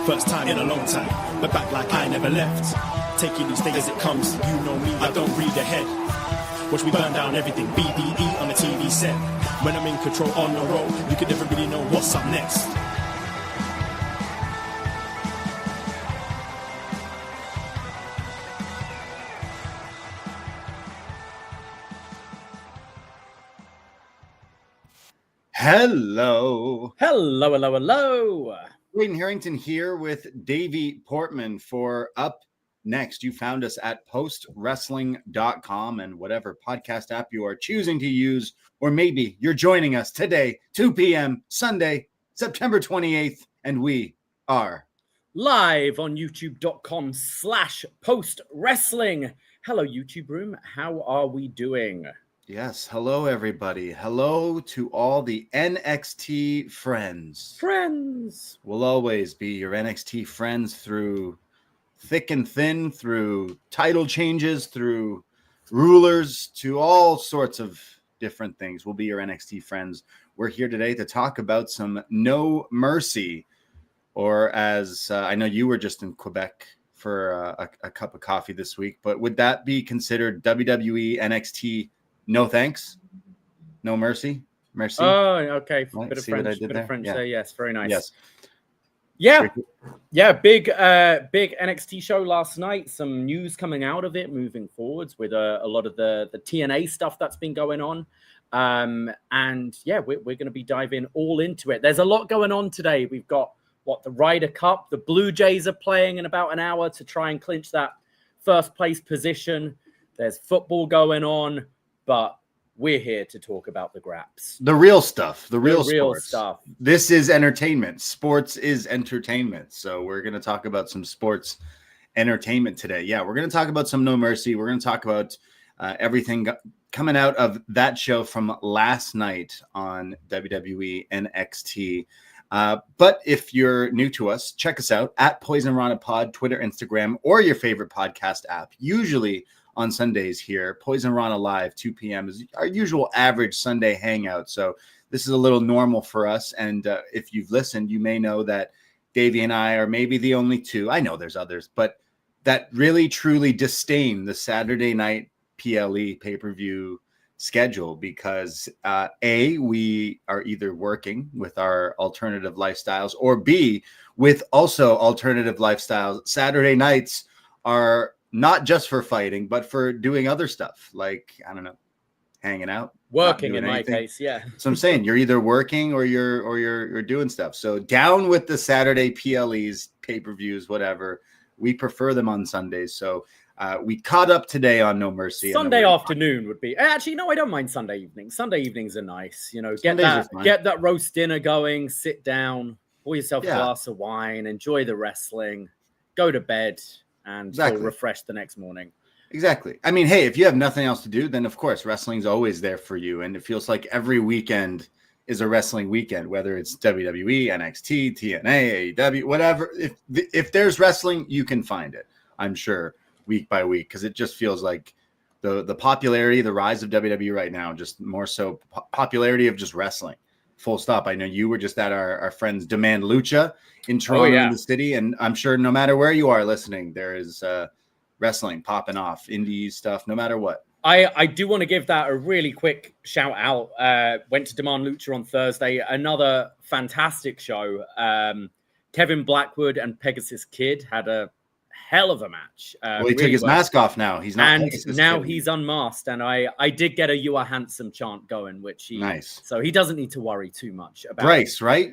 First time in a long time, but back like I never left. Taking each day as it comes, you know me, I don't read ahead. Watch me burn down everything, BBE on the TV set. When I'm in control on the road, you can never really know what's up next. Hello. Hello. Braden Herrington here with Davie Portman for upNXT. You found us at postwrestling.com and whatever podcast app you are choosing to use, or maybe you're joining us today, 2 p.m. Sunday, September 28th, and we are live on youtube.com/postwrestling. Hello, YouTube room. How are we doing? Yes. Hello, everybody. Hello to all the NXT friends. We'll always be your NXT friends through thick and thin, through title changes, through rulers, to all sorts of different things. We'll be your NXT friends. We're here today to talk about some No Mercy, or as I know you were just in Quebec for a cup of coffee this week, but would that be considered WWE NXT No Thanks, No Mercy? Mercy. Oh, okay. Right, Bit of see what I French. did Bit there? of French Yeah. there. Yes, very nice. Yes. Yeah. Big NXT show last night. Some news coming out of it, moving forwards with a lot of the TNA stuff that's been going on. And yeah, we're going to be diving all into it. There's a lot going on today. We've got the Ryder Cup. The Blue Jays are playing in about an hour to try and clinch that first place position. There's football going on. But we're here to talk about the graps. The real stuff. The real stuff. This is entertainment. Sports is entertainment. So we're going to talk about some sports entertainment today. Yeah, we're going to talk about some No Mercy. We're going to talk about everything coming out of that show from last night on WWE NXT. But if you're new to us, check us out at Poisonrana Pod, Twitter, Instagram, or your favorite podcast app. Usually on Sundays here, Poisonrana Live, 2 p.m. is our usual average Sunday hangout. So this is a little normal for us. And if you've listened, you may know that Davie and I are maybe the only two, I know there's others, but that really truly disdain the Saturday night PLE pay-per-view schedule because A, we are either working with our alternative lifestyles, or B, with also alternative lifestyles. Saturday nights are not just for fighting, but for doing other stuff, like, I don't know, hanging out, working in my case. Yeah. So I'm saying you're either working or you're doing stuff. So down with the Saturday PLEs, pay-per-views, whatever. We prefer them on Sundays. So we caught up today on No Mercy. Sunday afternoon would be actually, no, I don't mind Sunday evenings. Sunday evenings are nice. You know, get that roast dinner going, sit down, pour yourself a glass of wine, enjoy the wrestling, go to bed, and feel refreshed the next morning. Exactly. I mean, hey, if you have nothing else to do, then of course wrestling's always there for you. And it feels like every weekend is a wrestling weekend, whether it's WWE, NXT, TNA, AEW, whatever. If there's wrestling, you can find it, I'm sure, week by week, because it just feels like the popularity, the rise of WWE right now, just more so popularity of just wrestling. Full stop. I know you were just at our friends Demand Lucha in Toronto, in the city, and I'm sure no matter where you are listening, there is wrestling popping off, indie stuff, no matter what. I do want to give that a really quick shout out. Went to Demand Lucha on Thursday, another fantastic show. Kevin Blackwood and Pegasus Kid had a hell of a match. Well, he took his mask off now. He's not. And now he's unmasked. And I did get a "You Are Handsome" chant going, which nice. So he doesn't need to worry too much about Bryce, right?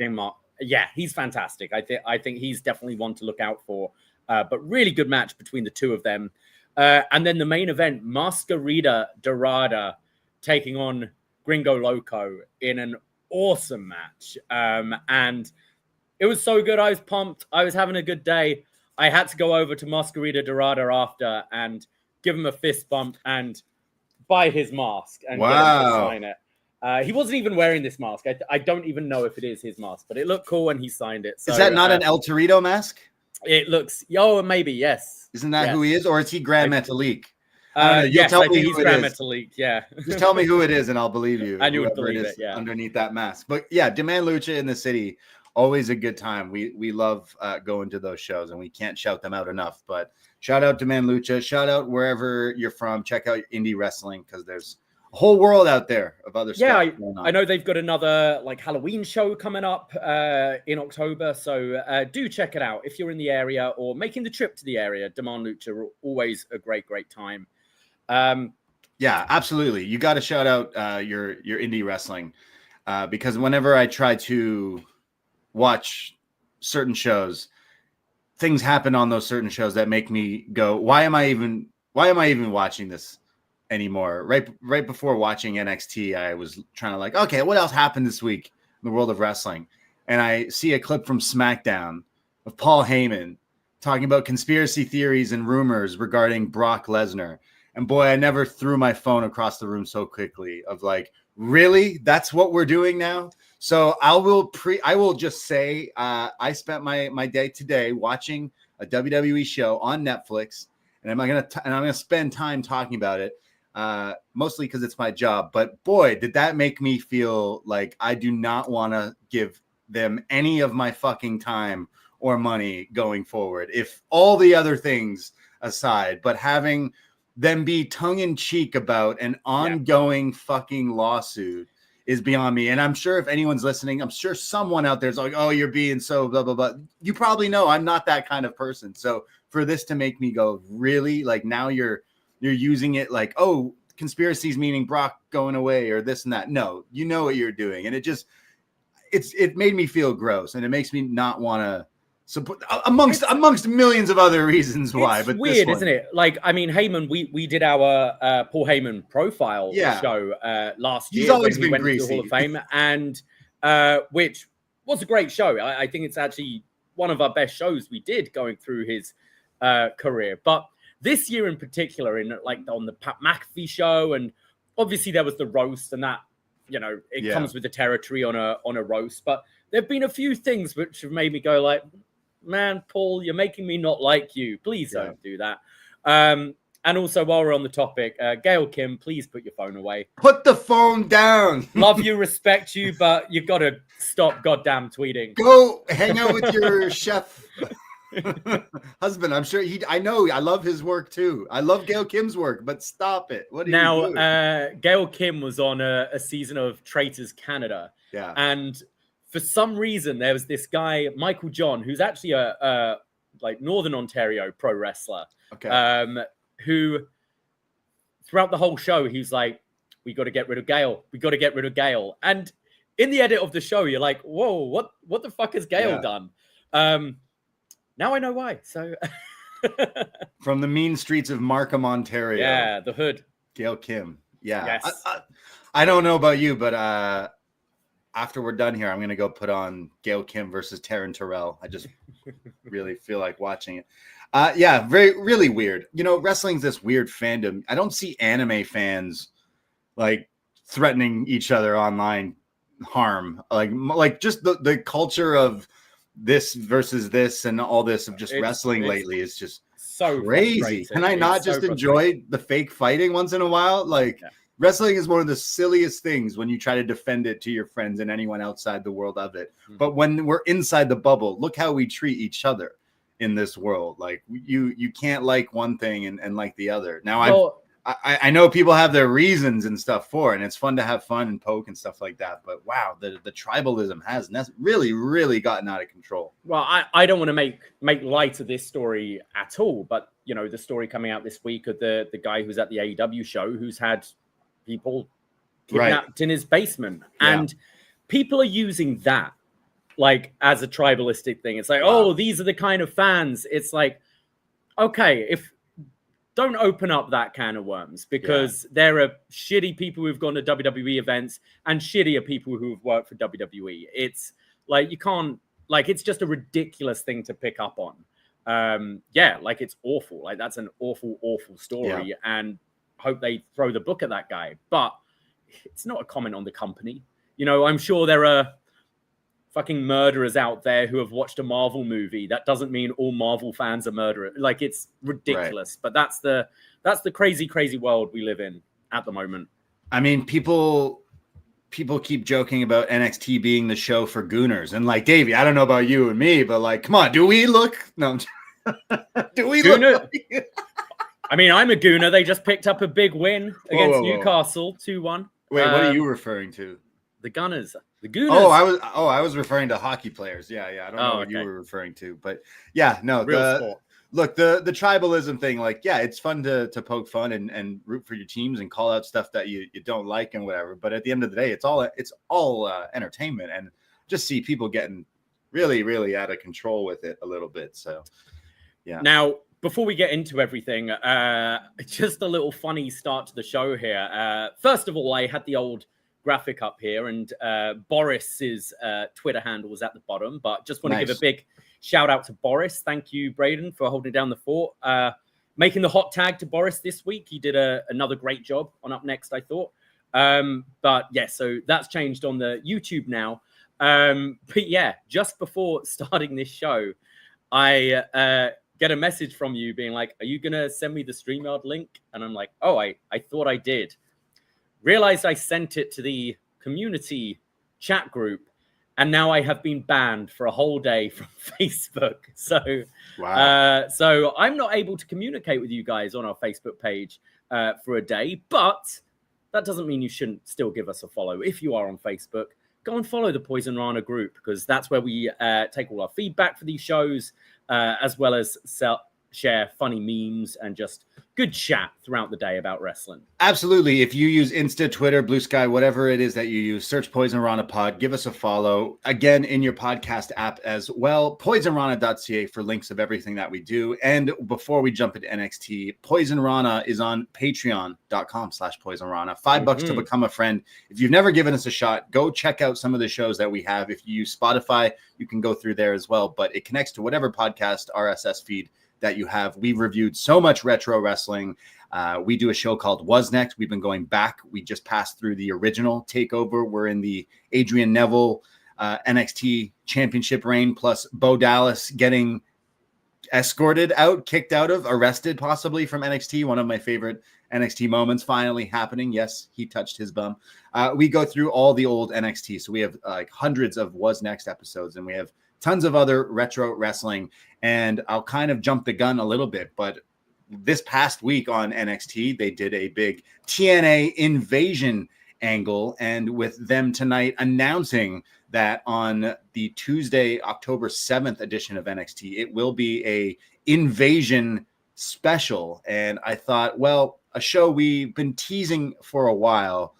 Yeah, he's fantastic. I think he's definitely one to look out for. But really good match between the two of them. And then the main event, Masquerita Dorada taking on Gringo Loco in an awesome match. And it was so good. I was pumped. I was having a good day. I had to go over to Masquerita Dorada after and give him a fist bump and buy his mask and get him to sign it. He wasn't even wearing this mask. I don't even know if it is his mask, but it looked cool when he signed it. So, is that not an El Torito mask? It looks, maybe, yes. Isn't that who he is? Or is he Grand Metalik? Yes, I think he's Grand Metalik, yeah. Just tell me who it is and I'll believe you. And you would believe it, yeah. Underneath that mask. But yeah, Demand Lucha in the city always a good time. We love going to those shows, and we can't shout them out enough. But shout out to Man Lucha. Shout out wherever you're from. Check out indie wrestling, because there's a whole world out there of other stuff going on. I know they've got another like Halloween show coming up in October, so do check it out if you're in the area or making the trip to the area. Demand Lucha, always a great time. Yeah, absolutely. You got to shout out your indie wrestling, because whenever I try to watch certain shows, things happen on those certain shows that make me go, why am I even watching this anymore? Right before watching NXT, I was trying to like, okay, what else happened this week in the world of wrestling? And I see a clip from SmackDown of Paul Heyman talking about conspiracy theories and rumors regarding Brock Lesnar. And boy, I never threw my phone across the room so quickly of like, really? That's what we're doing now? So I will just say I spent my day today watching a WWE show on Netflix, and I'm gonna spend time talking about it, mostly because it's my job. But boy, did that make me feel like I do not want to give them any of my fucking time or money going forward, if all the other things aside. But having them be tongue-in-cheek about an ongoing fucking lawsuit is beyond me. And I'm sure if anyone's listening, I'm sure someone out there is like, oh, you're being so blah, blah, blah. You probably know I'm not that kind of person. So for this to make me go, really? Like, now you're using it like, oh, conspiracies meaning Brock going away or this and that. No, you know what you're doing. And it made me feel gross, and it makes me not want to support, amongst millions of other reasons why. But weird, isn't it? Like, I mean, Heyman, we did our Paul Heyman profile show last year. He's always when he been went to the Hall of Fame, and which was a great show. I think it's actually one of our best shows we did going through his career. But this year in particular, on the Pat McAfee show, and obviously there was the roast, and that, it comes with the territory on a roast. But there've been a few things which have made me go like, man, Paul, you're making me not like you. Please don't do that. And also, while we're on the topic, Gail Kim, please put your phone away. Put the phone down. Love you, respect you, but you've got to stop goddamn tweeting. Go hang out with your chef husband. I'm sure I love his work too. I love Gail Kim's work, but stop it. What are you doing? Gail Kim was on a season of Traitors Canada. Yeah. And for some reason, there was this guy, Michael John, who's actually a Northern Ontario pro wrestler. Okay. Who throughout the whole show, he's like, we got to get rid of Gail. We got to get rid of Gail. And in the edit of the show, you're like, whoa, what the fuck has Gail done? Now I know why. So from the mean streets of Markham, Ontario. Yeah, the hood. Gail Kim. Yeah. Yes. I don't know about you, but after we're done here, I'm going to go put on Gail Kim versus Taryn Terrell. I just really feel like watching it. Really weird. Wrestling's this weird fandom. I don't see anime fans like threatening each other online harm. Like just the culture of this versus this and all this of just wrestling lately is just so crazy. Can I not just enjoy the fake fighting once in a while? Wrestling is one of the silliest things when you try to defend it to your friends and anyone outside the world of it. Mm-hmm. But when we're inside the bubble, look how we treat each other in this world. Like you can't like one thing and like the other. Now I know people have their reasons and stuff for it, and it's fun to have fun and poke and stuff like that. But wow, the tribalism has really, really gotten out of control. Well, I don't want to make light of this story at all, but the story coming out this week of the guy who's at the AEW show who's had people kidnapped in his basement, and people are using that like as a tribalistic thing. It's like, oh, these are the kind of fans. It's like, okay, don't open up that can of worms, because there are shitty people who've gone to WWE events and shittier people who have worked for WWE. It's like, you can't, like, it's just a ridiculous thing to pick up on. It's awful. Like, that's an awful, awful story. And hope they throw the book at that guy, but it's not a comment on the company. I'm sure there are fucking murderers out there who have watched a Marvel movie. That doesn't mean all Marvel fans are murderers. Like, it's ridiculous, but that's the crazy, crazy world we live in at the moment. I mean, people people keep joking about NXT being the show for gooners. And like, Davey, I don't know about you and me, but like, come on, do we look? No, do we Gooner? look? I mean, I'm a gooner. They just picked up a big win against whoa. Newcastle, 2-1. Wait, what are you referring to? The Gunners. The Gooners. I was referring to hockey players. Yeah. I don't know what you were referring to, but yeah, no, real sport. Look, the tribalism thing, like, yeah, it's fun to poke fun and root for your teams and call out stuff that you don't like and whatever. But at the end of the day, it's all entertainment, and just see people getting really, really out of control with it a little bit. So, yeah. Now, before we get into everything, just a little funny start to the show here. First of all, I had the old graphic up here, and Boris's Twitter handle was at the bottom, but just want to give a big shout out to Boris. Thank you, Braden, for holding down the fort. Making the hot tag to Boris this week. He did another great job on UpNXT, I thought. But yeah, so that's changed on the YouTube now. But yeah, just before starting this show, I get a message from you being like, are you going to send me the StreamYard link? And I'm like, oh, I thought I did. Realized I sent it to the community chat group, and now I have been banned for a whole day from Facebook. So, wow. So I'm not able to communicate with you guys on our Facebook page for a day, but that doesn't mean you shouldn't still give us a follow. If you are on Facebook, go and follow the Poisonrana group, because that's where we take all our feedback for these shows, as well as share funny memes and just good chat throughout the day about wrestling. Absolutely. If you use Insta, Twitter, Blue Sky, whatever it is that you use, search Poisonrana Pod, give us a follow. Again, in your podcast app as well, Poisonrana.ca for links of everything that we do. And before we jump into NXT, Poisonrana is on patreon.com/Poisonrana. $5 to become a friend. If you've never given us a shot, go check out some of the shows that we have. If you use Spotify, you can go through there as well, but it connects to whatever podcast RSS feed that you have. We've reviewed so much retro wrestling. We do a show called Was Next. We've been going back. We just passed through the original takeover. We're in the Adrian Neville NXT Championship reign, plus Bo Dallas getting escorted out, kicked out of, arrested possibly from NXT. One of my favorite NXT moments finally happening. Yes, he touched his bum. We go through all the old NXT. So we have like hundreds of Was Next episodes, and we have tons of other retro wrestling. And I'll kind of jump the gun a little bit, but this past week on NXT, they did a big TNA invasion angle, and with them tonight announcing that on the Tuesday, October 7th edition of NXT, it will be a invasion special. And I thought, well, a show we've been teasing for a while,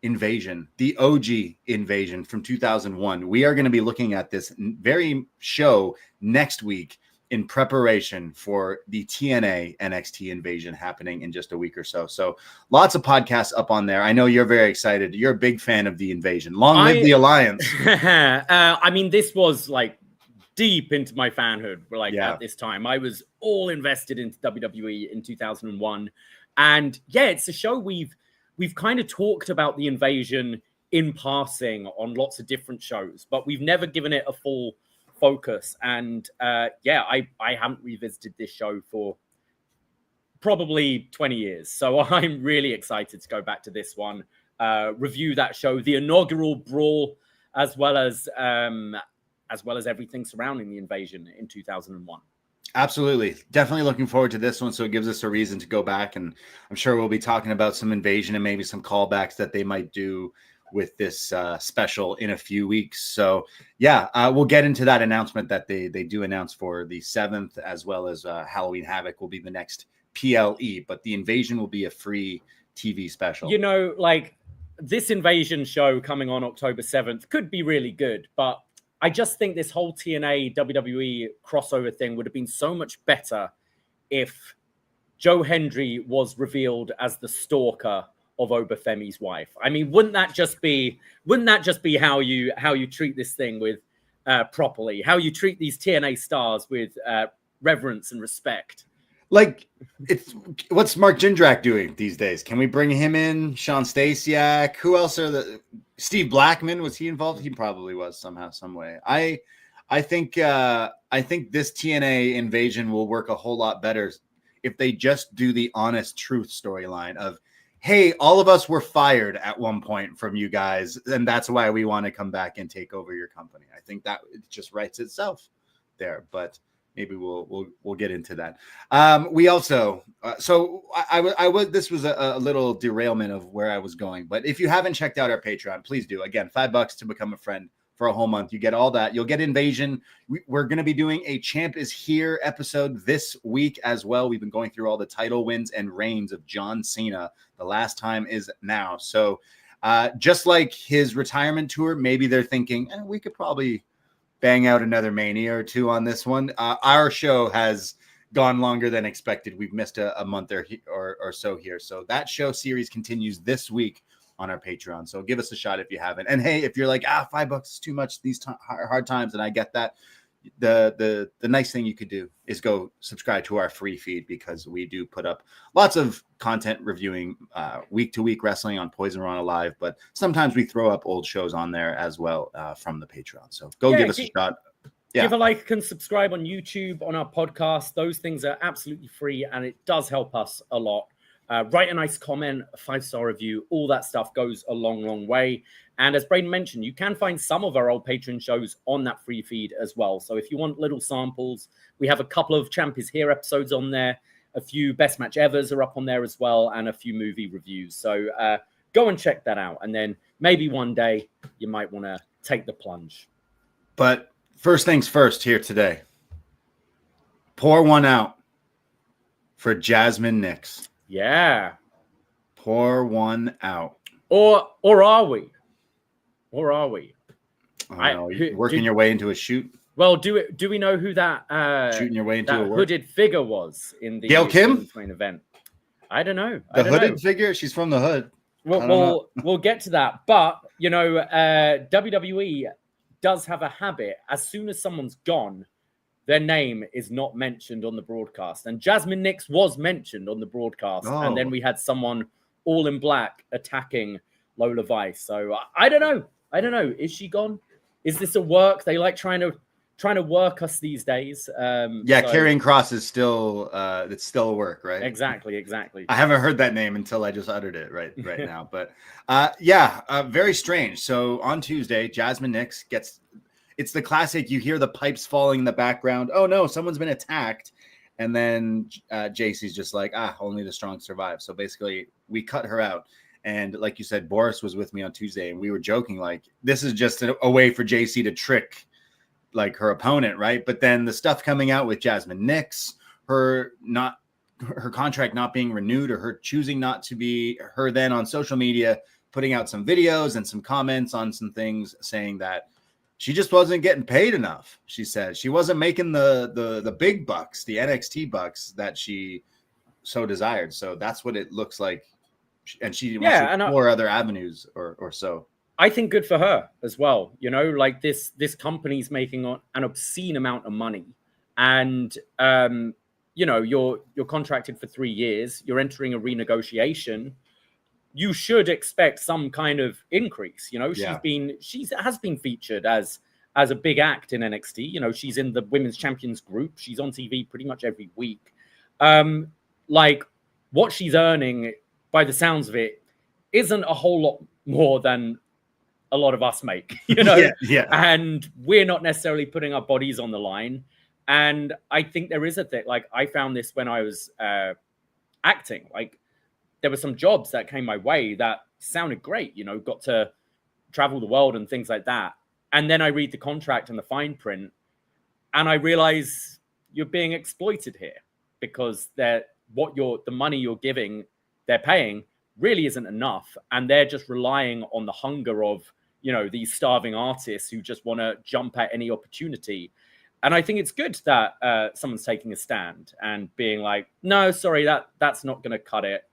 Invasion, the OG Invasion from 2001. We are going to be looking at this very show next week in preparation for the TNA NXT Invasion happening in just a week or so. So lots of podcasts up on there. I know you're very excited. You're a big fan of the Invasion. Long live the Alliance. I mean, this was like deep into my fanhood. At this time, I was all invested into WWE in 2001. And yeah, it's a show we've kind of talked about the Invasion in passing on lots of different shows, but we've never given it a full focus. And I haven't revisited this show for probably 20 years. So I'm really excited to go back to this one, review that show, the inaugural brawl, as well as everything surrounding the Invasion in 2001. Absolutely. Definitely looking forward to this one. So it gives us a reason to go back, and I'm sure we'll be talking about some Invasion and maybe some callbacks that they might do with this special in a few weeks. So yeah, we'll get into that announcement that they do announce for the 7th, as well as Halloween Havoc will be the next PLE, but the Invasion will be a free TV special. You know, like this Invasion show coming on October 7th could be really good, but I just think this whole TNA WWE crossover thing would have been so much better if Joe Hendry was revealed as the stalker of Oba Femi's wife. I mean, wouldn't that just be how you treat this thing with properly, how you treat these TNA stars with reverence and respect? Like, what's Mark Jindrak doing these days? Can we bring him in? Sean Stasiak? Who else are Steve Blackman? Was he involved? He probably was somehow, some way. I think this TNA Invasion will work a whole lot better if they just do the honest truth storyline of, hey, all of us were fired at one point from you guys, and that's why we want to come back and take over your company. I think that it just writes itself there, but maybe we'll get into that. We also, so I was this was a little derailment of where I was going, but if you haven't checked out our Patreon, please do. Again, $5 to become a friend for a whole month. You get all that. You'll get Invasion. We're going to be doing a Champ is Here episode this week as well. We've been going through all the title wins and reigns of John Cena. The last time is now. So just like his retirement tour, maybe they're thinking, we could probably bang out another Mania or two on this one. Our show has gone longer than expected. We've missed a month or so here. So that show series continues this week on our Patreon. So give us a shot if you haven't. And hey, if you're like, $5 is too much these hard times, and I get that, the nice thing you could do is go subscribe to our free feed, because we do put up lots of content reviewing week to week wrestling on Poisonrana Live, but sometimes we throw up old shows on there as well from the Patreon. So give us a shot. Give a like and subscribe on YouTube, on our podcast. Those things are absolutely free, and it does help us a lot. Write a nice comment, a 5-star review, all that stuff goes a long way. And as Braden mentioned, you can find some of our old Patreon shows on that free feed as well. So if you want little samples, we have a couple of Champ is Here episodes on there. A few Best Match Evers are up on there as well, and a few movie reviews. So go and check that out. And then maybe one day you might want to take the plunge. But first things first here today. Pour one out for Jazmyn Nyx. Yeah. Pour one out. Or are we? Or are we? You're working your way into a shoot. Well, do we know who that shooting your way into a hooded figure was in the Gail Kim main event? I don't know. The hooded figure? She's from the hood. We'll get to that. But WWE does have a habit. As soon as someone's gone, their name is not mentioned on the broadcast. And Jazmyn Nyx was mentioned on the broadcast. Oh. And then we had someone all in black attacking Lola Vice. So I don't know. Is she gone? Is this a work? They like trying to work us these days. Carrying Cross is still it's still a work, right? Exactly. I haven't heard that name until I just uttered it right now. But very strange. So on Tuesday, Jazmyn Nyx gets. It's the classic, you hear the pipes falling in the background. Oh, no, someone's been attacked. And then Jacy's just like, only the strong survive. So basically, we cut her out. And like you said, Boris was with me on Tuesday, and we were joking, like, this is just a way for Jacy to trick, like, her opponent, right? But then the stuff coming out with Jazmyn Nyx, her contract not being renewed, or her choosing not to be, her then on social media putting out some videos and some comments on some things saying that she just wasn't getting paid enough. She said she wasn't making the big bucks, the NXT bucks that she so desired. So that's what it looks like. And she wants to explore other avenues or so. I think good for her as well. Like this company's making an obscene amount of money, and you're contracted for 3 years. You're entering a renegotiation. You should expect some kind of increase. She has been featured as a big act in NXT. She's in the women's champions group. She's on TV pretty much every week. Like what she's earning, by the sounds of it, isn't a whole lot more than a lot of us make. Yeah. And we're not necessarily putting our bodies on the line. And I think there is a thing. Like I found this when I was acting. Like, there were some jobs that came my way that sounded great, got to travel the world and things like that. And then I read the contract and the fine print, and I realize you're being exploited here, because the money you're giving, they're paying really isn't enough. And they're just relying on the hunger of, these starving artists who just want to jump at any opportunity. And I think it's good that someone's taking a stand and being like, no, sorry, that's not going to cut it.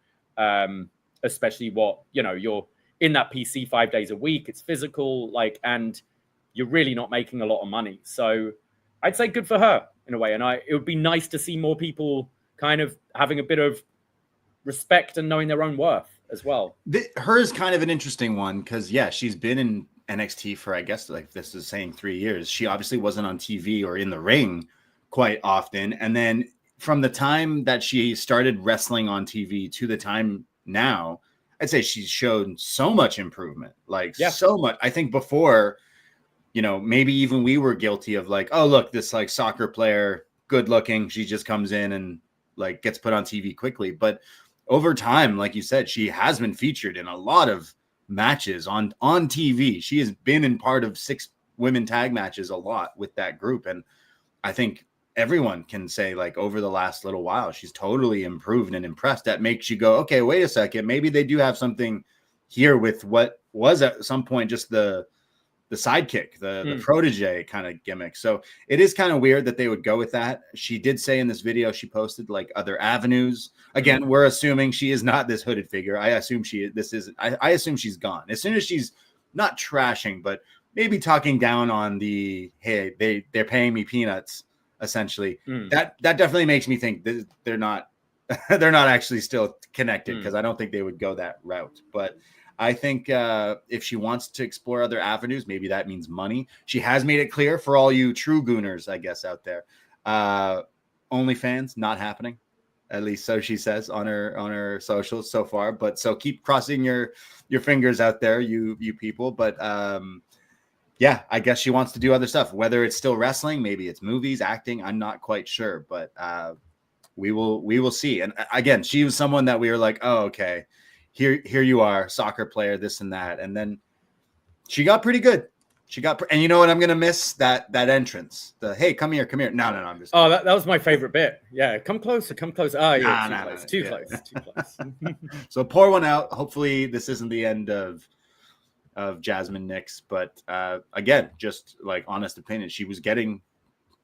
Especially you're in that PC 5 days a week. It's physical, and you're really not making a lot of money. So I'd say good for her in a way. And it would be nice to see more people kind of having a bit of respect and knowing their own worth as well. Her is kind of an interesting one because, she's been in NXT for, I guess, like this is saying 3 years. She obviously wasn't on TV or in the ring quite often. And then from the time that she started wrestling on TV to the time now, I'd say she's shown so much improvement, like Yeah. so much. I think before, maybe even we were guilty of like, oh, look, this like soccer player, good looking. She just comes in and like gets put on TV quickly. But over time, like you said, she has been featured in a lot of matches on TV. She has been in part of 6 women tag matches a lot with that group. And I think everyone can say like over the last little while, she's totally improved and impressed. That makes you go, okay, wait a second. Maybe they do have something here with what was at some point just the sidekick, the protege kind of gimmick. So it is kind of weird that they would go with that. She did say in this video she posted like other avenues. Again, we're assuming she is not this hooded figure. I assume I assume she's gone. As soon as she's not trashing, but maybe talking down on the, hey, they're paying me peanuts, essentially. That definitely makes me think that they're not actually still connected, because I don't think they would go that route. But I think if she wants to explore other avenues, maybe that means money. She has made it clear for all you true gooners, I guess, out there. OnlyFans, not happening. At least so she says on her socials so far. But so keep crossing your fingers out there, you people. But yeah, I guess she wants to do other stuff. Whether it's still wrestling, maybe it's movies, acting. I'm not quite sure, but we will see. And again, she was someone that we were like, oh, okay. Here you are, soccer player, this and that. And then she got pretty good. And you know what? I'm going to miss that entrance. The, hey, come here. No, I'm just. Oh, that was my favorite bit. Yeah. Come closer. Oh, yeah. Too close. So pour one out. Hopefully this isn't the end of Jazmyn Nyx. But again, just like honest opinion, she was getting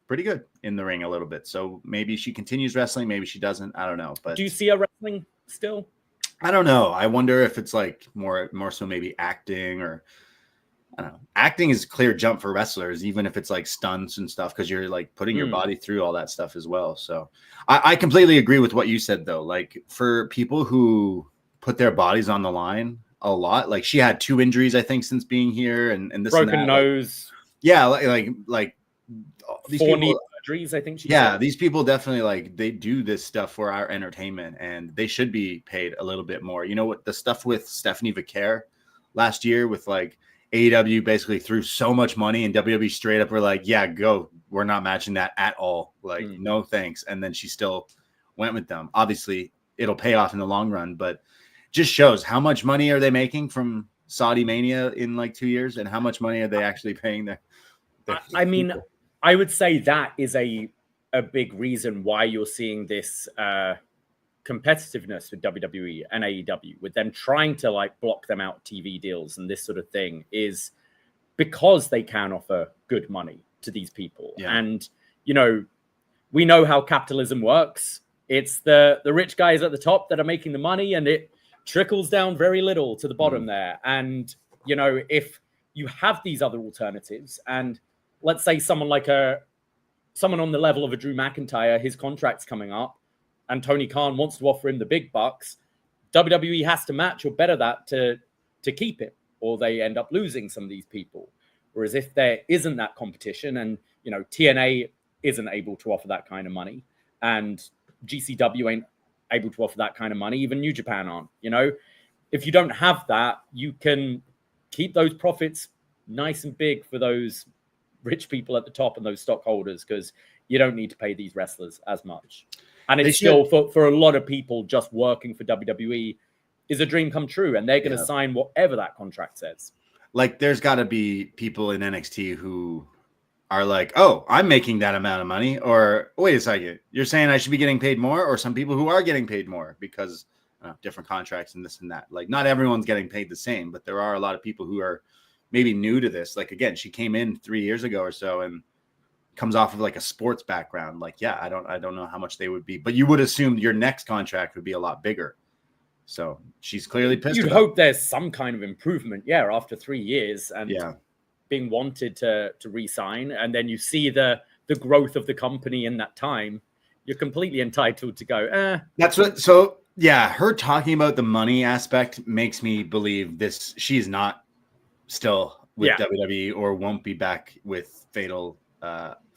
pretty good in the ring a little bit. So maybe she continues wrestling. Maybe she doesn't. I don't know. But do you see her wrestling still? I don't know. I wonder if it's like more so maybe acting, or I don't know. Acting is a clear jump for wrestlers, even if it's like stunts and stuff, because you're like putting your body through all that stuff as well. So I completely agree with what you said, though. Like for people who put their bodies on the line a lot, like she had 2 injuries, I think, since being here, and this broken and that. nose. Yeah, like these 4 people, knee surgeries, I think. These people definitely like they do this stuff for our entertainment, and they should be paid a little bit more. You know what? The stuff with Stephanie Vicaire last year with like AEW basically threw so much money, and WWE straight up were like, yeah, go. We're not matching that at all. Like, no thanks. And then she still went with them. Obviously, it'll pay off in the long run, but just shows how much money are they making from Saudi Mania in like 2 years, and how much money are they actually paying their I mean, I would say that is a big reason why you're seeing this competitiveness with WWE and AEW, with them trying to like block them out TV deals and this sort of thing, is because they can offer good money to these people. Yeah. And, we know how capitalism works. It's the rich guys at the top that are making the money, and it trickles down very little to the bottom there. And, if you have these other alternatives, and let's say someone on the level of a Drew McIntyre, his contract's coming up, and Tony Khan wants to offer him the big bucks, WWE has to match or better that to keep him, or they end up losing some of these people. Whereas if there isn't that competition, and TNA isn't able to offer that kind of money, and GCW ain't able to offer that kind of money, even New Japan aren't, if you don't have that, you can keep those profits nice and big for those rich people at the top and those stockholders, because you don't need to pay these wrestlers as much. And it's still for a lot of people, just working for WWE is a dream come true, and they're going to sign whatever that contract says. Like there's got to be people in NXT who are like, oh, I'm making that amount of money, or wait a second, you're saying I should be getting paid more, or some people who are getting paid more because different contracts and this and that. Like not everyone's getting paid the same, but there are a lot of people who are maybe new to this. Like, again, she came in 3 years ago or so and comes off of like a sports background. Like, yeah, I don't know how much they would be, but you would assume your next contract would be a lot bigger. So she's clearly pissed. You'd hope there's some kind of improvement. Yeah. After 3 years and being wanted to re-sign. And then you see the growth of the company in that time, you're completely entitled to go, That's what, so yeah, her talking about the money aspect makes me believe she's not still with WWE or won't be back with Fatal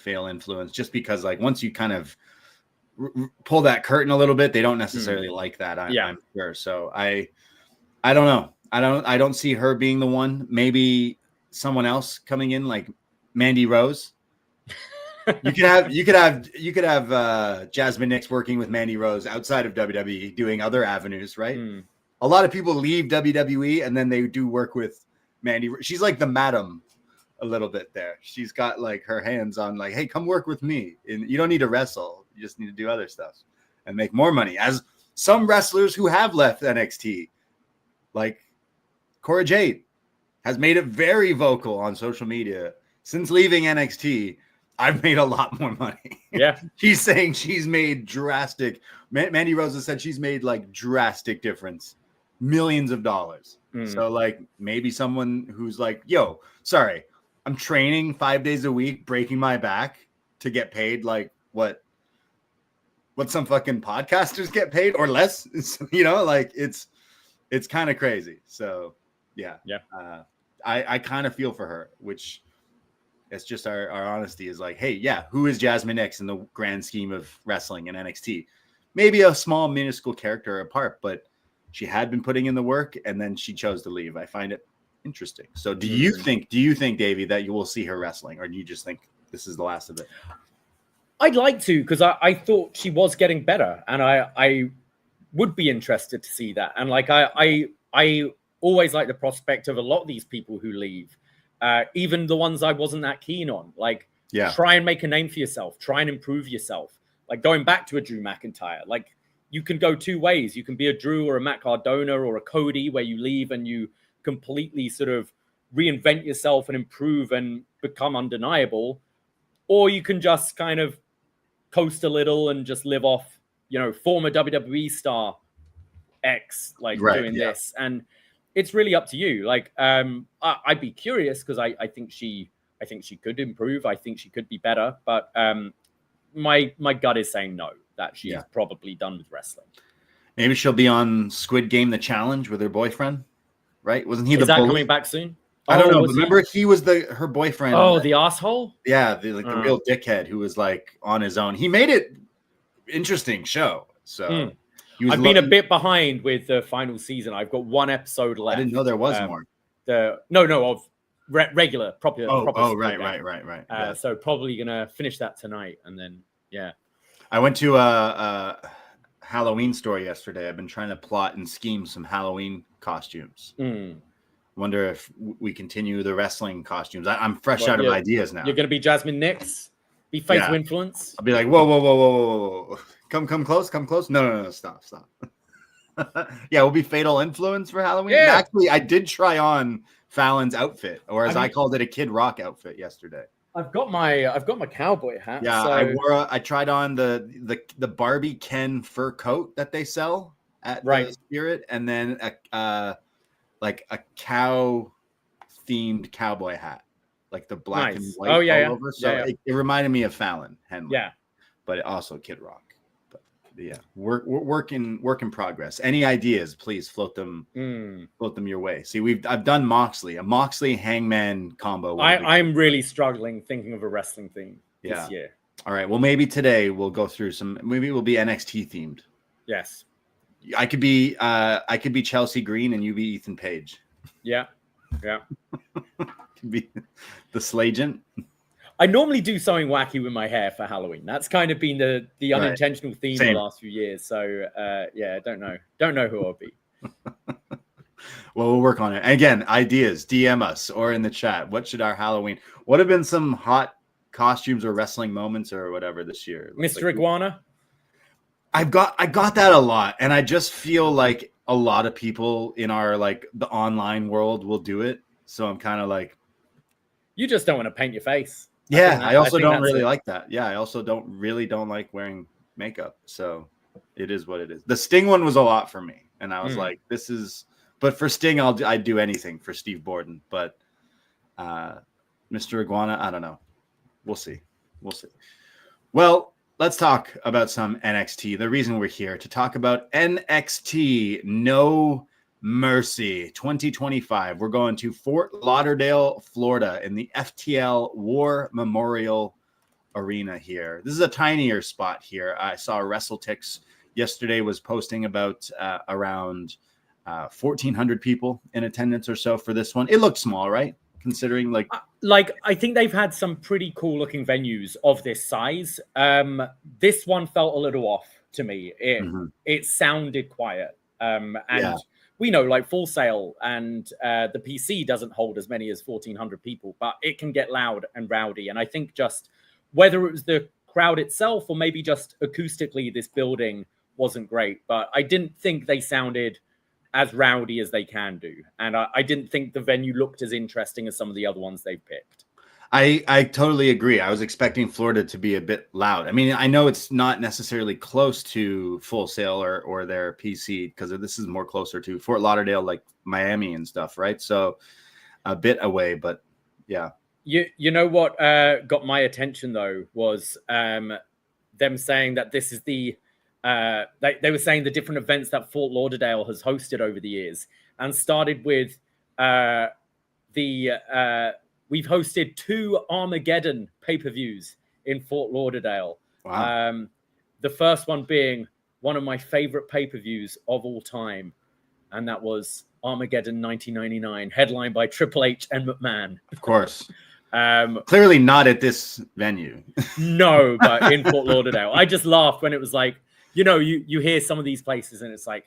Influence, just because like once you kind of pull that curtain a little bit, they don't necessarily like that. I'm sure. So I don't know. I don't see her being the one. Maybe someone else coming in, like Mandy Rose. You could have Jazmyn Nyx working with Mandy Rose outside of WWE, doing other avenues, right? A lot of people leave WWE and then they do work with Mandy. She's like the madam a little bit there. She's got like her hands on like, hey, come work with me. And you don't need to wrestle. You just need to do other stuff and make more money. As some wrestlers who have left NXT, like Cora Jade, has made it very vocal on social media. Since leaving NXT, I've made a lot more money. Yeah. She's saying she's made drastic. Mandy Rose has said she's made like drastic difference. Millions of dollars. So like maybe someone who's like, yo, sorry, I'm training 5 days a week, breaking my back to get paid like what some fucking podcasters get paid or less. You know, like it's kind of crazy. So yeah. I kind of feel for her, which it's just our honesty is like, hey, yeah, who is Jazmyn Nyx in the grand scheme of wrestling in NXT? Maybe a small, minuscule character apart, but she had been putting in the work and then she chose to leave. I find it interesting. So do you think, Davie, that you will see her wrestling, or do you just think this is the last of it? I'd like to, because I thought she was getting better, and I would be interested to see that. And like I always like the prospect of a lot of these people who leave, even the ones I wasn't that keen on. Like, try and make a name for yourself, try and improve yourself. Like going back to a Drew McIntyre, like you can go two ways. You can be a Drew or a Matt Cardona or a Cody, where you leave and you completely sort of reinvent yourself and improve and become undeniable, or you can just kind of coast a little and just live off, you know, former WWE star X, like doing this. And it's really up to you. Like, I'd be curious because I think she could improve. I think she could be better, but my gut is saying no, that she's probably done with wrestling. Maybe she'll be on Squid Game: The Challenge with her boyfriend, right? Wasn't he the bully? Coming back soon? I don't know. Remember, he was her boyfriend. Oh, the asshole? Yeah, the real dickhead who was like on his own. He made it interesting show. So I've been a bit behind with the final season. I've got one episode left. I didn't know there was more. Of regular, proper. Right. So probably gonna finish that tonight, and then I went to a Halloween store yesterday. I've been trying to plot and scheme some Halloween costumes. Wonder if we continue the wrestling costumes. I'm fresh out of ideas now. You're going to be Jazmyn Nyx, be fatal influence. I'll be like, whoa. Come close. No, stop. Yeah, we'll be fatal influence for Halloween. Yeah. Actually, I did try on Fallon's outfit, or as I called it, a Kid Rock outfit yesterday. I've got my cowboy hat. Yeah, I tried on the Barbie Ken fur coat that they sell at the Spirit, and then like a cow themed cowboy hat, like the black and white all over. So it reminded me of Fallon Henley. Yeah, but also Kid Rock. But yeah, work in progress. Any ideas, please float them your way. See, I've done a Moxley Hangman combo. I'm really struggling thinking of a wrestling theme this year. All right, well, maybe today we'll go through maybe it will be NXT themed. Yes. I could be Chelsea Green and you be Ethan Page. Yeah. Could be the Slagent. I normally do something wacky with my hair for Halloween. That's kind of been the unintentional theme the last few years. So don't know who I'll be. Well, we'll work on it. Again, ideas, DM us or in the chat. What should our Halloween? What have been some hot costumes or wrestling moments or whatever this year? Mr. Iguana. I got that a lot, and I just feel like a lot of people in our like the online world will do it. So I'm kind of like, you just don't want to paint your face. Yeah, I also don't really like that. Yeah, I also don't like wearing makeup. So it is what it is. The Sting one was a lot for me, and I was like, this is. But for Sting, I'd do anything for Steve Borden. But Mr. Iguana, I don't know. We'll see. Well, let's talk about some NXT. The reason we're here to talk about NXT No Mercy 2025. We're going to Fort Lauderdale, Florida in the FTL War Memorial Arena here. This is a tinier spot here. I saw WrestleTix yesterday was posting about around 1,400 people in attendance or so for this one. It looked small, right? Considering I think they've had some pretty cool looking venues of this size. This one felt a little off to me. It sounded quiet. And we know like Full Sail and the PC doesn't hold as many as 1,400 people, but it can get loud and rowdy. And I think just whether it was the crowd itself or maybe just acoustically, this building wasn't great. But I didn't think they sounded as rowdy as they can do. And I didn't think the venue looked as interesting as some of the other ones they've picked. I totally agree. I was expecting Florida to be a bit loud. I mean, I know it's not necessarily close to Full Sail or their PC because this is more closer to Fort Lauderdale, like Miami and stuff, right? So a bit away, but yeah. You know what got my attention though was them saying that this is the they were saying the different events that Fort Lauderdale has hosted over the years, and started with we've hosted 2 Armageddon pay-per-views in Fort Lauderdale. Wow. The first one being one of my favorite pay-per-views of all time, and that was Armageddon 1999, headlined by Triple H and McMahon. Of course. Clearly not at this venue. No, but in Fort Lauderdale. I just laughed when it was like, you hear some of these places and it's like,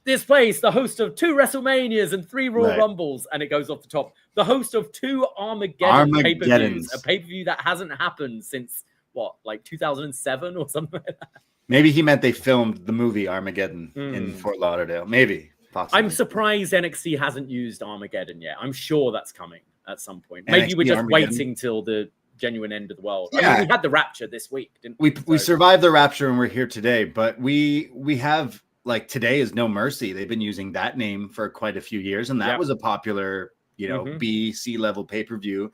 this place, the host of 2 WrestleManias and 3 Royal Rumbles, and it goes off the top. The host of 2 Armageddon pay-per-views, a pay-per-view that hasn't happened since, 2007 or something like that? Maybe he meant they filmed the movie Armageddon in Fort Lauderdale. Maybe. Possibly. I'm surprised NXT hasn't used Armageddon yet. I'm sure that's coming at some point. Maybe we're just waiting till the genuine end of the world. Yeah. I mean, we had the Rapture this week, didn't we? We survived the Rapture and we're here today, but we have... Like today is No Mercy. They've been using that name for quite a few years, and that was a popular, B, C level pay-per-view.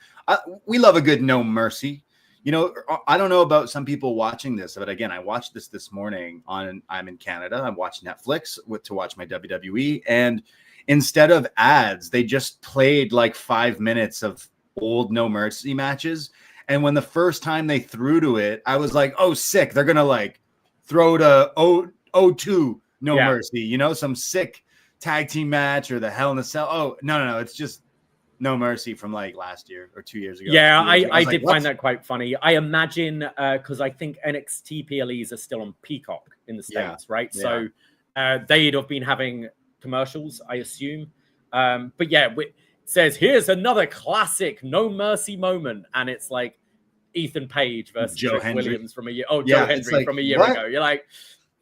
We love a good No Mercy. I don't know about some people watching this, but again, I watched this morning I'm in Canada. I'm watching Netflix to watch my WWE, and instead of ads, they just played like 5 minutes of old No Mercy matches. And when the first time they threw to it, I was like, oh, sick. They're gonna like throw to O2. No Mercy, some sick tag team match or the Hell in a Cell. Oh, no. It's just No Mercy from like last year or 2 years ago. Yeah, I did find that quite funny. I imagine because I think NXT PLEs are still on Peacock in the States, right? Yeah. So they'd have been having commercials, I assume. But yeah, it says, here's another classic No Mercy moment. And it's like Ethan Page versus Joe Williams from a year. Oh, Joe Hendry from a year ago. You're like...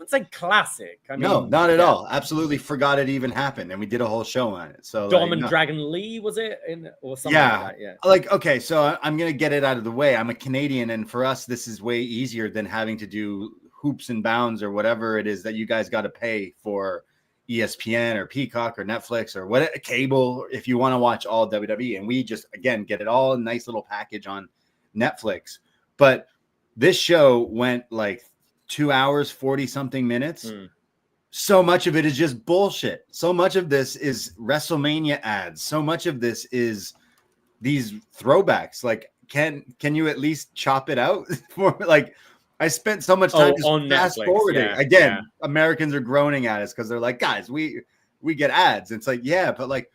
It's like classic. I mean, no, not at all. Absolutely forgot it even happened, and we did a whole show on it. So Dom and Dragon Lee, was it? Or something like that? Yeah. Like, okay, so I'm gonna get it out of the way. I'm a Canadian, and for us, this is way easier than having to do hoops and bounds or whatever it is that you guys got to pay for ESPN or Peacock or Netflix or what cable if you want to watch all WWE. And we just again get it all in a nice little package on Netflix. But this show went like 2 hours, 40 something minutes. So much of it is just bullshit. So much of this is WrestleMania ads. So much of this is these throwbacks. Like, can you at least chop it out? For like, I spent so much time just on fast Netflix, forwarding. Again, Americans are groaning at us because they're like, guys, we get ads. It's like, yeah, but like,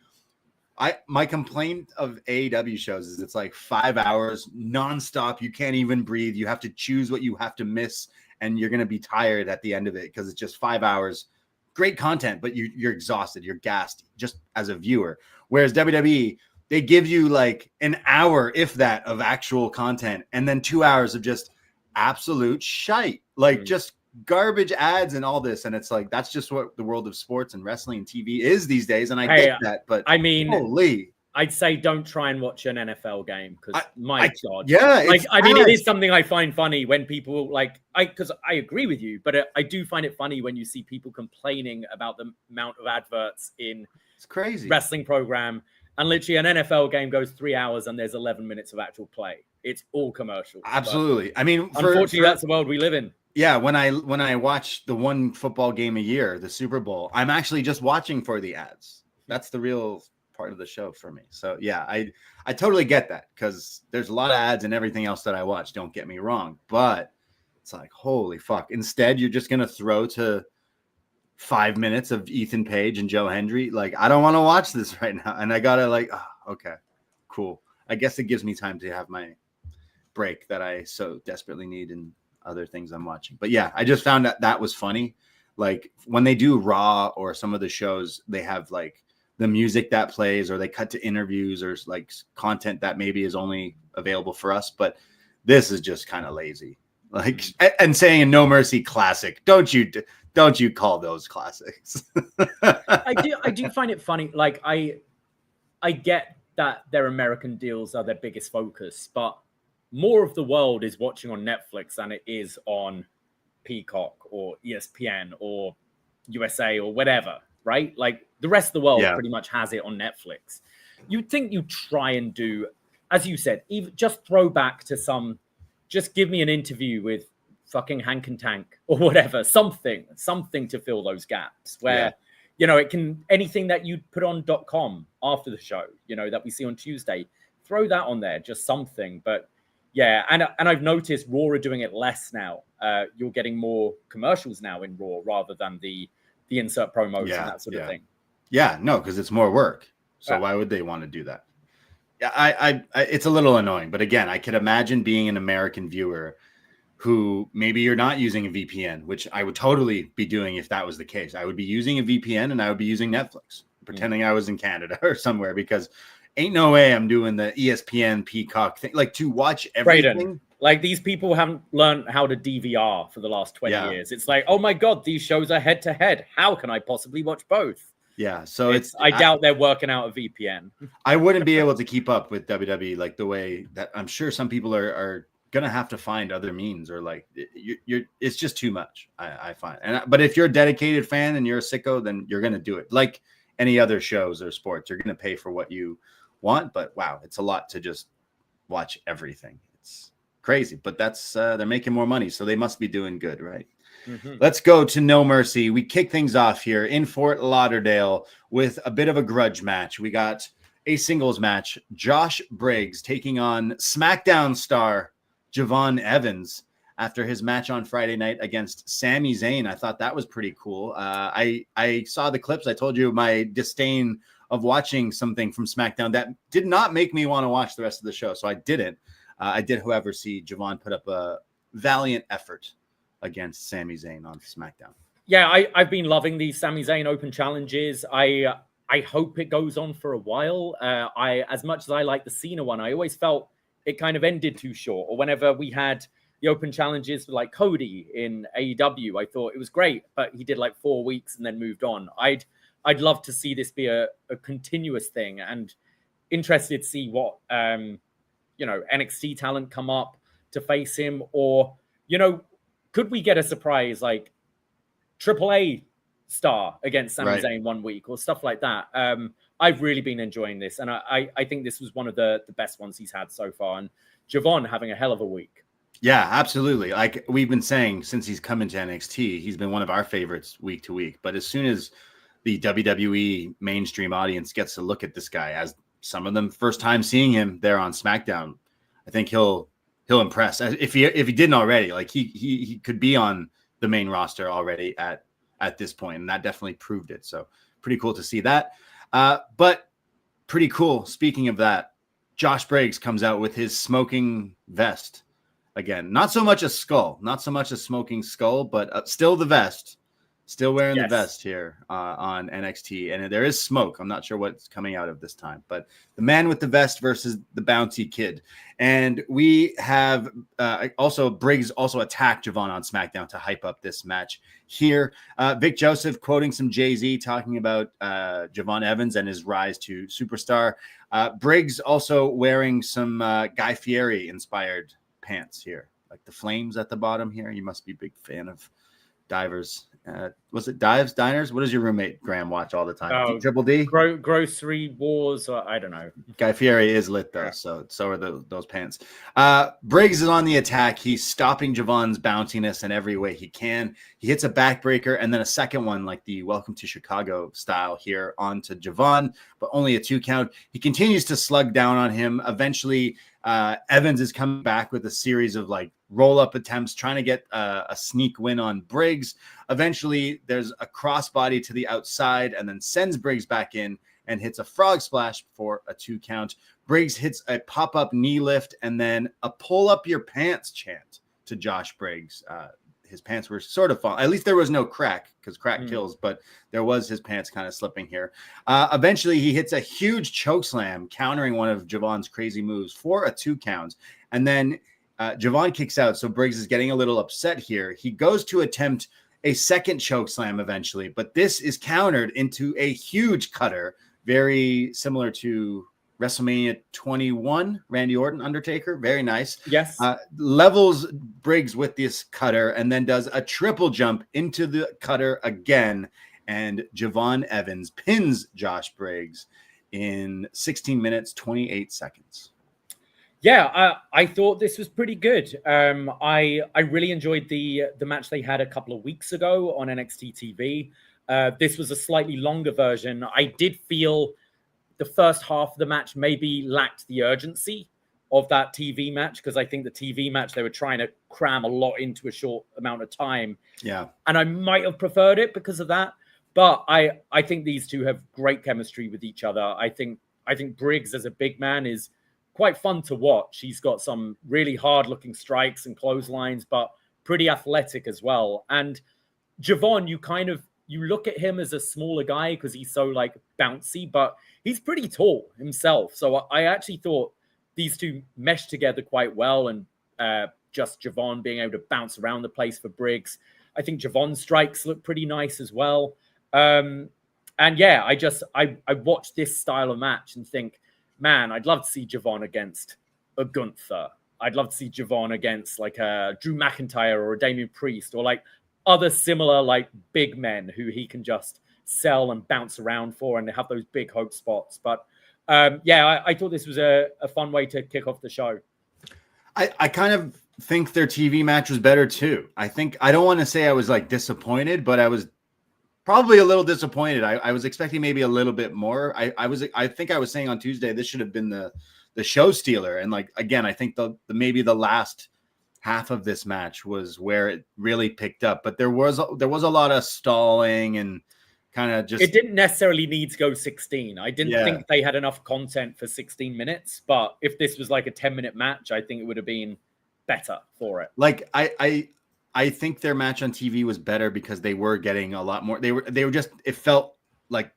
my complaint of AEW shows is it's like 5 hours nonstop. You can't even breathe. You have to choose what you have to miss. And you're going to be tired at the end of it because it's just 5 hours. Great content, but you're exhausted. You're gassed just as a viewer. Whereas WWE, they give you like an hour, if that, of actual content, and then 2 hours of just absolute shite, like just garbage ads and all this. And it's like, that's just what the world of sports and wrestling and TV is these days. And I get that, but I mean, holy. I'd say don't try and watch an NFL game because God. Yeah. Like, I mean, it is something I find funny when people because I agree with you, but I do find it funny when you see people complaining about the amount of adverts in it's crazy wrestling program. And literally an NFL game goes 3 hours and there's 11 minutes of actual play. It's all commercial. Absolutely. I mean, unfortunately, that's the world we live in. Yeah. When I watch the one football game a year, the Super Bowl, I'm actually just watching for the ads. That's the real part of the show for me. So yeah, I totally get that because there's a lot of ads and everything else that I watch, don't get me wrong, but it's like, holy fuck. Instead, you're just going to throw to 5 minutes of Ethan Page and Joe Hendry. Like, I don't want to watch this right now. And I got to like, oh, okay, cool. I guess it gives me time to have my break that I so desperately need and other things I'm watching. But yeah, I just found that was funny. Like when they do Raw or some of the shows, they have like the music that plays, or they cut to interviews or like content that maybe is only available for us. But this is just kind of lazy. Like, and saying a No Mercy classic. Don't you call those classics? I do find it funny. Like I get that their American deals are their biggest focus, but more of the world is watching on Netflix than it is on Peacock or ESPN or USA or whatever, right? Like the rest of the world pretty much has it on Netflix. You'd think you'd try and do, as you said, even just throw back to just give me an interview with fucking Hank and Tank or whatever, something to fill those gaps where, you know, it can, anything that you put on .com after the show, you know, that we see on Tuesday, throw that on there, just something. But yeah, and I've noticed Raw are doing it less now. You're getting more commercials now in Raw rather than the insert promos and that sort of thing. Yeah, no, because it's more work. So why would they want to do that? Yeah, I it's a little annoying. But again, I could imagine being an American viewer who maybe you're not using a VPN, which I would totally be doing if that was the case. I would be using a VPN and I would be using Netflix, pretending I was in Canada or somewhere, because ain't no way I'm doing the ESPN Peacock thing, like to watch everything. Braden, like these people haven't learned how to DVR for the last 20 years. It's like, oh my God, these shows are head to head. How can I possibly watch both? Yeah. So I doubt they're working out a VPN. I wouldn't be able to keep up with WWE like the way that I'm sure some people are going to have to find other means, or like it's just too much. I find. But if you're a dedicated fan and you're a sicko, then you're going to do it. Like any other shows or sports, you're going to pay for what you want. But wow, it's a lot to just watch everything. It's crazy, but that's they're making more money, so they must be doing good, right? Let's go to No Mercy. We kick things off here in Fort Lauderdale with a bit of a grudge match. We got a singles match. Josh Briggs taking on SmackDown star Javon Evans after his match on Friday night against Sami Zayn. I thought that was pretty cool. I saw the clips. I told you my disdain of watching something from SmackDown that did not make me want to watch the rest of the show, so I didn't. I did, however, see Javon put up a valiant effort against Sami Zayn on SmackDown. Yeah, I've been loving these Sami Zayn open challenges. I hope it goes on for a while. As much as I like the Cena one, I always felt it kind of ended too short. Or whenever we had the open challenges for like Cody in AEW, I thought it was great, but he did like 4 weeks and then moved on. I'd love to see this be a continuous thing, and interested to see what NXT talent come up to face him, or could we get a surprise like AAA star against Sami Zayn 1 week or stuff like that? I've really been enjoying this, and I think this was one of the best ones he's had so far, and Javon having a hell of a week. Yeah, absolutely. Like we've been saying since he's come into NXT, he's been one of our favorites week to week. But as soon as the WWE mainstream audience gets to look at this guy, as some of them first time seeing him there on SmackDown, I think he'll impress. If he didn't already, like he could be on the main roster already at this point, and that definitely proved it. So pretty cool to see that. But pretty cool. Speaking of that, Josh Briggs comes out with his smoking vest again. Not so much a skull, not so much a smoking skull, but still the vest. Still wearing the vest here on NXT, and there is smoke. I'm not sure what's coming out of this time, but the man with the vest versus the bouncy kid. And we have Briggs also attacked Javon on SmackDown to hype up this match here. Vic Joseph quoting some Jay-Z talking about Javon Evans and his rise to superstar. Briggs also wearing some Guy Fieri inspired pants here, like the flames at the bottom here. You must be a big fan of Divers. Was it Dives Diners? What does your roommate Graham watch all the time? Triple D? Grocery Wars, or I don't know. Guy Fieri is lit though, so are those pants. Briggs is on the attack. He's stopping Javon's bounciness in every way he can. He hits a backbreaker and then a second one, like the Welcome to Chicago style here onto Javon, but only a 2 count. He continues to slug down on him. Eventually, Evans is coming back with a series of like roll-up attempts, trying to get a sneak win on Briggs. Eventually, there's a crossbody to the outside and then sends Briggs back in and hits a frog splash for a 2 count. Briggs hits a pop-up knee lift and then a pull-up-your-pants chant to Josh Briggs. His pants were sort of falling. At least there was no crack because crack kills, but there was his pants kind of slipping here. Eventually, he hits a huge choke slam, countering one of Javon's crazy moves for a 2 count. And then Javon kicks out, so Briggs is getting a little upset here. He goes to attempt a second choke slam eventually, but this is countered into a huge cutter, very similar to WrestleMania 21, Randy Orton, Undertaker. Very nice. Yes. Levels Briggs with this cutter and then does a triple jump into the cutter again. And Javon Evans pins Josh Briggs in 16 minutes, 28 seconds. Yeah, I thought this was pretty good. I really enjoyed the match they had a couple of weeks ago on NXT TV. This was a slightly longer version. I did feel the first half of the match maybe lacked the urgency of that TV match, because I think the TV match, they were trying to cram a lot into a short amount of time. Yeah. And I might have preferred it because of that. But I think these two have great chemistry with each other. I think Briggs as a big man is quite fun to watch. He's got some really hard-looking strikes and clotheslines, but pretty athletic as well. And Javon, you look at him as a smaller guy because he's so like bouncy, but he's pretty tall himself. So I actually thought these two meshed together quite well, and just Javon being able to bounce around the place for Briggs. I think Javon's strikes look pretty nice as well. And yeah, I watched this style of match and think, man, I'd love to see Javon against a Gunther. I'd love to see Javon against like a Drew McIntyre or a Damian Priest, or like other similar like big men who he can just sell and bounce around for and have those big hope spots. But yeah, I thought this was a fun way to kick off the show. I kind of think their TV match was better too. I don't want to say I was like disappointed, but I was probably a little disappointed. I was expecting maybe a little bit more. I think I was saying on Tuesday, this should have been the show stealer. And like, again, I think maybe the last half of this match was where it really picked up, but there was a lot of stalling and kind of just, it didn't necessarily need to go 16. I didn't think they had enough content for 16 minutes, but if this was like a 10-minute match, I think it would have been better for it. Like, I think their match on TV was better because they were getting a lot more. They were just, it felt like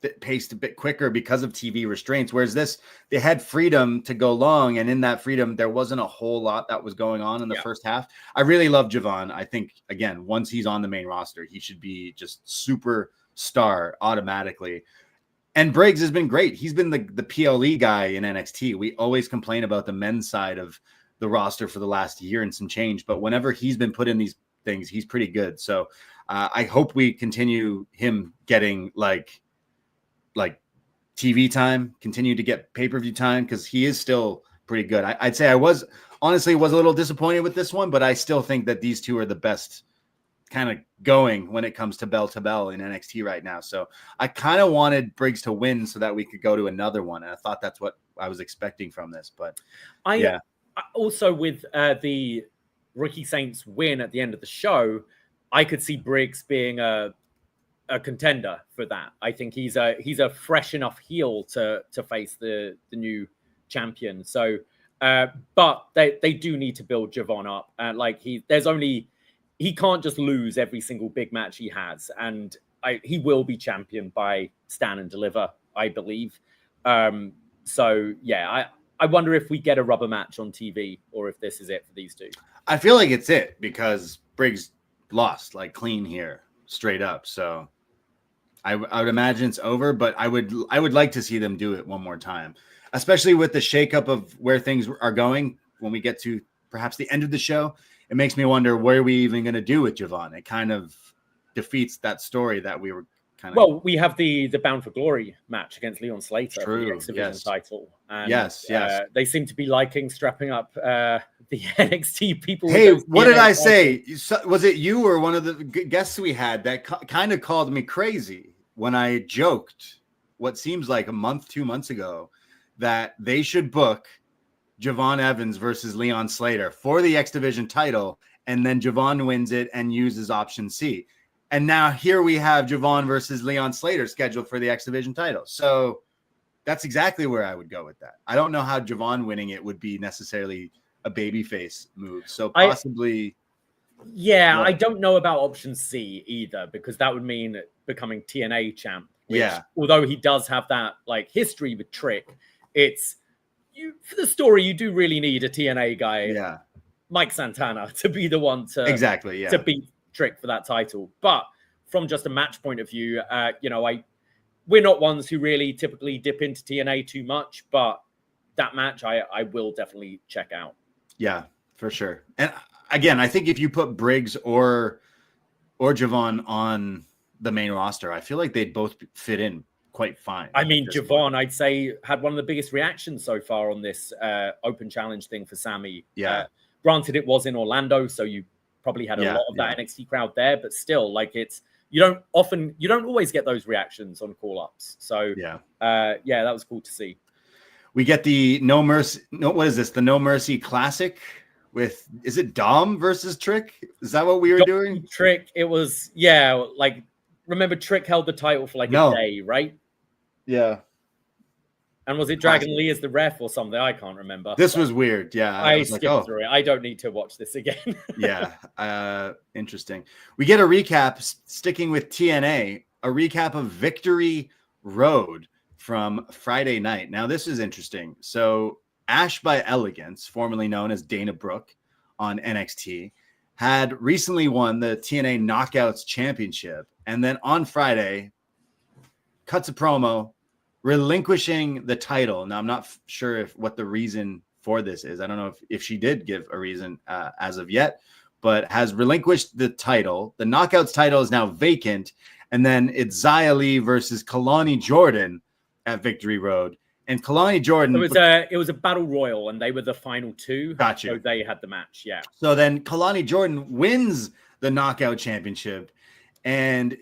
it paced a bit quicker because of TV restraints. Whereas this, they had freedom to go long. And in that freedom, there wasn't a whole lot that was going on in the first half. I really love Javon. I think, again, once he's on the main roster, he should be just superstar automatically. And Briggs has been great. He's been the PLE guy in NXT. We always complain about the men's side of the roster for the last year and some change, but whenever he's been put in these things, he's pretty good. So I hope we continue him getting like TV time, continue to get pay-per-view time, because he is still pretty good. I'd say I was a little disappointed with this one, but I still think that these two are the best kind of going when it comes to bell to bell in NXT right now. So I kind of wanted Briggs to win so that we could go to another one. And I thought that's what I was expecting from this, but yeah. Also, with the Ricky Saints win at the end of the show, I could see Briggs being a contender for that. I think he's a fresh enough heel to face the new champion. So, but they do need to build Javon up. He can't just lose every single big match he has, and he will be champion by Stand and Deliver, I believe. So yeah, I wonder if we get a rubber match on TV or if this is it for these two. I feel like it's it because Briggs lost like clean here, straight up. So I would imagine it's over, but I would like to see them do it one more time, especially with the shakeup of where things are going when we get to perhaps the end of the show. It makes me wonder, what are we even going to do with Javon? It kind of defeats that story that we were kind of. Well, we have the Bound for Glory match against Leon Slater for the X Division title. And, yes. They seem to be liking strapping up the NXT people. Hey, what did I say? Was it you or one of the guests we had that kind of called me crazy when I joked what seems like 2 months ago that they should book Javon Evans versus Leon Slater for the X Division title, and then Javon wins it and uses option C. And now here we have Javon versus Leon Slater scheduled for the X Division title. So that's exactly where I would go with that. I don't know how Javon winning it would be necessarily a babyface move. So possibly. I don't know about option C either, because that would mean becoming TNA champ. Which, although he does have that like history with Trick, it's for the story you do really need a TNA guy, Mike Santana, to be the one to to beat Trick for that title. But from just a match point of view, we're not ones who really typically dip into TNA too much, but that match I will definitely check out. Yeah, for sure. And again, I think if you put Briggs or Javon on the main roster, I feel like they'd both fit in quite fine. I mean, Javon, I'd say, had one of the biggest reactions so far on this open challenge thing for Sammy. Granted, it was in Orlando, so you probably had a lot of that NXT crowd there, but still, like, you don't always get those reactions on call-ups. So that was cool to see. We get the No Mercy. No, what is this? The No Mercy Classic with, is it Dom versus Trick? Is that what we were doing? Trick. It was, remember Trick held the title for a day, right? Yeah. And was it Dragon Lee as the ref or something? I can't remember. This was weird. Yeah. I skipped through it. I don't need to watch this again. Interesting. We get a recap, sticking with TNA, a recap of Victory Road from Friday night. Now, this is interesting. So Ash by Elegance, formerly known as Dana Brooke on NXT, had recently won the TNA Knockouts Championship. And then on Friday, cuts a promo relinquishing the title. Now, I'm not sure what the reason for this is. I don't know if she did give a reason as of yet, but has relinquished the title. The Knockouts title is now vacant. And then it's Xia Li versus Kelani Jordan at Victory Road. And Kelani Jordan... It was a battle royal, and they were the final two. Gotcha. So they had the match, So then Kelani Jordan wins the Knockout Championship. And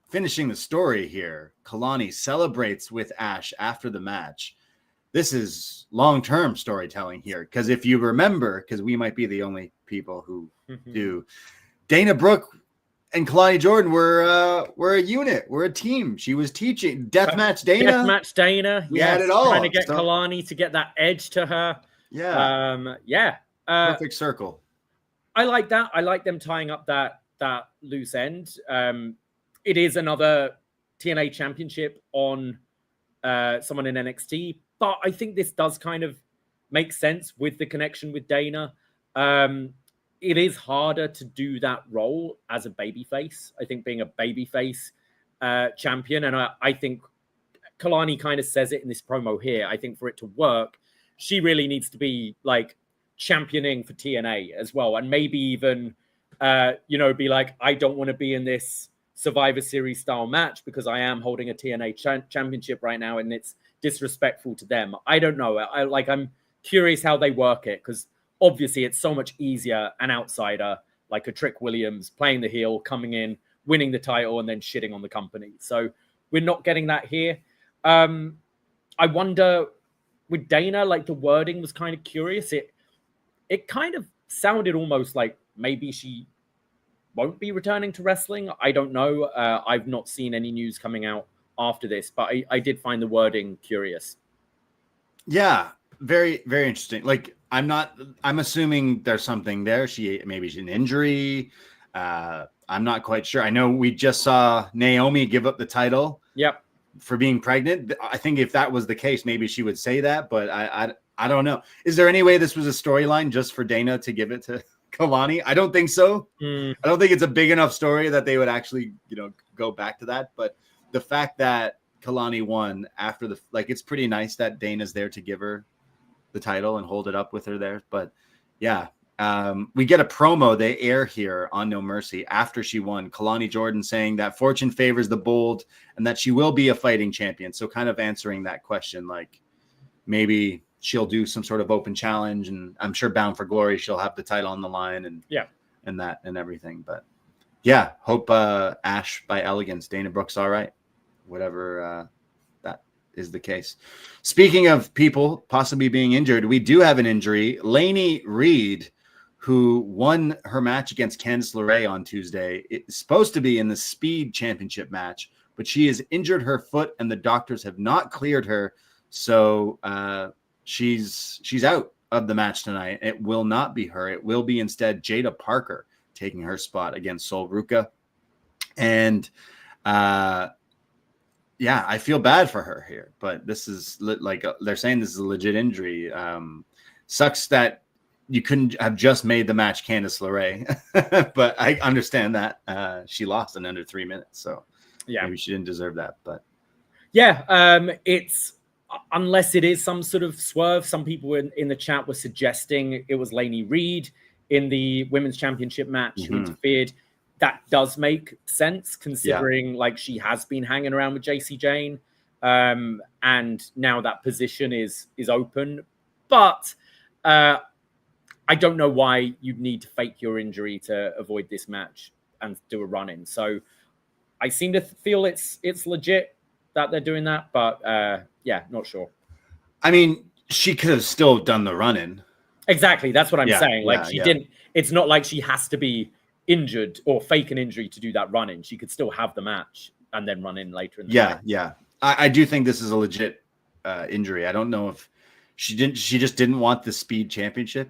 finishing the story here, Kelani celebrates with Ash after the match. This is long-term storytelling here, because if you remember, because we might be the only people who do, Dana Brooke and Kelani Jordan were a unit. We're a team. She was teaching Deathmatch Dana. Deathmatch Dana. We had it all. Trying to get Kelani to get that edge to her. Perfect circle. I like that. I like them tying up that loose end. It is another TNA championship on someone in NXT, but I think this does kind of make sense with the connection with Dana. It is harder to do that role as a babyface. I think being a babyface champion, and I think Kelani kind of says it in this promo here. I think for it to work, she really needs to be like championing for TNA as well, and maybe even be like, I don't want to be in this Survivor Series style match because I am holding a TNA championship right now, and it's disrespectful to them. I don't know. I'm curious how they work it, because obviously it's so much easier an outsider like a Trick Williams playing the heel, coming in, winning the title, and then shitting on the company. So we're not getting that here. I wonder with Dana, like the wording was kind of curious. It kind of sounded almost like maybe she won't be returning to wrestling. I don't know. I've not seen any news coming out after this, but I did find the wording curious. Yeah, very, very interesting. Like, I'm assuming there's something there. Maybe she's an injury. I'm not quite sure. I know we just saw Naomi give up the title. Yep. For being pregnant. I think if that was the case, maybe she would say that, but I don't know. Is there any way this was a storyline just for Dana to give it to Kelani? I don't think so. I don't think it's a big enough story that they would actually, go back to that. But the fact that Kelani won after it's pretty nice that Dana's there to give her the title and hold it up with her there. But yeah, we get a promo they air here on No Mercy after she won. Kelani Jordan saying that fortune favors the bold and that she will be a fighting champion. So kind of answering that question, like maybe she'll do some sort of open challenge, and I'm sure Bound for Glory, she'll have the title on the line and that and everything. But yeah, hope Ash by Elegance, Dana Brooke's all right. Whatever that is the case. Speaking of people possibly being injured, we do have an injury. Lainey Reed, who won her match against Candice LeRae on Tuesday, is supposed to be in the Speed Championship match, but she has injured her foot and the doctors have not cleared her. So she's out of the match tonight. It will not be her. It will be instead Jaida Parker taking her spot against Sol Ruca. And yeah, I feel bad for her here, but this is they're saying this is a legit injury. Sucks that you couldn't have just made the match Candice LeRae, but I understand that she lost in under 3 minutes, so yeah, maybe she didn't deserve that. But yeah, it's unless it is some sort of swerve. Some people in the chat were suggesting it was Lainey Reed in the Women's Championship match who interfered. That does make sense considering like she has been hanging around with Jayne, and now that position is open. But I don't know why you'd need to fake your injury to avoid this match and do a run-in. So I seem to feel it's legit that they're doing that, but yeah, not sure. I mean, she could have still done the run-in. Exactly, that's what I'm saying. Like she didn't. It's not like she has to be injured or fake an injury to do that run-in. She could still have the match and then run in later in the night. Yeah. I do think this is a legit injury. I don't know if she just didn't want the Speed Championship.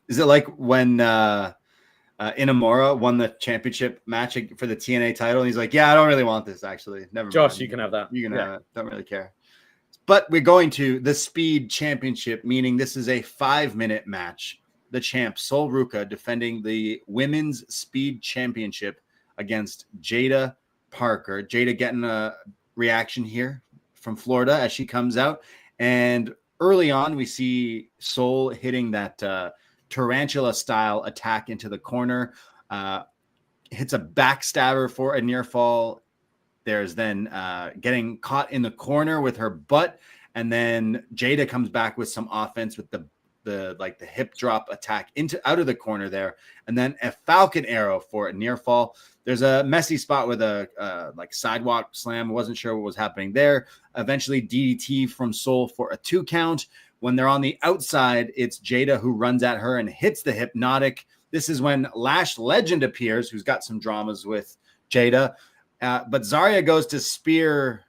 Is it like when Inamura won the championship match for the TNA title and he's like, yeah, I don't really want this actually. Never Josh, mind. you can have that. You can have it. Don't really care. But we're going to the Speed Championship, meaning this is a 5-minute match. The champ, Sol Ruca, defending the Women's Speed Championship against Jaida Parker. Jaida getting a reaction here from Florida as she comes out. And early on, we see Sol hitting that tarantula-style attack into the corner. Hits a backstabber for a near fall. There's then getting caught in the corner with her butt. And then Jaida comes back with some offense with the hip drop attack out of the corner there, and then a Falcon Arrow for a near fall. There's a messy spot with a sidewalk slam. I wasn't sure what was happening there. Eventually DDT from Sol for a 2 count. When they're on the outside, it's Jaida who runs at her and hits the Hypnotic. This is when Lash Legend appears, who's got some dramas with Jaida, but Zarya goes to spear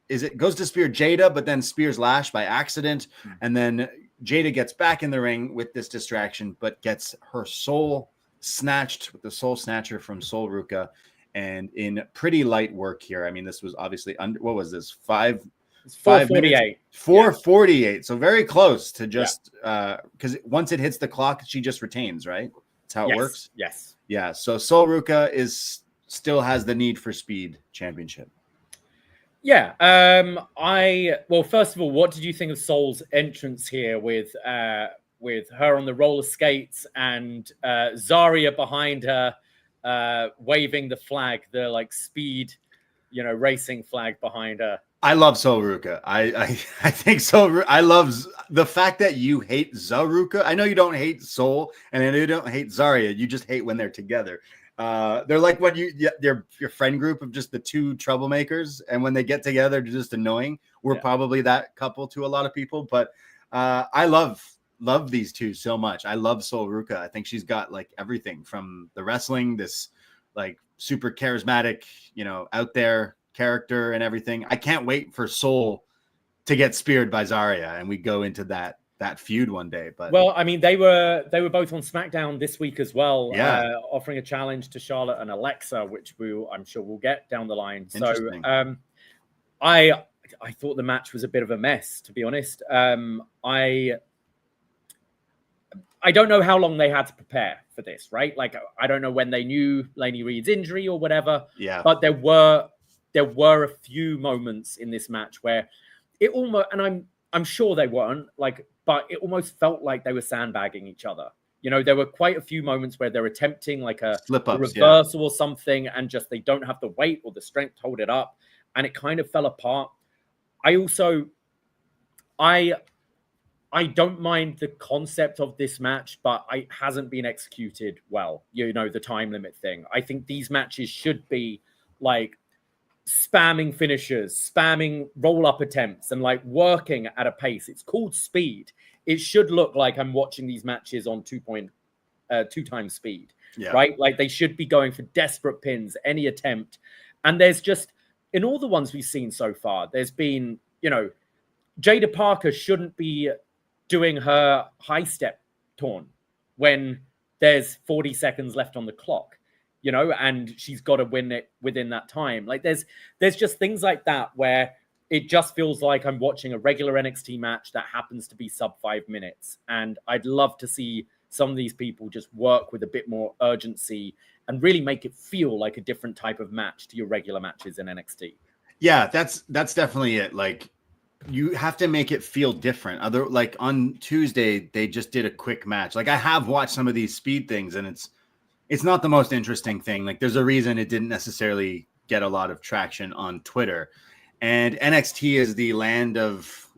Jaida, but then spears Lash by accident, and then Jaida gets back in the ring with this distraction, but gets her soul snatched with the soul snatcher from Sol Ruca, and in pretty light work here. I mean, this was obviously under, what was this? 4:48. 4:48. So very close to just because once it hits the clock, she just retains, right? That's how it works. Yes. Yeah. So Sol Ruca still has the Need for Speed Championship. Yeah. Well, first of all, what did you think of Sol's entrance here with her on the roller skates and Zarya behind her waving the flag, the like speed, racing flag behind her? I love Sol Ruca. I think so. I love the fact that you hate Zaruka. I know you don't hate Sol, and I know you don't hate Zarya. You just hate when they're together. They're like when your friend group of just the two troublemakers, and when they get together, they're just annoying. We're probably that couple to a lot of people, but I love these two so much. I love Sol Ruca. I think she's got like everything from the wrestling, this like super charismatic, out there character and everything. I can't wait for Sol to get speared by Zarya, and we go into that feud one day. But well, I mean, they were both on SmackDown this week as well, offering a challenge to Charlotte and Alexa, which I'm sure we'll get down the line. So I thought the match was a bit of a mess, to be honest. I don't know how long they had to prepare for this, right? Like, I don't know when they knew Lainey Reed's injury or whatever. Yeah. But there were a few moments in this match where it almost, and I'm sure they weren't, but it almost felt like they were sandbagging each other. There were quite a few moments where they're attempting like a reversal or something, and just they don't have the weight or the strength to hold it up, and it kind of fell apart. I don't mind the concept of this match, but it hasn't been executed well. The time limit thing. I think these matches should be like spamming finishers, spamming roll-up attempts, and like working at a pace. It's called speed. It should look like I'm watching these matches on 2 times speed, right? Like they should be going for desperate pins, any attempt. And there's just, in all the ones we've seen so far, there's been, you know, Jaida Parker shouldn't be doing her high step taunt when there's 40 seconds left on the clock, you know, and she's got to win it within that time. Like there's just things like that where it just feels like I'm watching a regular NXT match that happens to be sub 5 minutes. And I'd love to see some of these people just work with a bit more urgency and really make it feel like a different type of match to your regular matches in NXT. Yeah, that's definitely it. Like, you have to make it feel different. Like on Tuesday, they just did a quick match. Like I have watched some of these speed things, and it's not the most interesting thing. Like there's a reason it didn't necessarily get a lot of traction on Twitter. And NXT is the land of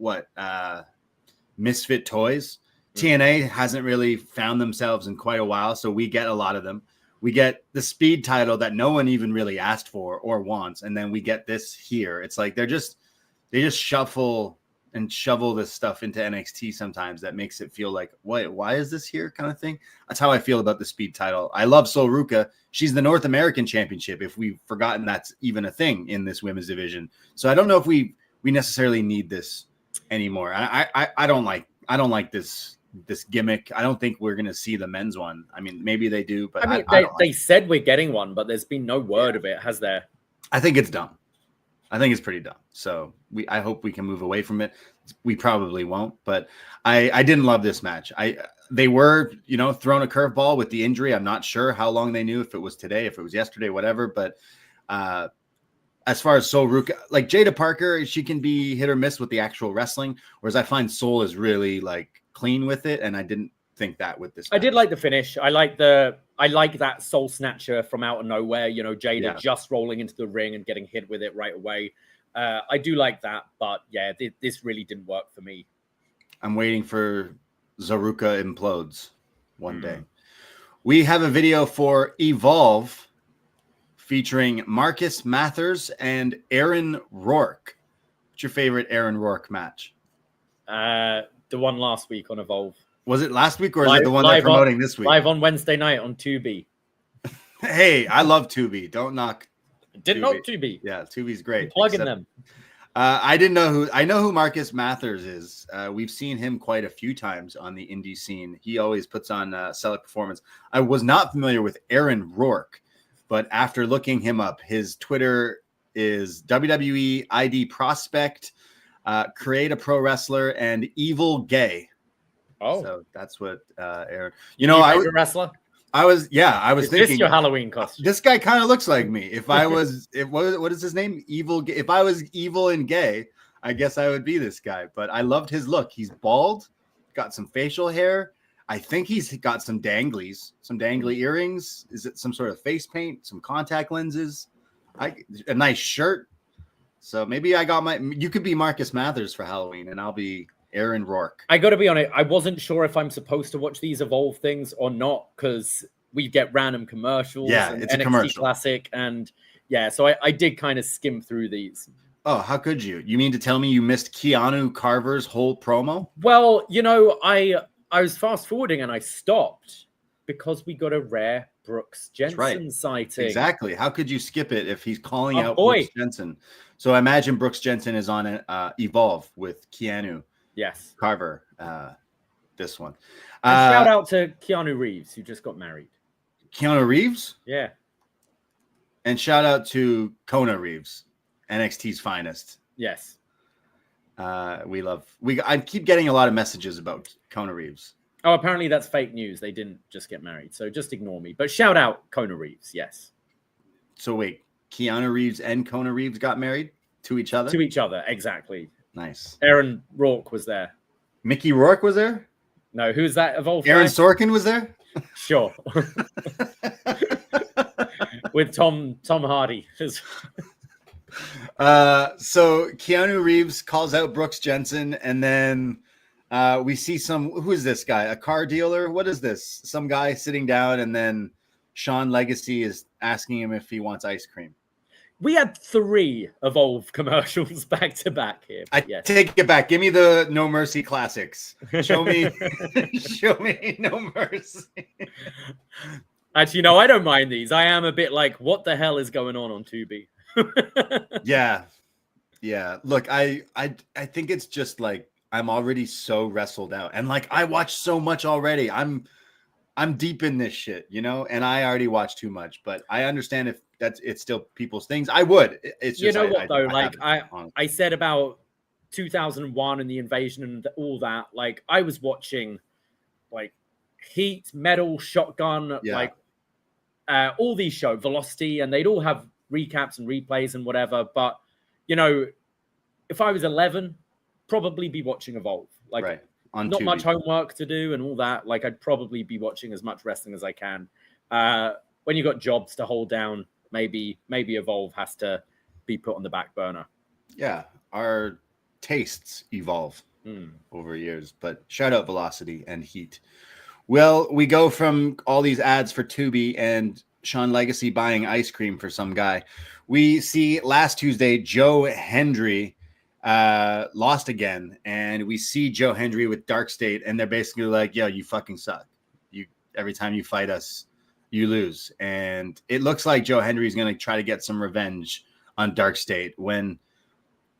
misfit toys. TNA hasn't really found themselves in quite a while, so we get a lot of them. We get the speed title that no one even really asked for or wants, and then we get this here. It's like they just shuffle and shovel this stuff into NXT sometimes that makes it feel like, why is this here kind of thing? That's how I feel about the speed title. I love Sol Ruca. She's the North American Championship, if we've forgotten that's even a thing in this women's division. So I don't know if we necessarily need this anymore. I don't like this gimmick. I don't think we're going to see the men's one. I mean, maybe they do, but they said we're getting one, but there's been no word of it, has there? I think it's dumb. I think it's pretty dumb. So I hope we can move away from it. We probably won't, but I didn't love this match. They were, thrown a curveball with the injury. I'm not sure how long they knew, if it was today, if it was yesterday, whatever. But as far as Sol Ruca, like Jaida Parker, she can be hit or miss with the actual wrestling, whereas I find Sol is really like clean with it, and I didn't think that with this match. I did like the finish. I like that soul snatcher from out of nowhere, Jaida just rolling into the ring and getting hit with it right away. I do like that, but yeah, this really didn't work for me. I'm waiting for Zaruka Implodes one day. We have a video for Evolve featuring Marcus Mathers and Aaron Rourke. What's your favorite Aaron Rourke match? The one last week on Evolve. Was it last week, or is it the one they're promoting this week? Live on Wednesday night on Tubi. Hey, I love Tubi. Don't knock. Didn't know Tubi. Yeah, Tubi's great. Plugging them. I know who Marcus Mathers is. We've seen him quite a few times on the indie scene. He always puts on solid performance. I was not familiar with Aaron Rourke, but after looking him up, his Twitter is WWE ID Prospect, Create a Pro Wrestler, and Evil Gay. Oh, so that's what Aaron. I was a wrestler. I was thinking. This your Halloween costume? This guy kind of looks like me. If I was, what is his name? Evil. If I was evil and gay, I guess I would be this guy. But I loved his look. He's bald, got some facial hair. I think he's got some dangly earrings. Is it some sort of face paint? Some contact lenses? A nice shirt. So maybe you could be Marcus Mathers for Halloween, and I'll be Aaron Rourke. I got to be honest, I wasn't sure if I'm supposed to watch these Evolve things or not, because we get random commercials. Yeah, and it's NXT a commercial. Classic, and so I did kind of skim through these. Oh, how could you? You mean to tell me you missed Keanu Carver's whole promo? Well, I was fast forwarding and I stopped because we got a rare Brooks Jensen sighting. Exactly. How could you skip it if he's calling out Brooks Jensen? So I imagine Brooks Jensen is on Evolve with Keanu. Yes. Carver, this one. And shout out to Keanu Reeves, who just got married. Keanu Reeves? Yeah. And shout out to Kona Reeves, NXT's finest. Yes. I keep getting a lot of messages about Kona Reeves. Oh, apparently that's fake news. They didn't just get married, so just ignore me. But shout out Kona Reeves, yes. So wait, Keanu Reeves and Kona Reeves got married to each other? To each other, exactly. Nice. Aaron Rourke was there. Mickey Rourke was there? No, who's that? Evolve. Aaron Sorkin was there? Sure. With Tom Hardy. So Keanu Reeves calls out Brooks Jensen, and then we see who is this guy? A car dealer? What is this? Some guy sitting down, and then Sean Legacy is asking him if he wants ice cream. We had 3 Evolve commercials back to back here. I take it back. Give me the No Mercy classics. Show me No Mercy. Actually, no, I don't mind these. I am a bit like, what the hell is going on Tubi? Yeah. Look, I think it's just like I'm already so wrestled out, and like I watched so much already. I'm deep in this shit, and I already watched too much. But I understand if it's still people's things. I would. It's just, I said about 2001 and the invasion and all that. Like I was watching, like Heat, Metal, Shotgun, like all these shows, Velocity, and they'd all have recaps and replays and whatever. But if I was 11, probably be watching Evolve. Like right. On not Tubi. Much homework to do and all that. Like I'd probably be watching as much wrestling as I can. When you got jobs to hold down, maybe Evolve has to be put on the back burner. Yeah, our tastes evolve over years. But shout out Velocity and Heat. Well, we go from all these ads for Tubi and Sean Legacy buying ice cream for some guy. We see last Tuesday, Joe Hendry lost again. And we see Joe Hendry with Dark State. And they're basically like, yo, you fucking suck. Every time you fight us, you lose. And it looks like Joe Hendry is going to try to get some revenge on Dark State when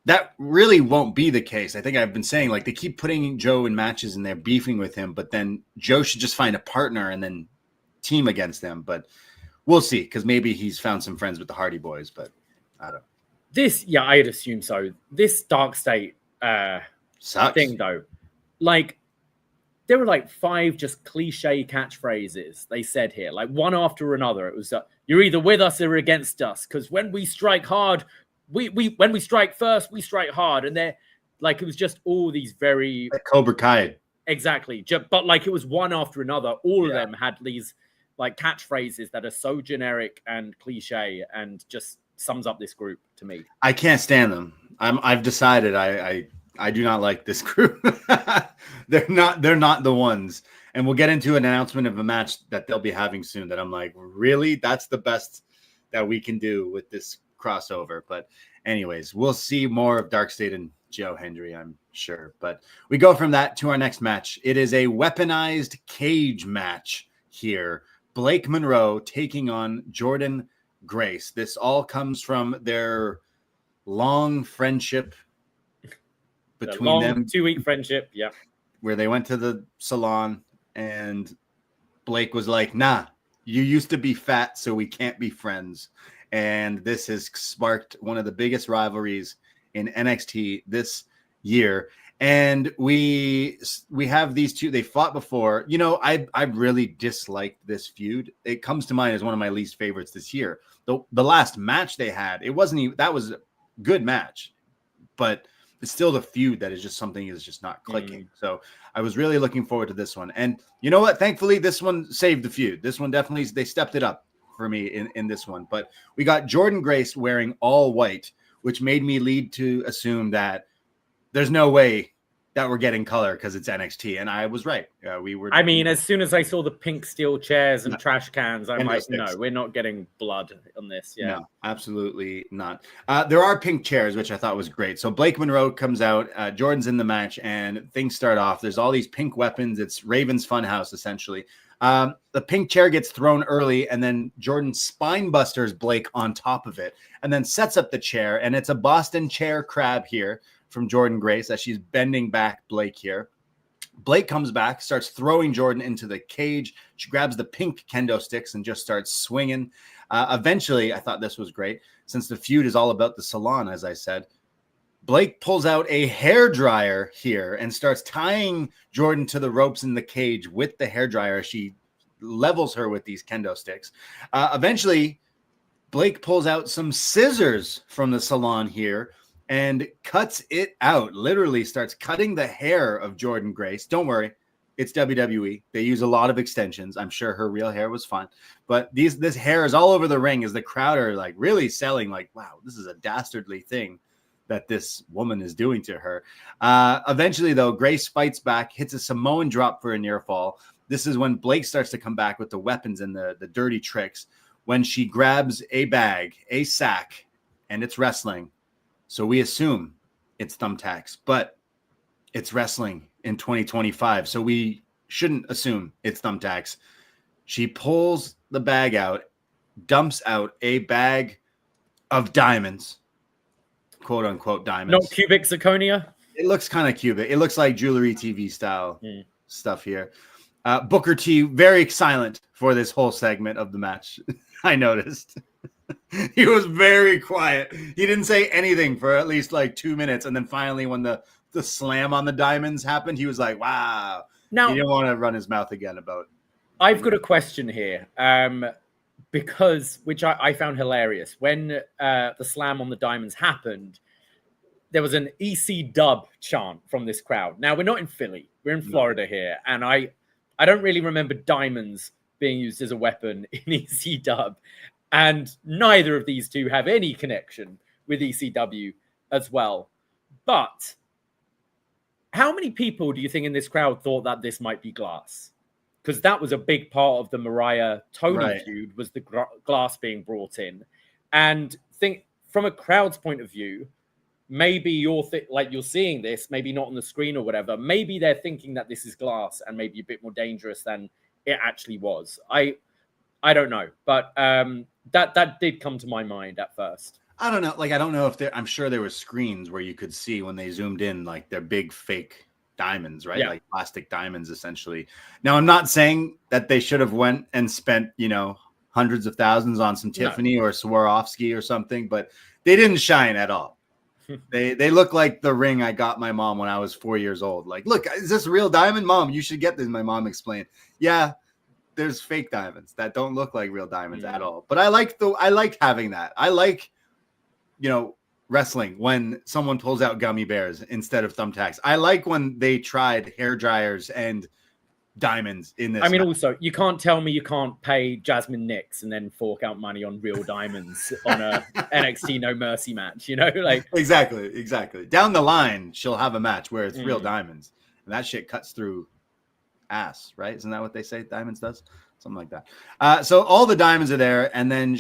that really won't be the case. I think I've been saying, like, they keep putting Joe in matches and they're beefing with him, but then Joe should just find a partner and then team against them. But we'll see, because maybe he's found some friends with the Hardy Boys, but I don't know. I'd assume so. This Dark State sucks. Thing, though, like, there were like 5 just cliche catchphrases they said here, like one after another. It was, you're either with us or against us, because when we strike hard, when we strike first, we strike hard. And they're like, it was just all these very like Cobra Kai. Exactly. But like it was one after another. All of them had these like catchphrases that are so generic and cliche and just sums up this group to me. I can't stand them. I've decided I do not like this group. They're not the ones. And we'll get into an announcement of a match that they'll be having soon that I'm like, really? That's the best that we can do with this crossover. But anyways, we'll see more of Dark State and Joe Hendry, I'm sure. But we go from that to our next match. It is a weaponized cage match here. Blake Monroe taking on Jordynne Grace. This all comes from their long friendship between them. 2-week friendship, yeah. Where they went to the salon and Blake was like, nah, you used to be fat, so we can't be friends. And this has sparked one of the biggest rivalries in NXT this year. And we have these two. They fought before. I really disliked this feud. It comes to mind as one of my least favorites this year. The last match they had, it wasn't even, that was a good match, but it's still the feud that is just something is just not clicking. So I was really looking forward to this one. And you know what? Thankfully, this one saved the feud. This one definitely, they stepped it up for me in this one. But we got Jordynne Grace wearing all white, which made me lead to assume that there's no way that we're getting color because it's NXT. And I was right. We were. I mean, as soon as I saw the pink steel chairs and trash cans, I'm like, no, we're not getting blood on this. Yeah, no, absolutely not. There are pink chairs, which I thought was great. So Blake Monroe comes out. Jordan's in the match and things start off. There's all these pink weapons. It's Raven's Funhouse, essentially. The pink chair gets thrown early, and then Jordynne spine busters Blake on top of it and then sets up the chair. And it's a Boston chair crab here from Jordynne Grace as she's bending back Blake here. Blake comes back, starts throwing Jordynne into the cage. She grabs the pink kendo sticks and just starts swinging. Eventually, I thought this was great. Since the feud is all about the salon, as I said, Blake pulls out a hairdryer here and starts tying Jordynne to the ropes in the cage with the hairdryer. She levels her with these kendo sticks. Eventually, Blake pulls out some scissors from the salon here and cuts it out, literally starts cutting the hair of Jordynne Grace. Don't worry, it's WWE. They use a lot of extensions. I'm sure her real hair was fine. But this hair is all over the ring as the crowd are like really selling like, wow, this is a dastardly thing that this woman is doing to her. Eventually, though, Grace fights back, hits a Samoan drop for a near fall. This is when Blake starts to come back with the weapons and the dirty tricks. When she grabs a bag, a sack, and it's wrestling. So we assume it's thumbtacks, but it's wrestling in 2025. So we shouldn't assume it's thumbtacks. She pulls the bag out, dumps out a bag of diamonds, quote unquote diamonds. Not cubic zirconia. It looks kind of cubic. It looks like Jewelry TV style stuff here. Booker T, very silent for this whole segment of the match. I noticed. He was very quiet. He didn't say anything for at least like 2 minutes. And then finally, when the slam on the diamonds happened, he was like, wow. Now, he didn't want to run his mouth again about. I've got a question here. Because, which I found hilarious. When the slam on the diamonds happened, there was an EC dub chant from this crowd. Now, we're not in Philly. We're in Florida here. And I don't really remember diamonds being used as a weapon in EC dub. And neither of these two have any connection with ECW as well. But how many people do you think in this crowd thought that this might be glass? Because that was a big part of the Mariah-Tony feud, was the glass being brought in. And think from a crowd's point of view, maybe you're seeing this, maybe not on the screen or whatever. Maybe they're thinking that this is glass and maybe a bit more dangerous than it actually was. I don't know, but that did come to my mind at first. I don't know. Like, I don't know if I'm sure there were screens where you could see when they zoomed in, like their big fake diamonds, right? Yeah. Like plastic diamonds, essentially. Now, I'm not saying that they should have went and spent, hundreds of thousands on some Tiffany or Swarovski or something, but they didn't shine at all. They look like the ring I got my mom when I was 4 years old. Like, look, is this a real diamond? Mom, you should get this. My mom explained. Yeah, there's fake diamonds that don't look like real diamonds at all. But I like having that. I like, wrestling when someone pulls out gummy bears instead of thumbtacks. I like when they tried hair dryers and diamonds in this. I mean, also, you can't tell me you can't pay Jazmyn Nyx and then fork out money on real diamonds on a NXT No Mercy match, like exactly. Down the line, she'll have a match where it's real diamonds, and that shit cuts through ass, right? Isn't that what they say diamonds does? Something like that. So all the diamonds are there, and then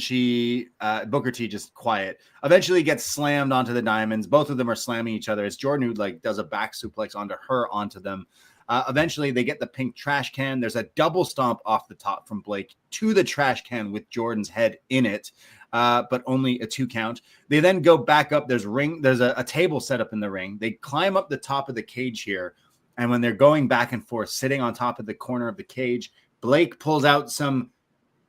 Booker T, just quiet, eventually gets slammed onto the diamonds. Both of them are slamming each other. It's Jordynne who does a back suplex onto them. Eventually, they get the pink trash can. There's a double stomp off the top from Blake to the trash can with Jordan's head in it, but only a 2 count. They then go back up. There's a table set up in the ring. They climb up the top of the cage here, and when they're going back and forth, sitting on top of the corner of the cage, Blake pulls out some,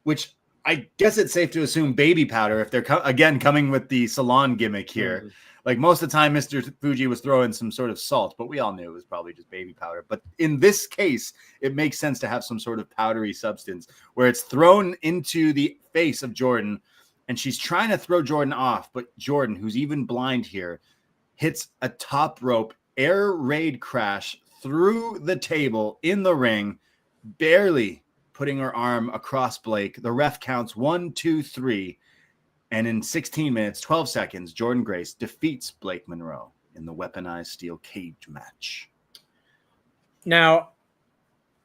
which I guess it's safe to assume baby powder if they're coming with the salon gimmick here. Like most of the time, Mr. Fuji was throwing some sort of salt, but we all knew it was probably just baby powder. But in this case, it makes sense to have some sort of powdery substance where it's thrown into the face of Jordynne, and she's trying to throw Jordynne off. But Jordynne, who's even blind here, hits a top rope air raid crash through the table in the ring, barely putting her arm across Blake. The ref counts 1, 2, 3. And in 16 minutes, 12 seconds, Jordynne Grace defeats Blake Monroe in the weaponized steel cage match. Now,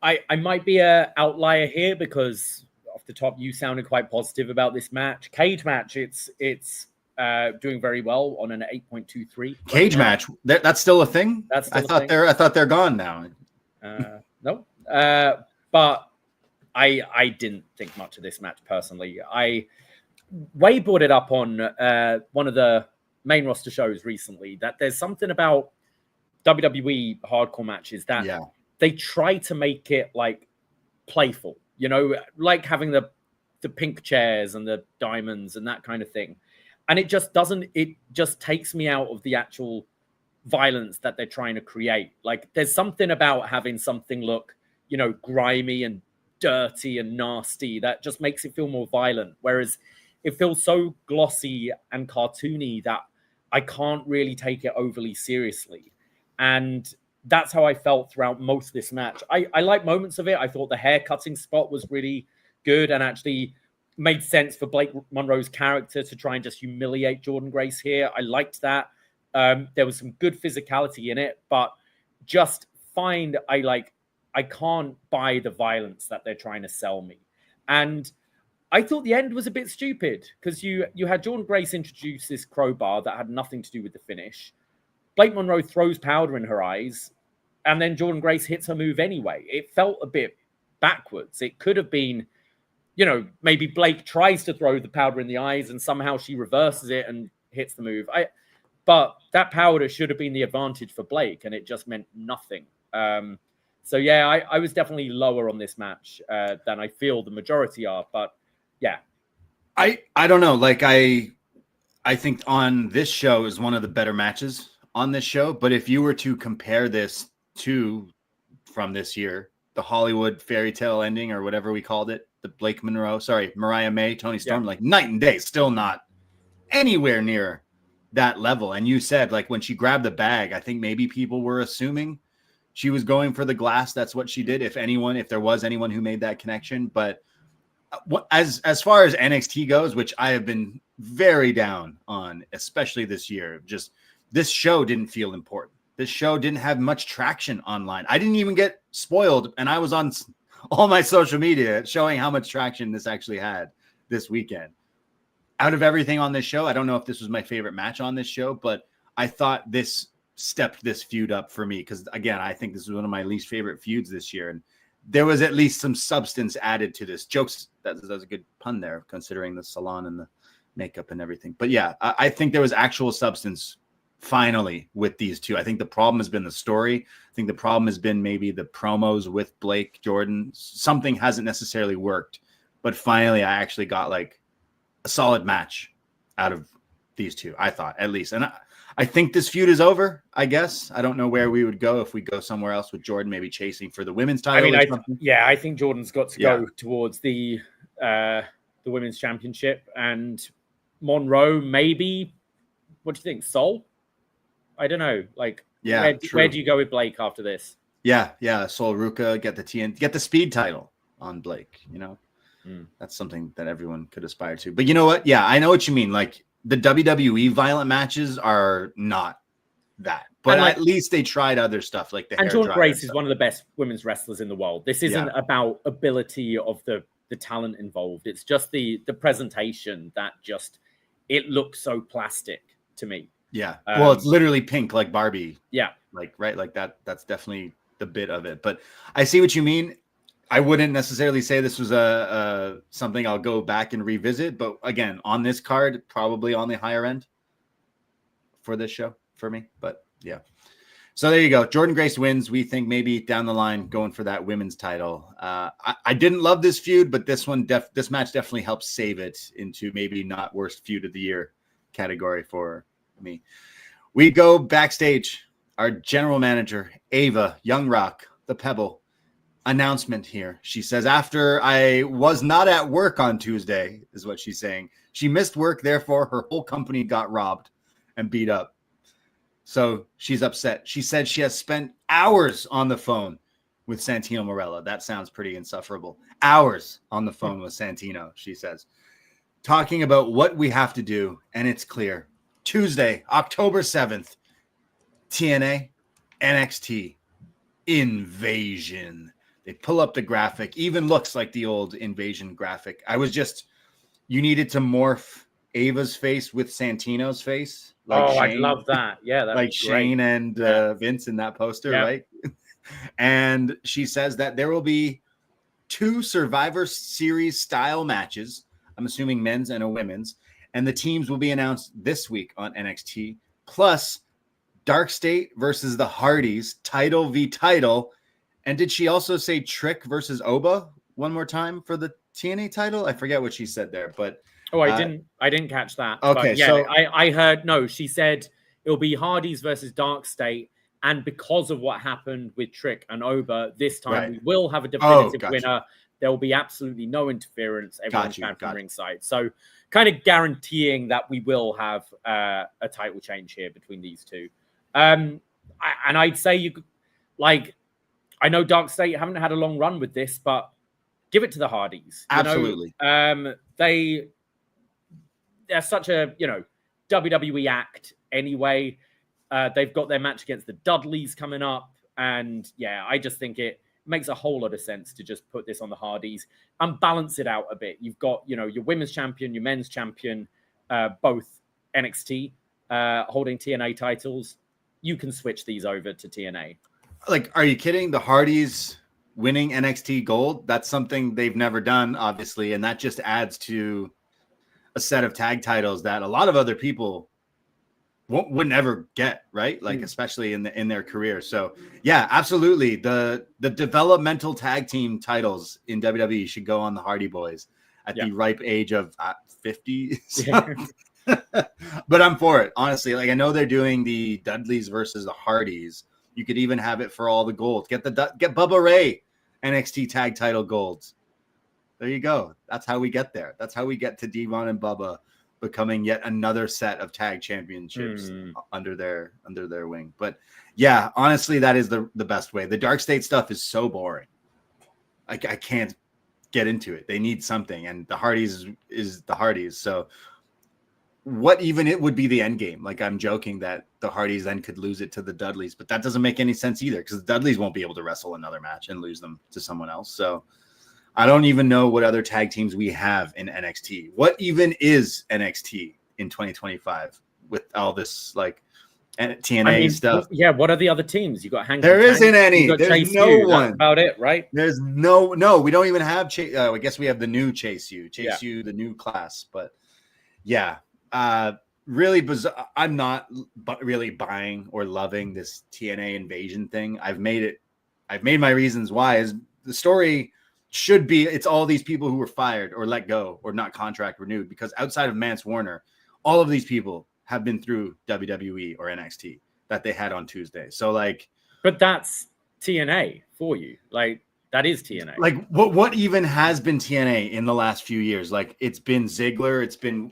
I might be an outlier here because off the top, you sounded quite positive about this match. Cage match, it's doing very well on an 8.23. Cage match, that's still a thing? That's still I thought they're gone now. No, but I didn't think much of this match personally. Way brought it up on one of the main roster shows recently that there's something about WWE hardcore matches that they try to make it like playful, like having the pink chairs and the diamonds and that kind of thing. And it just takes me out of the actual violence that they're trying to create. Like there's something about having something look, grimy and dirty and nasty that just makes it feel more violent. Whereas it feels so glossy and cartoony that I can't really take it overly seriously. And that's how I felt throughout most of this match. I like moments of it. I thought the hair cutting spot was really good and actually made sense for Blake Monroe's character to try and just humiliate Jordynne Grace here. I liked that. There was some good physicality in it, but I can't buy the violence that they're trying to sell me. And I thought the end was a bit stupid because you had Jordynne Grace introduce this crowbar that had nothing to do with the finish. Blake Monroe throws powder in her eyes, and then Jordynne Grace hits her move anyway. It felt a bit backwards. It could have been, maybe Blake tries to throw the powder in the eyes and somehow she reverses it and hits the move. But that powder should have been the advantage for Blake, and it just meant nothing. So yeah, I was definitely lower on this match than I feel the majority are. But yeah, I don't know. Like I think on this show is one of the better matches on this show. But if you were to compare this to from this year, the Hollywood fairy tale ending or whatever we called it, the Mariah May, Tony Storm, like night and day, still not anywhere near that level. And you said like when she grabbed the bag, I think maybe people were assuming she was going for the glass. That's what she did. If there was anyone who made that connection. But as far as NXT goes, which I have been very down on, especially this year, just this show didn't feel important. This show didn't have much traction online. I didn't even get spoiled, and I was on all my social media showing how much traction this actually had this weekend. Out of everything on this show, I don't know if this was my favorite match on this show, but I thought this stepped this feud up for me because, again, I think this is one of my least favorite feuds this year, and there was at least some substance added to this. Jokes, that was a good pun there, considering the salon and the makeup and everything. But yeah, I think there was actual substance finally with these two. I think the problem has been the story. I think the problem has been maybe the promos with Blake, Jordynne. Something hasn't necessarily worked, but finally I actually got like a solid match out of these two, I thought, at least. And I think this feud is over, I guess. I don't know where we would go if we go somewhere else with Jordynne, maybe chasing for the women's title. I think Jordynne's got to go towards the women's championship, and Monroe, maybe. What do you think? Soul? I don't know. Like, where do you go with Blake after this? Yeah. Soul Ruca, get the speed title on Blake, That's something that everyone could aspire to. But you know what? Yeah, I know what you mean. Like the WWE violent matches are not that. But at least they tried other stuff like the hair dryer. And Jordynne Grace is one of the best women's wrestlers in the world. This isn't about ability of the talent involved. It's just the presentation that it looks so plastic to me. Yeah. Well, it's literally pink like Barbie. Yeah. Like, right. Like that's definitely the bit of it. But I see what you mean. I wouldn't necessarily say this was a something I'll go back and revisit. But again, on this card, probably on the higher end for this show for me. But yeah. So there you go. Jordynne Grace wins. We think maybe down the line going for that women's title. I didn't love this feud, but this match definitely helps save it into maybe not worst feud of the year category for me. We go backstage. Our general manager, Ava Young Rock, the Pebble, announcement here. She says, after I was not at work on Tuesday, is what she's saying. She missed work, therefore her whole company got robbed and beat up. So she's upset. She said she has spent hours on the phone with Santino Marella. That sounds pretty insufferable. Hours on the phone with Santino, she says, talking about what we have to do. And it's clear. Tuesday, October 7th, TNA, NXT, Invasion. They pull up the graphic. Even looks like the old Invasion graphic. You needed to morph Ava's face with Santino's face. Like Shane. I'd love that. Yeah, like Shane and Vince in that poster, right? And she says that there will be 2 Survivor Series style matches. I'm assuming men's and a women's. And the teams will be announced this week on NXT. Plus, Dark State versus the Hardys, title v title. And did she also say Trick versus Oba one more time for the TNA title? I forget what she said there, but I didn't catch that. Okay, but yeah, so I heard she said it'll be Hardys versus Dark State, and because of what happened with Trick and Oba, this time we will have a definitive winner. There will be absolutely no interference. Everyone's back from ringside. So kind of guaranteeing that we will have a title change here between these two. And I'd say I know Dark State haven't had a long run with this, but give it to the Hardys. Absolutely. They're such a, WWE act anyway. They've got their match against the Dudleys coming up. And yeah, I just think makes a whole lot of sense to just put this on the Hardys and balance it out a bit. You've got, your women's champion, your men's champion, both NXT holding TNA titles. You can switch these over to TNA. Like, are you kidding? The Hardys winning NXT Gold? That's something they've never done, obviously, and that just adds to a set of tag titles that a lot of other people would never get, right? Like, especially in their career. So yeah, absolutely. The developmental tag team titles in WWE should go on the Hardy Boys at the ripe age of 50. But I'm for it, honestly. Like, I know they're doing the Dudleys versus the Hardys. You could even have it for all the gold. Get Bubba Ray NXT tag title golds. There you go. That's how we get there. That's how we get to Devon and Bubba becoming yet another set of tag championships under their wing. But yeah, honestly, that is the best way. The Dark State stuff is so boring. I can't get into it. They need something, and the Hardys is the Hardys. So what even it would be the end game? Like, I'm joking that the Hardys then could lose it to the Dudleys, but that doesn't make any sense either, because the Dudleys won't be able to wrestle another match and lose them to someone else. So I don't even know what other tag teams we have in NXT. What even is NXT in 2025 with all this like TNA stuff? Yeah, what are the other teams? You got Hank. There isn't any. There's no one. That's about it, right? There's no. We don't even have Chase. I guess we have the new Chase U, the new class. But yeah, really bizarre. I'm not really buying or loving this TNA invasion thing. I've made my reasons why. Is the story should be it's all these people who were fired or let go or not contract renewed, because outside of Mance Warner, all of these people have been through WWE or NXT that they had on Tuesday. So like, but that's TNA for you. Like, that is TNA. Like, what even has been TNA in the last few years? Like, it's been Ziggler, it's been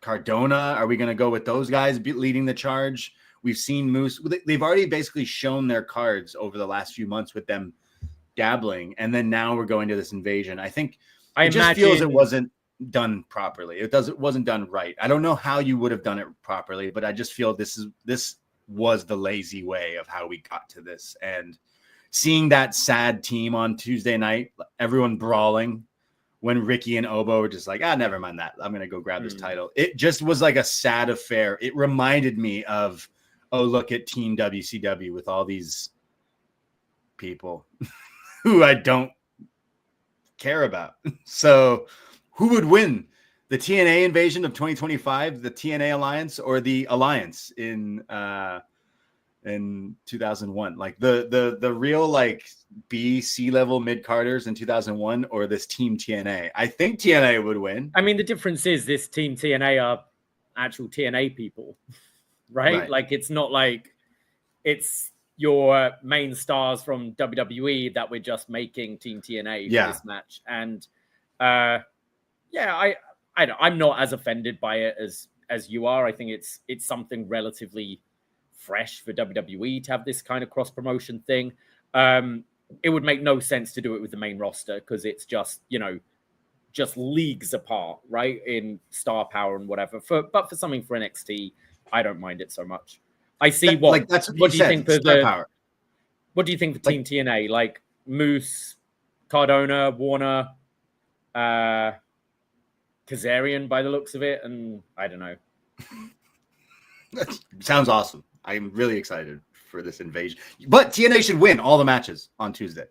Cardona. Are we going to go with those guys leading the charge? We've seen Moose. They've already basically shown their cards over the last few months with them dabbling, and then now we're going to this invasion. I think it just feels it wasn't done properly. It wasn't done right. I don't know how you would have done it properly, but I just feel this was the lazy way of how we got to this. And seeing that sad team on Tuesday night, everyone brawling when Ricky and Oba were just like, never mind that. I'm gonna go grab this title. It just was like a sad affair. It reminded me of, look at Team WCW with all these people who I don't care about. So who would win, the TNA invasion of 2025, the TNA Alliance, or the Alliance in 2001? Like the real like C level mid carders in 2001, or this Team TNA? I think TNA would win. I mean, the difference is this Team TNA are actual TNA people, right? Like, it's not like it's your main stars from WWE that we're just making Team TNA for this match. And I'm not as offended by it as you are. I think it's something relatively fresh for WWE to have this kind of cross promotion thing. It would make no sense to do it with the main roster, because it's just leagues apart, right, in star power and whatever. But for something for NXT, I don't mind it so much. I see what do you think for the what do you think for Team TNA? Like Moose, Cardona, Warner, Kazarian by the looks of it, and I don't know. That sounds awesome. I'm really excited for this invasion. But TNA should win all the matches on Tuesday.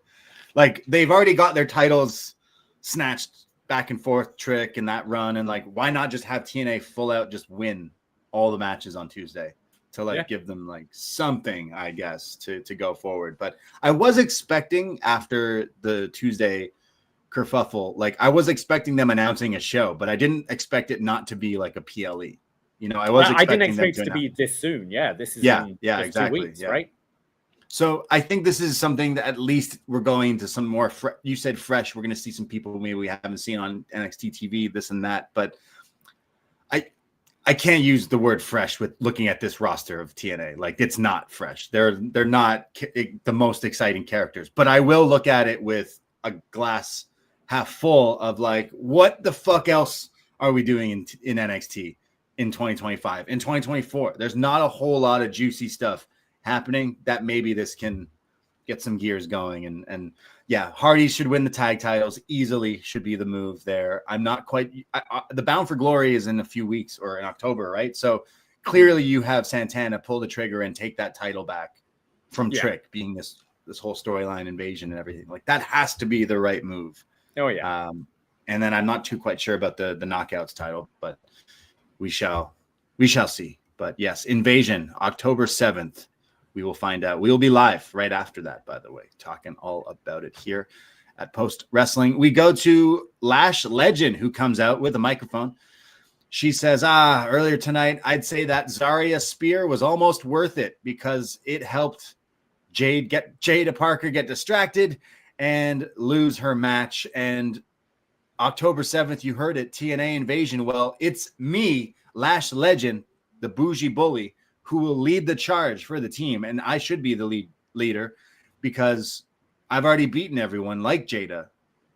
Like, they've already got their titles snatched back and forth trick in that run, and like, why not just have TNA full out just win all the matches on Tuesday to give them like something, I guess, to go forward. But I was expecting after the Tuesday kerfuffle, like I was expecting them announcing a show, but I didn't expect it not to be like a PLE. I didn't expect it to be this soon. Yeah, this is in exactly 2 weeks, right? So I think this is something that at least we're going to some more. You said fresh. We're going to see some people maybe we haven't seen on NXT TV, this and that. But I can't use the word fresh with looking at this roster of TNA. Like, it's not fresh. They're not the most exciting characters. But I will look at it with a glass half full of like, what the fuck else are we doing in NXT in 2025? In 2024, there's not a whole lot of juicy stuff happening that maybe this can get some gears going. And yeah, Hardy should win the tag titles easily, should be the move there. I'm not quite the Bound for Glory is in a few weeks or in October, right? So clearly you have Santana pull the trigger and take that title back from Trick, being this whole storyline invasion and everything. Like that has to be the right move. Oh yeah. And then I'm not too quite sure about the Knockouts title, but we shall see. But yes, Invasion, October 7th. We will find out. We will be live right after that, by the way, talking all about it here at Post Wrestling. We go to Lash Legend, who comes out with a microphone. She says, earlier tonight, I'd say that Zarya spear was almost worth it because it helped Jaida Parker get distracted and lose her match. And October 7th, you heard it, TNA Invasion. Well, it's me, Lash Legend, the bougie bully, who will lead the charge for the team. And I should be the leader because I've already beaten everyone like Jaida.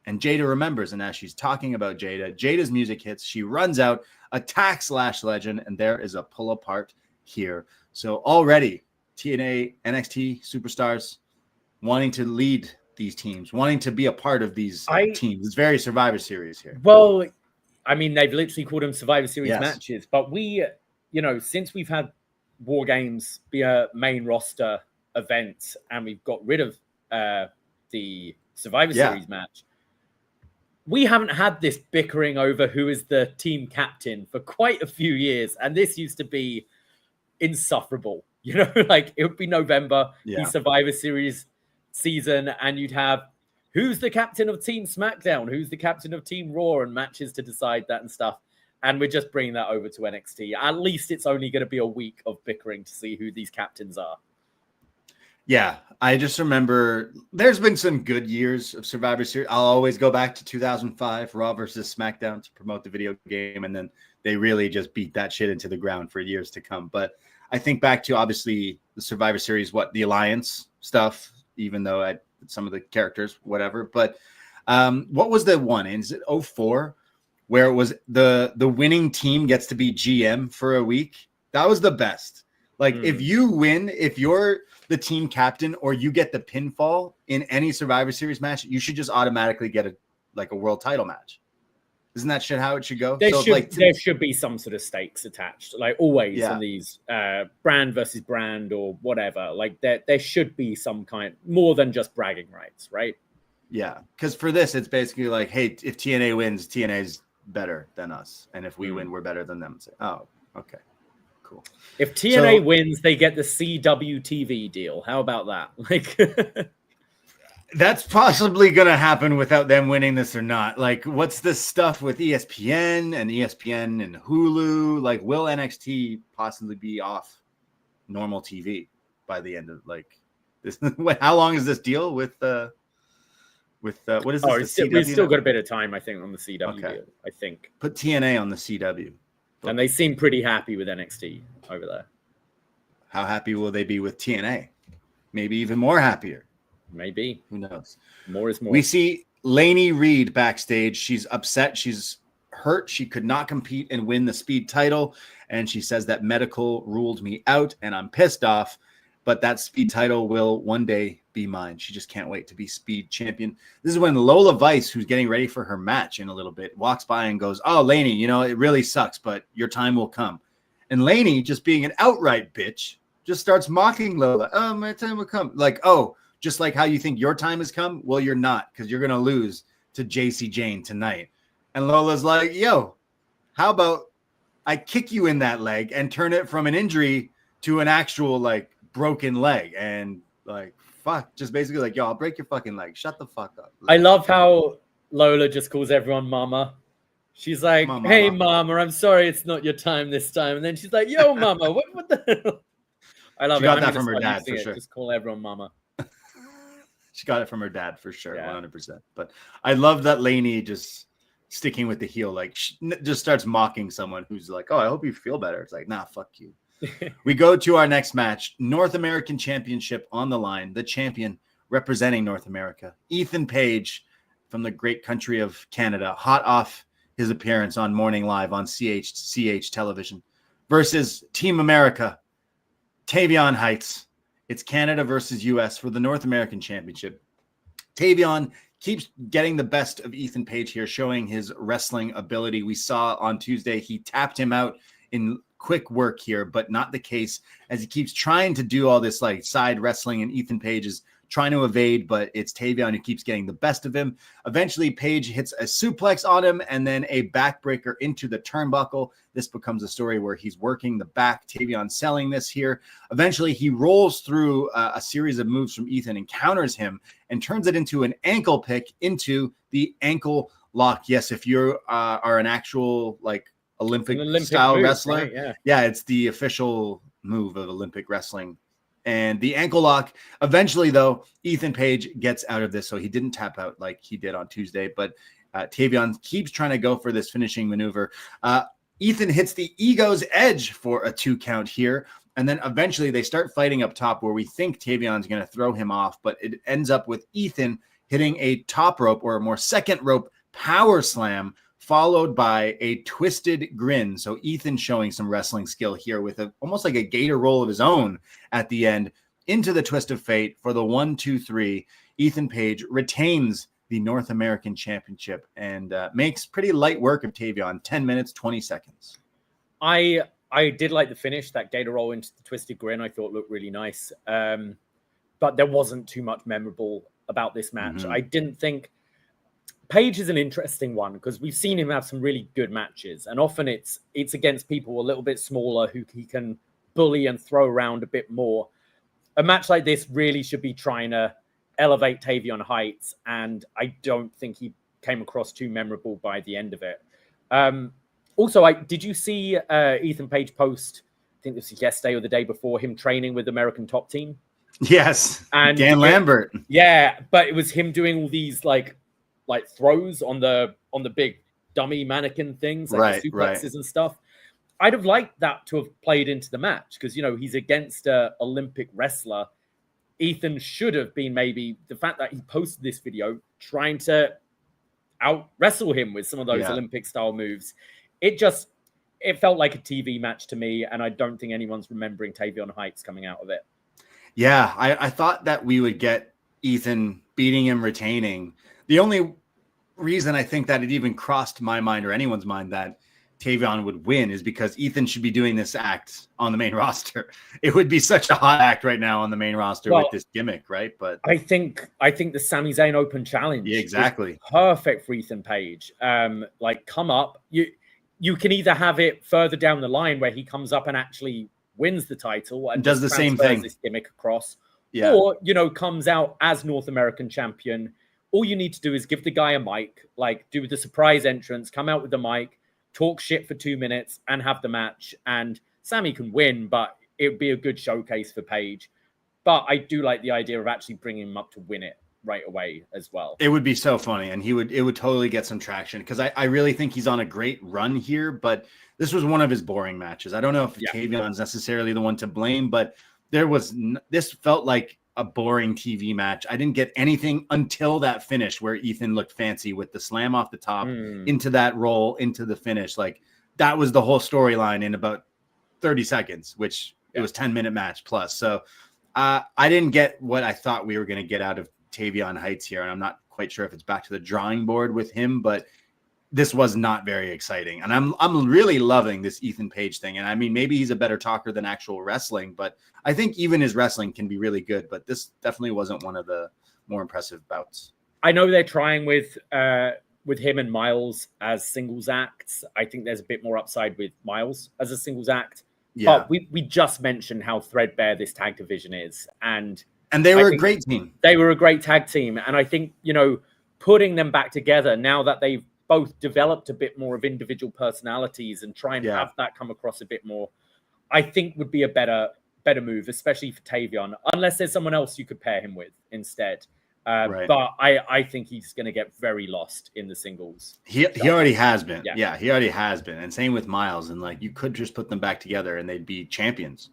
And Jaida remembers. And as she's talking about Jada's music hits. She runs out, attacks Lash Legend, and there is a pull apart here. So already TNA, NXT superstars wanting to lead these teams, wanting to be a part of these teams. It's very Survivor Series here. Well, I mean, they've literally called them Survivor Series matches. But we, since we've had War Games be a main roster event and we've got rid of the Survivor Series match, we haven't had this bickering over who is the team captain for quite a few years. And this used to be insufferable. Like it would be November, the Survivor Series season, and you'd have who's the captain of Team SmackDown, who's the captain of Team Raw, and matches to decide that and stuff. And we're just bringing that over to NXT. At least it's only going to be a week of bickering to see who these captains are. Yeah, I just remember there's been some good years of Survivor Series. I'll always go back to 2005, Raw versus SmackDown, to promote the video game. And then they really just beat that shit into the ground for years to come. But I think back to obviously the Survivor Series, the Alliance stuff, even though some of the characters, whatever. But what was the one? Is it 04? Where it was the winning team gets to be GM for a week? That was the best. Like if you win, if you're the team captain or you get the pinfall in any Survivor Series match, you should just automatically get a world title match. Isn't that shit how it should go? There should be some sort of stakes attached, like always in these brand versus brand or whatever. Like there should be some kind more than just bragging rights, right? Yeah, because for this, it's basically like, hey, if TNA wins, TNA's better than us, and if we win, we're better than them. Say, oh, okay, cool. If TNA wins, they get the CWTV deal. How about that? Like. That's possibly going to happen without them winning this or not. Like, what's this stuff with ESPN and Hulu? Like, will NXT possibly be off normal TV by the end of this? How long is this deal with what is this? We've still got a bit of time, I think, on the CW deal. I think put TNA on the CW, and they seem pretty happy with NXT over there. How happy will they be with TNA? Maybe even more happier. Maybe. Who knows? More is more. We see Lainey Reed backstage. She's upset. She's hurt. She could not compete and win the Speed title. And she says that medical ruled me out and I'm pissed off. But that Speed title will one day be mine. She just can't wait to be Speed champion. This is when Lola Vice, who's getting ready for her match in a little bit, walks by and goes, oh, Lainey, it really sucks, but your time will come. And Lainey, just being an outright bitch, just starts mocking Lola. Oh, my time will come. Like, oh, just like how you think your time has come? Well, you're not, because you're going to lose to Jacy Jayne tonight. And Lola's like, yo, how about I kick you in that leg and turn it from an injury to an actual, broken leg? And, fuck, just basically yo, I'll break your fucking leg. Shut the fuck up. I love how Lola just calls everyone mama. She's like, hey, mama, I'm sorry it's not your time this time. And then she's like, yo, mama, what the hell? I love it. She got that from her dad, for sure. Just call everyone mama. She got it from her dad for sure, 100%. But I love that Lainey just sticking with the heel, she just starts mocking someone who's like, oh, I hope you feel better. It's like, nah, fuck you. We go to our next match, North American Championship on the line. The champion representing North America, Ethan Page from the great country of Canada, hot off his appearance on Morning Live on CH television, versus Team America, Tavian Heights, It's Canada versus US for the North American Championship. Tavian keeps getting the best of Ethan Page here, showing his wrestling ability. We saw on Tuesday he tapped him out in quick work here, but not the case, as he keeps trying to do all this like side wrestling, and Ethan Page is trying to evade, but it's Tavian who keeps getting the best of him. Eventually, Page hits a suplex on him and then a backbreaker into the turnbuckle. This becomes a story where he's working the back. Tavian selling this here. Eventually, he rolls through a series of moves from Ethan and counters him and turns it into an ankle pick into the ankle lock. Yes, if you are an actual like Olympic style wrestler, right? Yeah, it's the official move of Olympic wrestling. And the ankle lock, eventually, though, Ethan Page gets out of this, so he didn't tap out like he did on Tuesday, but Tavian keeps trying to go for this finishing maneuver. Ethan hits the Ego's Edge for a 2 count here, and then eventually they start fighting up top where we think Tavian's going to throw him off, but it ends up with Ethan hitting a top rope, or a more second rope power slam, followed by a twisted grin. So Ethan showing some wrestling skill here with almost like a gator roll of his own at the end into the twist of fate for the 1, 2, 3. Ethan Page retains the North American Championship and makes pretty light work of Tavian. 10 minutes, 20 seconds. I did like the finish, that gator roll into the twisted grin. I thought looked really nice. But there wasn't too much memorable about this match. I didn't think Page is an interesting one because we've seen him have some really good matches, and often it's against people a little bit smaller who he can bully and throw around a bit more. A match like this really should be trying to elevate Tavian heights, and I don't think he came across too memorable by the end of it. Also, did you see Ethan Page post, I think this was yesterday or the day before, him training with American Top Team? Yes, and Dan Lambert. Yeah, but it was him doing all these like throws on the big dummy mannequin things, like the suplexes and stuff. I'd have liked that to have played into the match because, he's against an Olympic wrestler. Ethan should have been, maybe the fact that he posted this video trying to out wrestle him with some of those Olympic style moves. It felt like a TV match to me, and I don't think anyone's remembering Tavian heights coming out of it. Yeah, I thought that we would get Ethan beating him, retaining. The only reason I think that it even crossed my mind or anyone's mind that Tavian would win is because Ethan should be doing this act on the main roster. It would be such a hot act right now on the main roster with this gimmick, right? But I think the Sami Zayn Open Challenge, exactly, perfect for Ethan Page. Come up. You can either have it further down the line where he comes up and actually wins the title and does the same thing, this gimmick across, or comes out as North American champion. All you need to do is give the guy a mic, do the surprise entrance, come out with the mic, talk shit for 2 minutes, and have the match. And Sami can win, but it would be a good showcase for Page. But I do like the idea of actually bringing him up to win it right away as well. It would be so funny, and it would totally get some traction because I really think he's on a great run here. But this was one of his boring matches. I don't know if Tavian's necessarily the one to blame, but this felt like a boring TV match. I didn't get anything until that finish where Ethan looked fancy with the slam off the top into that roll, into the finish. Like that was the whole storyline in about 30 seconds, which it was 10-minute match plus. So I didn't get what I thought we were going to get out of Tavian heights here. And I'm not quite sure if it's back to the drawing board with him, but this was not very exciting. And I'm really loving this Ethan Page thing. And I mean, maybe he's a better talker than actual wrestling, but I think even his wrestling can be really good. But this definitely wasn't one of the more impressive bouts. I know they're trying with him and Miles as singles acts. I think there's a bit more upside with Miles as a singles act. Yeah. But we just mentioned how threadbare this tag division is. And they were a great team. They were a great tag team. And I think, putting them back together now that they've both developed a bit more of individual personalities and try and have that come across a bit more, I think would be a better move, especially for Tavian, unless there's someone else you could pair him with instead. But I think he's going to get very lost in the singles. He already has been. Yeah, he already has been. And same with Miles. And you could just put them back together and they'd be champions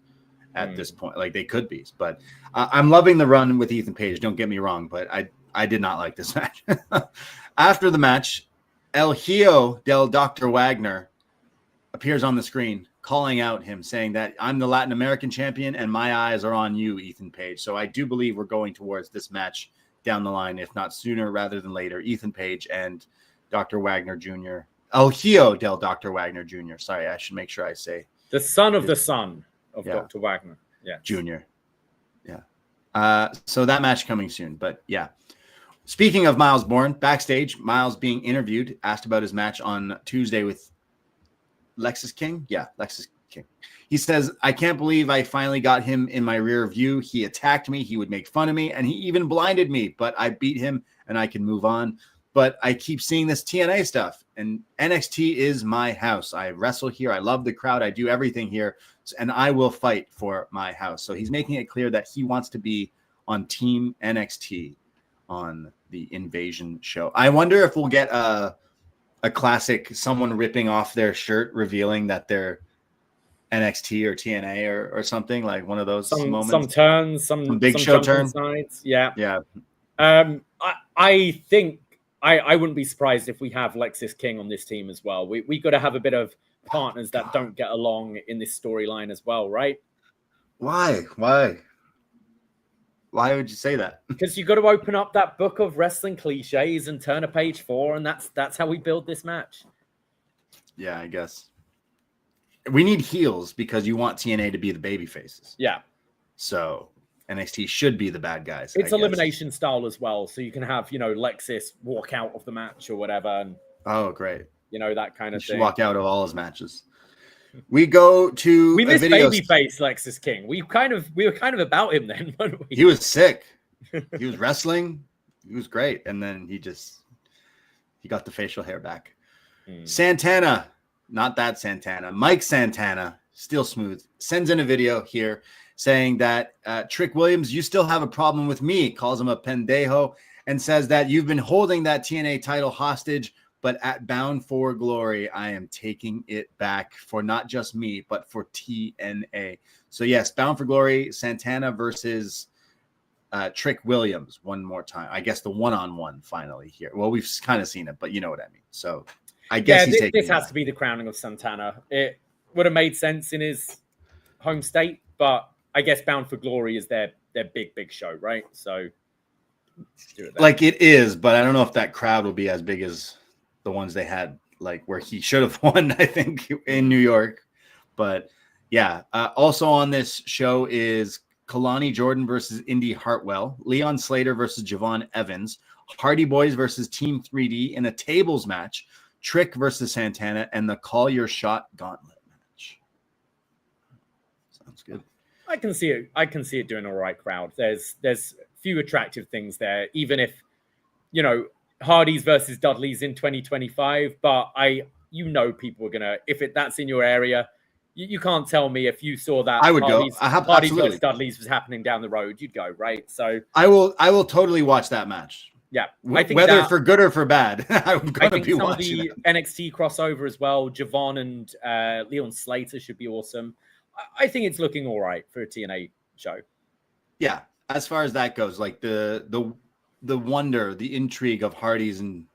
at this point. They could be. But I'm loving the run with Ethan Page. Don't get me wrong, but I did not like this match. After the match, El Hijo del Dr. Wagner appears on the screen, calling out him, saying that I'm the Latin American champion and my eyes are on you, Ethan Page. So I do believe we're going towards this match down the line, if not sooner rather than later. Ethan Page and Dr. Wagner Jr. El Hijo del Dr. Wagner Jr. Sorry, I should make sure I say the son of the son of Dr. Wagner. Yeah. Jr. Yeah. So that match coming soon. But yeah. Speaking of Miles Bourne, backstage, Miles being interviewed, asked about his match on Tuesday with Lexis King. Yeah, Lexis King. He says, I can't believe I finally got him in my rear view. He attacked me. He would make fun of me, and he even blinded me, but I beat him and I can move on. But I keep seeing this TNA stuff, and NXT is my house. I wrestle here. I love the crowd. I do everything here, and I will fight for my house. So he's making it clear that he wants to be on Team NXT on the Invasion show. I wonder if we'll get a classic, someone ripping off their shirt, revealing that they're NXT or TNA or something, like one of those moments. Some turns, some big show turn. Sides. Yeah. Yeah. I think I wouldn't be surprised if we have Lexis King on this team as well. We got to have a bit of partners that don't get along in this storyline as well, right? Why would you say that? Because you got to open up that book of wrestling cliches and turn a page 4, and that's how we build this match. Yeah, I guess. We need heels because you want TNA to be the baby faces. Yeah. So NXT should be the bad guys. It's elimination style as well. So you can have, Lexis walk out of the match or whatever. And, great. That kind of thing. Walk out of all his matches. We go to we missed babyface Lexis King. We were kind of about him then, weren't we? He was sick. He was wrestling. He was great, and then he got the facial hair back. Santana, not that Santana, Mike Santana, still smooth, sends in a video here saying that Trick Williams, you still have a problem with me, calls him a pendejo, and says that you've been holding that TNA title hostage. But at Bound for Glory, I am taking it back for not just me, but for TNA. So, yes, Bound for Glory, Santana versus Trick Williams one more time. I guess the one-on-one finally here. Well, we've kind of seen it, but you know what I mean. So, I guess this has to be the crowning of Santana. It would have made sense in his home state, but I guess Bound for Glory is their big show, right? So, do it like it is, but I don't know if that crowd will be as big as the ones they had, like where he should have won, I think, in New York. But yeah, also on this show is Kelani Jordan versus Indy Hartwell, Leon Slater versus Javon Evans, Hardy Boys versus Team 3D in a tables match, Trick versus Santana, and the Call Your Shot Gauntlet match. Sounds good. I can see it doing all right crowd. There's few attractive things there, even if, Hardy's versus Dudley's in 2025, but people are gonna, that's in your area, you can't tell me if you saw that I would Hardy's, go. Hardy's versus Dudley's was happening down the road, you'd go, right? So I will totally watch that match. Yeah, I think whether for good or for bad, I'm going to be watching the NXT crossover as well. Javon and Leon Slater should be awesome. I think it's looking all right for a TNA show. Yeah, as far as that goes, like the wonder, the intrigue of Hardy's and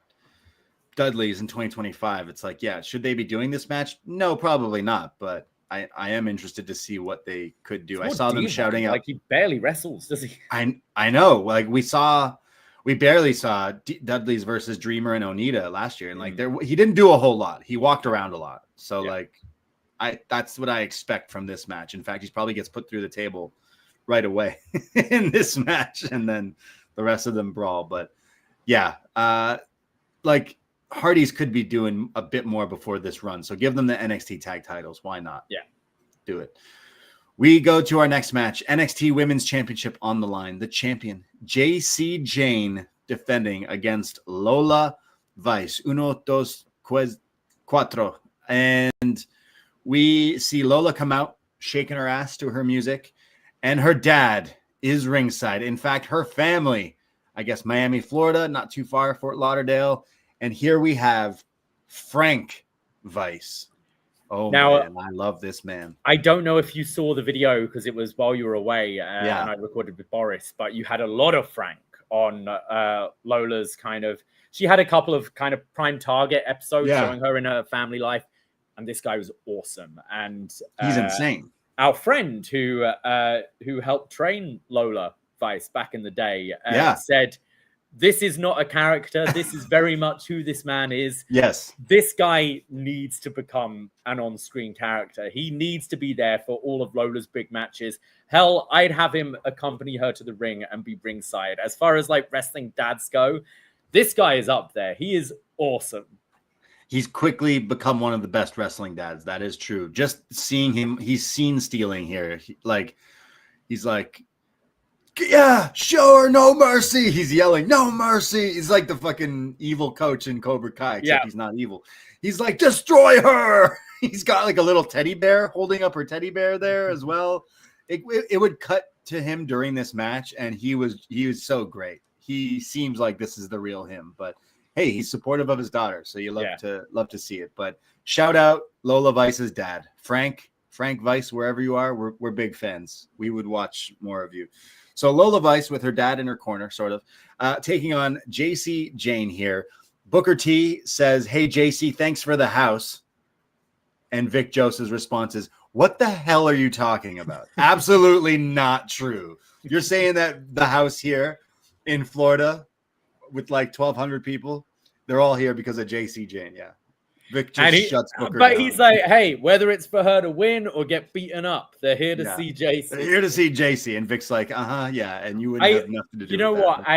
Dudley's in 2025. It's like, yeah, should they be doing this match? No, probably not. But I am interested to see what they could do. I saw them shouting out. Like he barely wrestles, does he? I know. Like we barely saw Dudley's versus Dreamer and Onita last year, and like he didn't do a whole lot. He walked around a lot. So that's what I expect from this match. In fact, he probably gets put through the table right away in this match, and then the rest of them brawl. But yeah, like Hardy's could be doing a bit more before this run. So give them the NXT tag titles. Why not? Yeah, do it. We go to our next match, NXT Women's Championship on the line. The champion, Jacy Jayne, defending against Lola Vice. Uno, dos, cuatro. And we see Lola come out, shaking her ass to her music. And her dad is ringside. In fact, her family, I guess Miami, Florida, not too far, Fort Lauderdale. And here we have Frank Vice. Oh, now, man, I love this man. I don't know if you saw the video because it was while you were away and I recorded with Boris, but you had a lot of Frank on Lola's she had a couple of kind of prime target episodes showing her in her family life. and this guy was awesome. And he's insane. Our friend who helped train Lola Vice back in the day said, this is not a character. This is very much who this man is. Yes. This guy needs to become an on-screen character. He needs to be there for all of Lola's big matches. Hell, I'd have him accompany her to the ring and be ringside. As far as like wrestling dads go, this guy is up there. He is awesome. He's quickly become one of the best wrestling dads. That is true. Just seeing him, he's scene stealing here. He's like, yeah, sure, no mercy. He's yelling, no mercy. He's like the fucking evil coach in Cobra Kai, except he's not evil. He's like, destroy her. He's got like a little teddy bear holding up her teddy bear there as well. It would cut to him during this match, and he was so great. He seems like this is the real him, but hey, he's supportive of his daughter, so you love to see it. But shout out Lola Vice's dad, Frank Vice, wherever you are, we're big fans. We would watch more of you. So Lola Vice with her dad in her corner, sort of, taking on Jacy Jayne here. Booker T says, hey, Jacy, thanks for the house. And Vic Joseph's response is, what the hell are you talking about? Absolutely not true. You're saying that the house here in Florida with like 1,200 people, they're all here because of Jacy Jayne. Yeah. Vic just shuts Booker down. He's like, hey, whether it's for her to win or get beaten up, they're here to see Jacy. They're here to see Jacy. And Vic's like, yeah. And you wouldn't have nothing to do with that. You know what?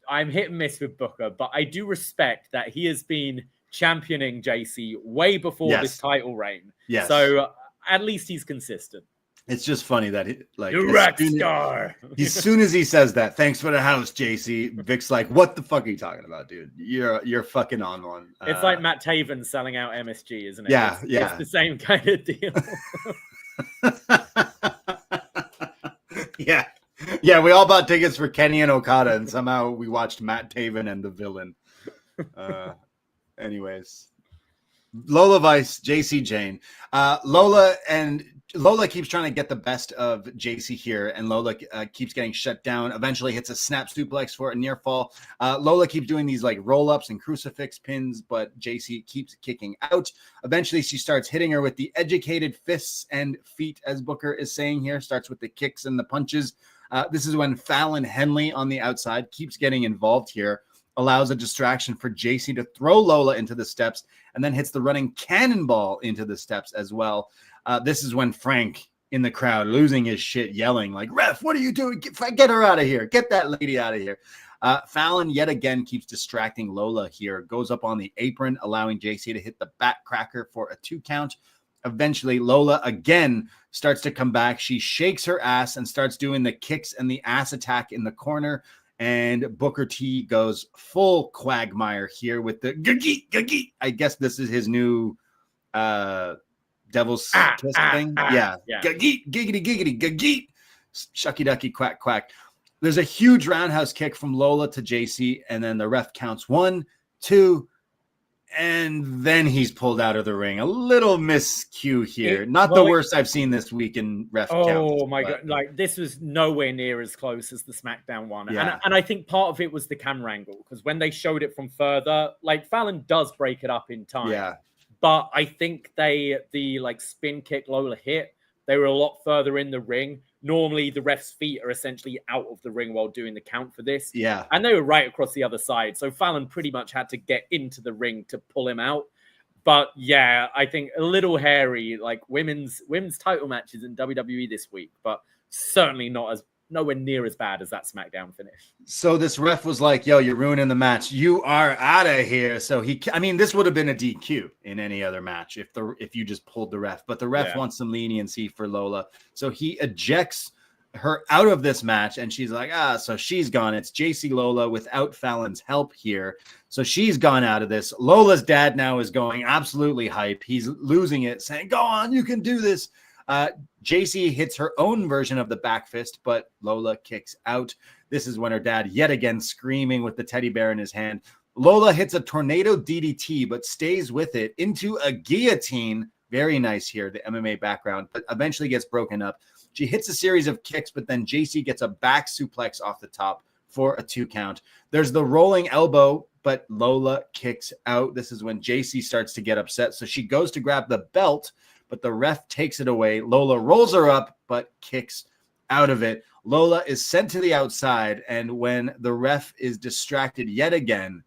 I'm hit and miss with Booker, but I do respect that he has been championing Jacy way before this title reign. Yes. So at least he's consistent. It's just funny that as soon as he says that, thanks for the house, Jacy, Vic's like, what the fuck are you talking about, dude? You're fucking on one. It's like Matt Taven selling out MSG, isn't it? Yeah, it's the same kind of deal. Yeah, we all bought tickets for Kenny and Okada, and somehow we watched Matt Taven and the Villain. Anyways, Lola Vice, Jacy Jayne. Lola keeps trying to get the best of Jacy here, and Lola keeps getting shut down. Eventually hits a snap suplex for a near fall. Lola keeps doing these like roll-ups and crucifix pins, but Jacy keeps kicking out. Eventually she starts hitting her with the educated fists and feet, as Booker is saying here. Starts with the kicks and the punches. This is when Fallon Henley on the outside keeps getting involved here, allows a distraction for Jacy to throw Lola into the steps, and then hits the running cannonball into the steps as well. This is when Frank in the crowd losing his shit, yelling like, ref, what are you doing? Get her out of here. Get that lady out of here. Fallon yet again keeps distracting Lola here, goes up on the apron, allowing Jacy to hit the back cracker for a 2 count. Eventually, Lola again starts to come back. She shakes her ass and starts doing the kicks and the ass attack in the corner. And Booker T goes full Quagmire here with the gageet. I guess this is his new Devil's Kiss thing. Gageet, giggity, giggity, gageet. Shucky ducky, quack, quack. There's a huge roundhouse kick from Lola to Jacy, and then the ref counts 1, 2, and then he's pulled out of the ring. A little miscue here. Not the worst I've seen this week in ref counts. Oh my God. Like, this was nowhere near as close as the SmackDown one. Yeah. And I think part of it was the camera angle, because when they showed it from further, like Fallon does break it up in time. Yeah. But I think the spin kick Lola hit, they were a lot further in the ring. Normally, the ref's feet are essentially out of the ring while doing the count for this. Yeah. And they were right across the other side. So Fallon pretty much had to get into the ring to pull him out. But yeah, I think a little hairy, like women's title matches in WWE this week, but certainly nowhere near as bad as that SmackDown finish. So this ref was like, yo, you're ruining the match. You are out of here. So this would have been a DQ in any other match if you just pulled the ref. But the ref wants some leniency for Lola. So he ejects her out of this match, and she's like, so she's gone. It's Jacy Lola without Fallon's help here. So she's gone out of this. Lola's dad now is going absolutely hype. He's losing it, saying, go on, you can do this. Jacy hits her own version of the back fist, but Lola kicks out. This is when her dad yet again screaming with the teddy bear in his hand. Lola hits a tornado DDT, but stays with it into a guillotine. Very nice here, the MMA background, but eventually gets broken up. She hits a series of kicks, but then Jacy gets a back suplex off the top for a 2 count. There's the rolling elbow but Lola kicks out. This is when Jacy starts to get upset. So she goes to grab the belt, but the ref takes it away. Lola rolls her up, but kicks out of it. Lola is sent to the outside, and when the ref is distracted yet again,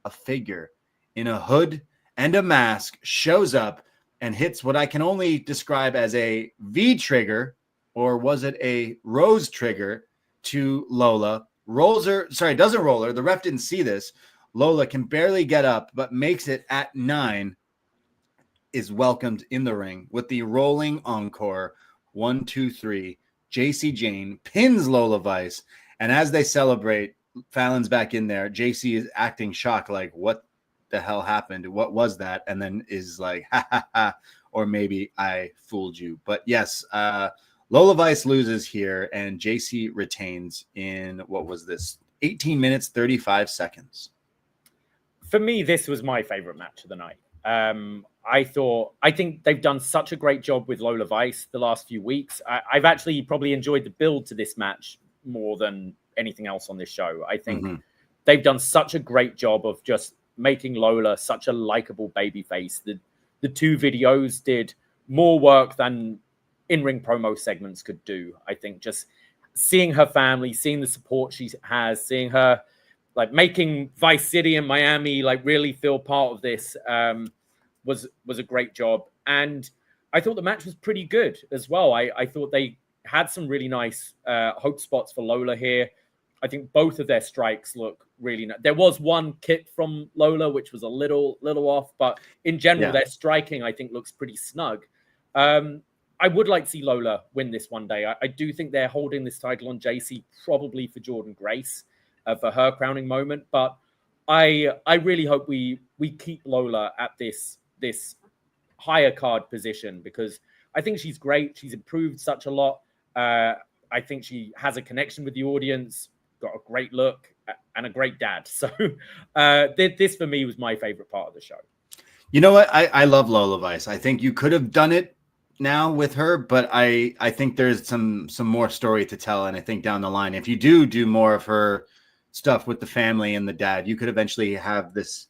a figure in a hood and a mask shows up and hits what I can only describe as a V trigger, or was it a Rose trigger, to Lola. Doesn't roll her. The ref didn't see this. Lola can barely get up, but makes it at 9, is welcomed in the ring with the rolling encore. 1, 2, 3. Jacy Jayne pins Lola Vice, and as they celebrate, Fallon's back in there. Jacy is acting shocked, like, what the hell happened? What was that? And then is like, ha ha ha, or maybe I fooled you. But yes, Lola Vice loses here, and Jacy retains in, what was this, 18 minutes, 35 seconds. For me, this was my favorite match of the night. I think they've done such a great job with Lola Vice the last few weeks. I've actually probably enjoyed the build to this match more than anything else on this show. I think they've done such a great job of just making Lola such a likable babyface. The 2 videos did more work than in-ring promo segments could do. I think just seeing her family, seeing the support she has, seeing her like making Vice City and Miami like really feel part of this was a great job. And I thought the match was pretty good as well. I thought they had some really nice hope spots for Lola here. I think both of their strikes look really nice. There was one kick from Lola, which was a little off, but in general, their striking, I think, looks pretty snug. I would like to see Lola win this one day. I do think they're holding this title on Jacy probably for Jordynne Grace for her crowning moment, but I really hope we keep Lola at this higher card position, because I think she's great. She's improved such a lot. I think she has a connection with the audience, got a great look, and a great dad. So this for me was my favorite part of the show. You know what? I love Lola Vice. I think you could have done it now with her, but I think there's some more story to tell. And I think down the line, if you do more of her stuff with the family and the dad, you could eventually have this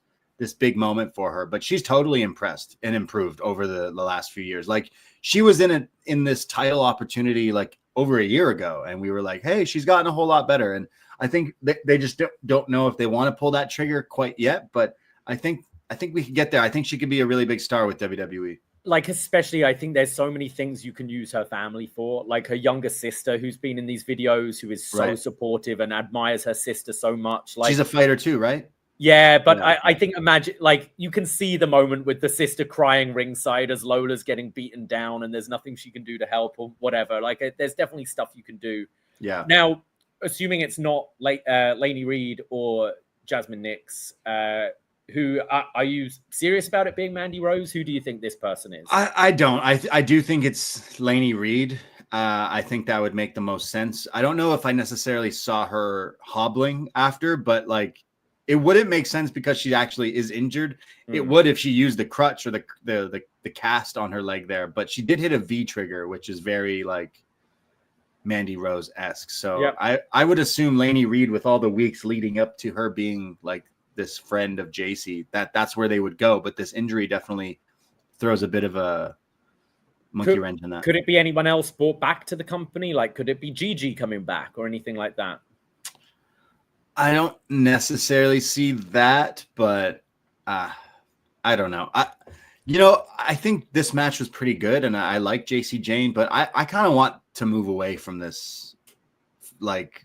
big moment for her. But she's totally impressed and improved over the last few years. Like, she was in this title opportunity like over a year ago, and we were like, hey, she's gotten a whole lot better. And I think they just don't know if they want to pull that trigger quite yet, but I think we could get there. I think she could be a really big star with WWE. Like, especially, I think there's so many things you can use her family for. Like her younger sister, who's been in these videos, who is so supportive and admires her sister so much. Like, she's a fighter too, right? Yeah, but yeah. I think, imagine, like, you can see the moment with the sister crying ringside as Lola's getting beaten down and there's nothing she can do to help or whatever. Like, there's definitely stuff you can do. Yeah. Now, assuming it's not Lainey Reed or Jazmyn Nyx, who are you serious about it being Mandy Rose? Who do you think this person is? I don't. I do think it's Lainey Reed. I think that would make the most sense. I don't know if I necessarily saw her hobbling after, but like, it wouldn't make sense because she actually is injured. It would if she used the crutch or the cast on her leg there, but she did hit a V trigger, which is very like Mandy Rose-esque. So I would assume Lainey Reed, with all the weeks leading up to her being like this friend of Jacy, that's where they would go. But this injury definitely throws a bit of a monkey wrench in that. Could it be anyone else brought back to the company? Like, could it be Gigi coming back or anything like that? I don't necessarily see that, but I don't know. I think this match was pretty good, and I like Jacy Jayne, but I kind of want to move away from this. Like,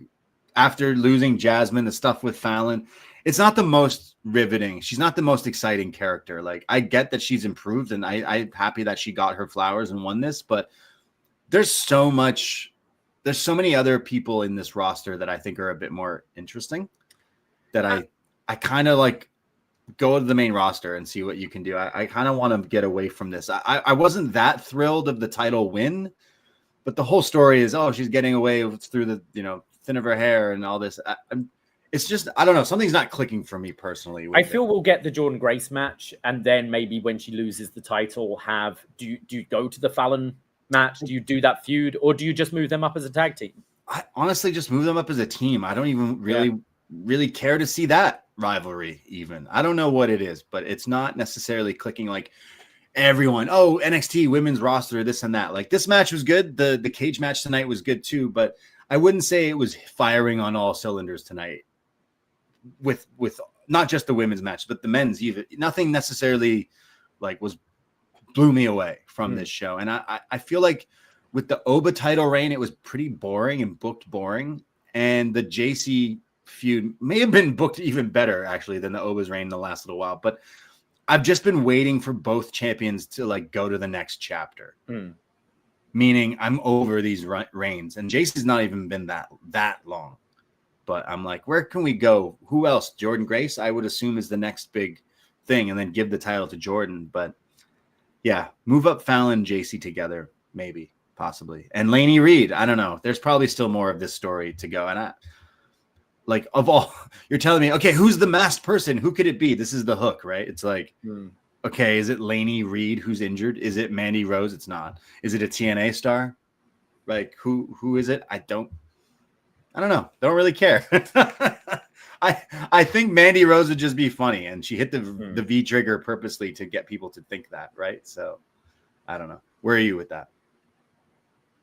after losing Jazmyn, the stuff with Fallon, it's not the most riveting. She's not the most exciting character. Like, I get that she's improved, and I'm happy that she got her flowers and won this, but there's so many other people in this roster that I think are a bit more interesting, that I kind of like go to the main roster and see what you can do. I kind of want to get away from this. I wasn't that thrilled of the title win, but the whole story is, she's getting away through the, thin of her hair and all this. It's just, I don't know. Something's not clicking for me personally. I feel we'll get the Jordynne Grace match, and then maybe when she loses the title, do you go to the Fallon match? Do you do that feud, or do you just move them up as a tag team? I honestly just move them up as a team. I don't even really really care to see that rivalry even. I don't know what it is, but it's not necessarily clicking like everyone. Oh, NXT women's roster, this and that. Like this match was good. The cage match tonight was good too, but I wouldn't say it was firing on all cylinders tonight with not just the women's match, but the men's even. Nothing necessarily like blew me away from this show. And I feel like with the Oba title reign, it was pretty boring and booked boring. And the Jacy feud may have been booked even better actually than the Oba's reign in the last little while. But I've just been waiting for both champions to like go to the next chapter. Meaning I'm over these reigns, and Jacy's not even been that long. But I'm like, where can we go? Who else? Jordynne Grace, I would assume, is the next big thing, and then give the title to Jordynne. But yeah, move up Fallon, Jacy together, maybe, possibly. And Lainey Reed, I don't know. There's probably still more of this story to go. And like of all, you're telling me, okay, who's the masked person? Who could it be? This is the hook, right? It's like, okay, is it Lainey Reed who's injured? Is it Mandy Rose? It's not. Is it a TNA star? Like who is it? I don't know. Don't really care. I think Mandy Rose would just be funny, and she hit the V trigger purposely to get people to think that, right? So I don't know. Where are you with that?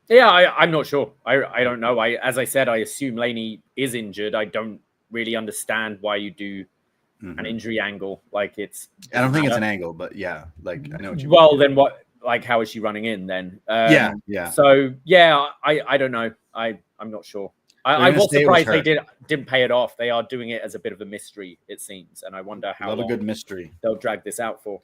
Yeah, I'm not sure. I don't know. As I said, I assume Lainey is injured. I don't really understand why you do an injury angle. Like I don't think it's an angle, but yeah, like I know what you mean. Well, then what? Like, how is she running in then? Yeah. So yeah, I don't know. I'm not sure. I was surprised they didn't pay it off. They are doing it as a bit of a mystery, it seems, and I wonder how long a good mystery they'll drag this out for.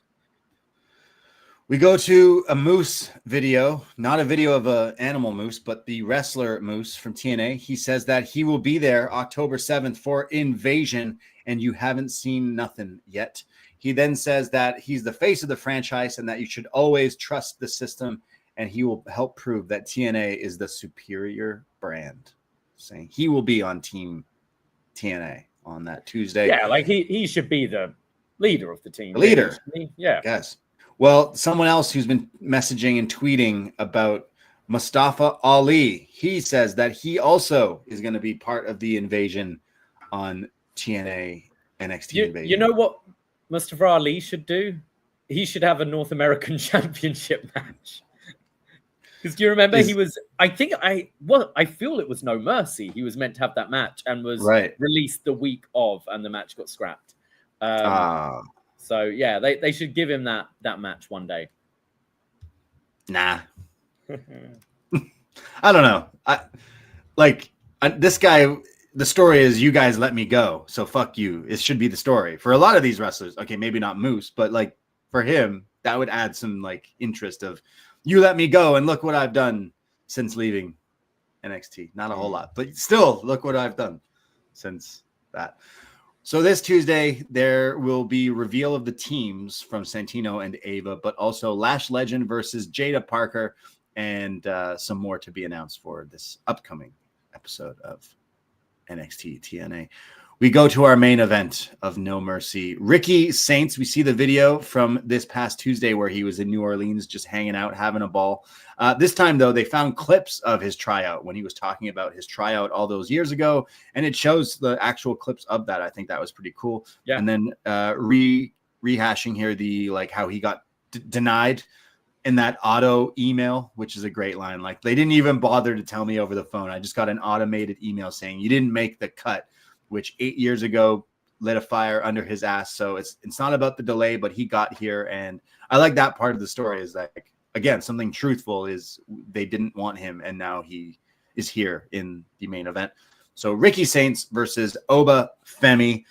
We go to a Moose video, not a video of an animal moose, but the wrestler Moose from TNA. He says that he will be there October 7th for Invasion, and you haven't seen nothing yet. He then says that he's the face of the franchise and that you should always trust the system, and he will help prove that TNA is the superior brand. Saying he will be on Team TNA on that Tuesday. Yeah, like he should be the leader of the team. Leader. Yeah. Yes. Well, someone else who's been messaging and tweeting about Mustafa Ali, he says that he also is going to be part of the Invasion on TNA NXT Invasion. You know what Mustafa Ali should do? He should have a North American Championship match. Because do you remember he was? I feel it was No Mercy. He was meant to have that match and was released the week of, and the match got scrapped. So yeah, they should give him that match one day. Nah, I don't know. This guy. The story is you guys let me go, so fuck you. It should be the story for a lot of these wrestlers. Okay, maybe not Moose, but like for him, that would add some like interest of you let me go and look what I've done since leaving NXT. Not a whole lot, but still look what I've done since that. So this Tuesday, there will be reveal of the teams from Santino and Ava, but also Lash Legend versus Jaida Parker, and some more to be announced for this upcoming episode of NXT TNA. We go to our main event of No Mercy. Ricky Saints, we see the video from this past Tuesday where he was in New Orleans just hanging out, having a ball. This time, though, they found clips of his tryout when he was talking about his tryout all those years ago, and it shows the actual clips of that. I think that was pretty cool. Yeah. And then rehashing here how he got denied in that auto email, which is a great line. Like, they didn't even bother to tell me over the phone. I just got an automated email saying you didn't make the cut, which 8 years ago lit a fire under his ass. So it's not about the delay, but he got here. And I like that part of the story is like, again, something truthful is they didn't want him. And now he is here in the main event. So Ricky Saints versus Oba Femi.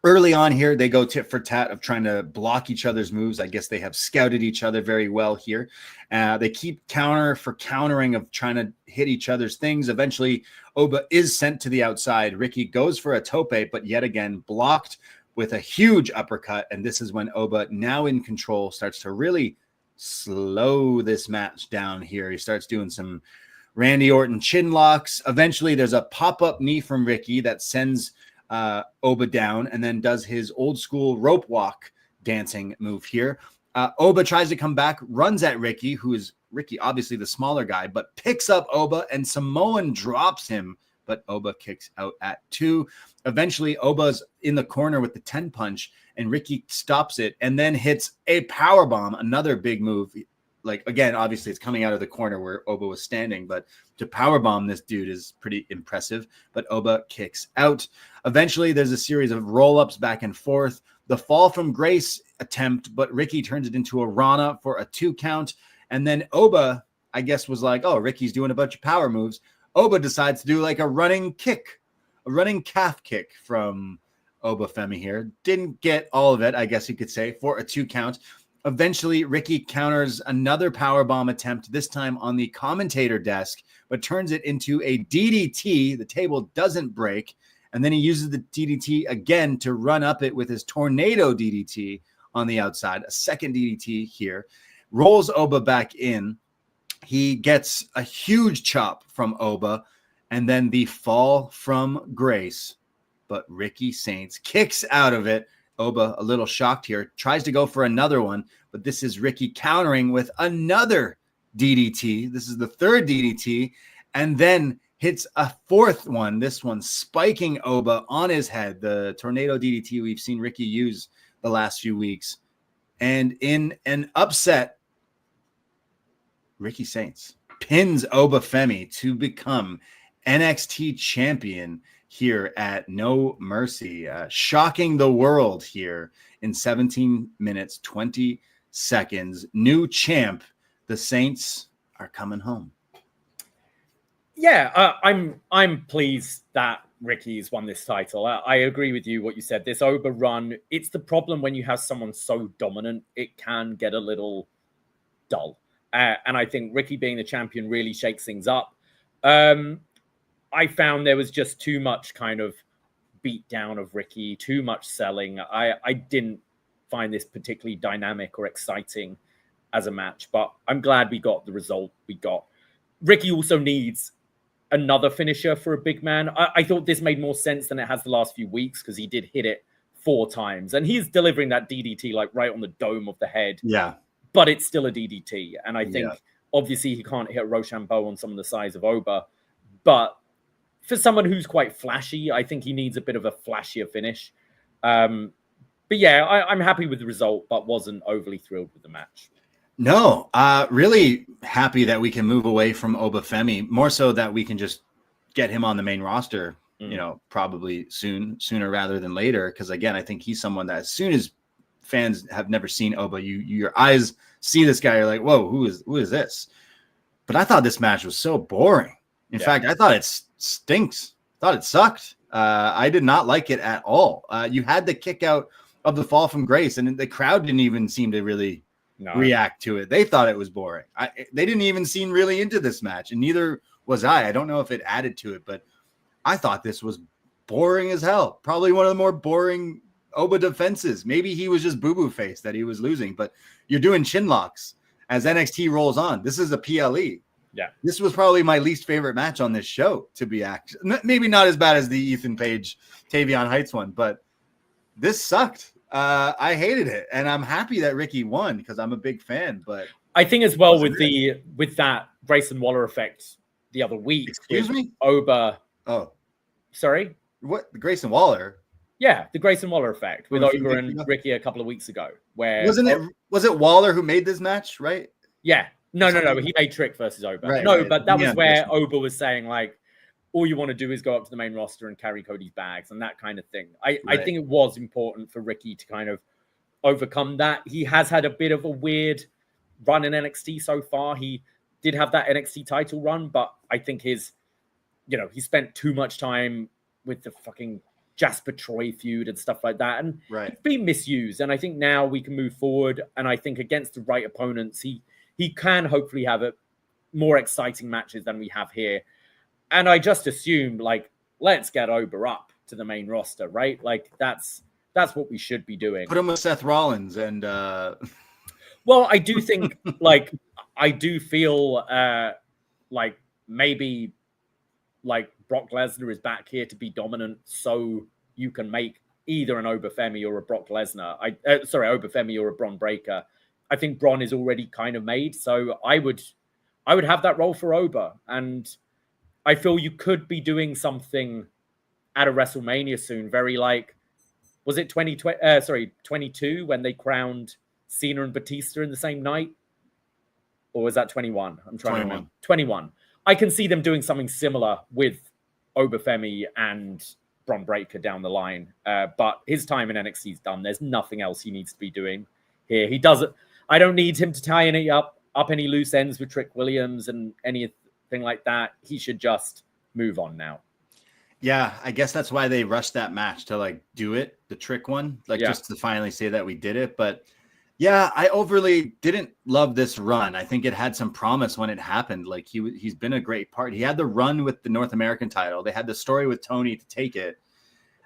Early on here, they go tit for tat of trying to block each other's moves. I guess they have scouted each other very well here. They keep countering of trying to hit each other's things. Eventually, Oba is sent to the outside. Ricky goes for a tope, but yet again blocked with a huge uppercut. And this is when Oba, now in control, starts to really slow this match down here. He starts doing some Randy Orton chin locks. Eventually, there's a pop-up knee from Ricky that sends Oba down, and then does his old school rope walk dancing move here. Oba tries to come back, runs at Ricky, who is Ricky, obviously the smaller guy, but picks up Oba and Samoan drops him but Oba kicks out at 2. Eventually, Oba's in the corner with the 10 punch, and Ricky stops it and then hits a power bomb, another big move. Like, again, obviously it's coming out of the corner where Oba was standing, but to powerbomb this dude is pretty impressive. But Oba kicks out. Eventually, there's a series of roll-ups back and forth. The fall from grace attempt, but Ricky turns it into a Rana for a 2 count. And then Oba, I guess, was like, oh, Ricky's doing a bunch of power moves. Oba decides to do like a running kick, a running calf kick from Oba Femi here. Didn't get all of it, I guess you could say, for a 2 count. Eventually, Ricky counters another powerbomb attempt, this time on the commentator desk, but turns it into a DDT. The table doesn't break. And then he uses the DDT again to run up it with his tornado DDT on the outside. A second DDT here. Rolls Oba back in. He gets a huge chop from Oba. And then the fall from grace. But Ricky Saints kicks out of it. Oba, a little shocked here, tries to go for another one, but this is Ricky countering with another DDT. This is the third DDT, and then hits a fourth one, this one spiking Oba on his head, the tornado DDT we've seen Ricky use the last few weeks. And in an upset, Ricky Saints pins Oba Femi to become NXT champion here at No Mercy, shocking the world here in 17 minutes, 20 seconds. New champ. The Saints are coming home. Yeah, I'm pleased that Ricky's won this title. I agree with you what you said. This Oba run, it's the problem when you have someone so dominant, it can get a little dull. And I think Ricky being the champion really shakes things up. I found there was just too much kind of beat down of Ricky, too much selling. I didn't find this particularly dynamic or exciting as a match, but I'm glad we got the result we got. Ricky also needs another finisher for a big man. I thought this made more sense than it has the last few weeks because he did hit it 4 times and he's delivering that DDT like right on the dome of the head. Yeah. But it's still a DDT. And I think obviously he can't hit Rochambeau on someone the size of Oba, but for someone who's quite flashy, I think he needs a bit of a flashier finish. But yeah, I'm happy with the result, but wasn't overly thrilled with the match. No, really happy that we can move away from Oba Femi, more so that we can just get him on the main roster, you know, probably sooner rather than later. Because again, I think he's someone that as soon as fans have never seen Oba, your eyes see this guy, you're like, whoa, who is this? But I thought this match was so boring. In fact, I thought it stinks. I thought it sucked. I did not like it at all. You had the kick out of the fall from grace, and the crowd didn't even seem to really react to it. They thought it was boring. They didn't even seem really into this match, and neither was I. I don't know if it added to it, but I thought this was boring as hell. Probably one of the more boring Oba defenses. Maybe he was just boo-boo face that he was losing, but you're doing chin locks as NXT rolls on. This is a PLE. Yeah, this was probably my least favorite match on this show, to be maybe not as bad as the Ethan Page Tavian Heights one, but this sucked. I hated it, and I'm happy that Ricky won because I'm a big fan. But I think as well with that Grayson Waller effect the other week. Excuse me, Oba. Oh, sorry. What, the Grayson Waller? Yeah, the Grayson Waller effect with Oba and Ricky a couple of weeks ago. Where was it Waller who made this match? Right? Yeah. No. He made Trick versus Oba. Right. But that was where Oba was saying, like, all you want to do is go up to the main roster and carry Cody's bags and that kind of thing. I think it was important for Ricky to kind of overcome that. He has had a bit of a weird run in NXT so far. He did have that NXT title run, but I think he spent too much time with the fucking Jasper Troy feud and stuff like that. And it's been misused. And I think now we can move forward. And I think against the right opponents, he can hopefully have more exciting matches than we have here. And I just assumed, like, let's get Oba up to the main roster, right? Like, that's what we should be doing. Put him with Seth Rollins and... Well, I do think, like, I do feel like maybe, like, Brock Lesnar is back here to be dominant so you can make either an Oba Femi or a Brock Lesnar. Oba Femi or a Bron Breakker. I think Bron is already kind of made, so I would have that role for Oba. And I feel you could be doing something at a WrestleMania soon. Very like, was it 22 when they crowned Cena and Batista in the same night? Or was that 21? I'm trying to remember. 21. I can see them doing something similar with Oba Femi and Bron Breakker down the line. But his time in NXT is done. There's nothing else he needs to be doing here. He doesn't. I don't need him to tie any up any loose ends with Trick Williams and anything like that. He should just move on now. Yeah, I guess that's why they rushed that match to like do it, the Trick one, like just to finally say that we did it. But yeah, I overly didn't love this run. I think it had some promise when it happened. Like he's been a great part. He had the run with the North American title. They had the story with Tony to take it.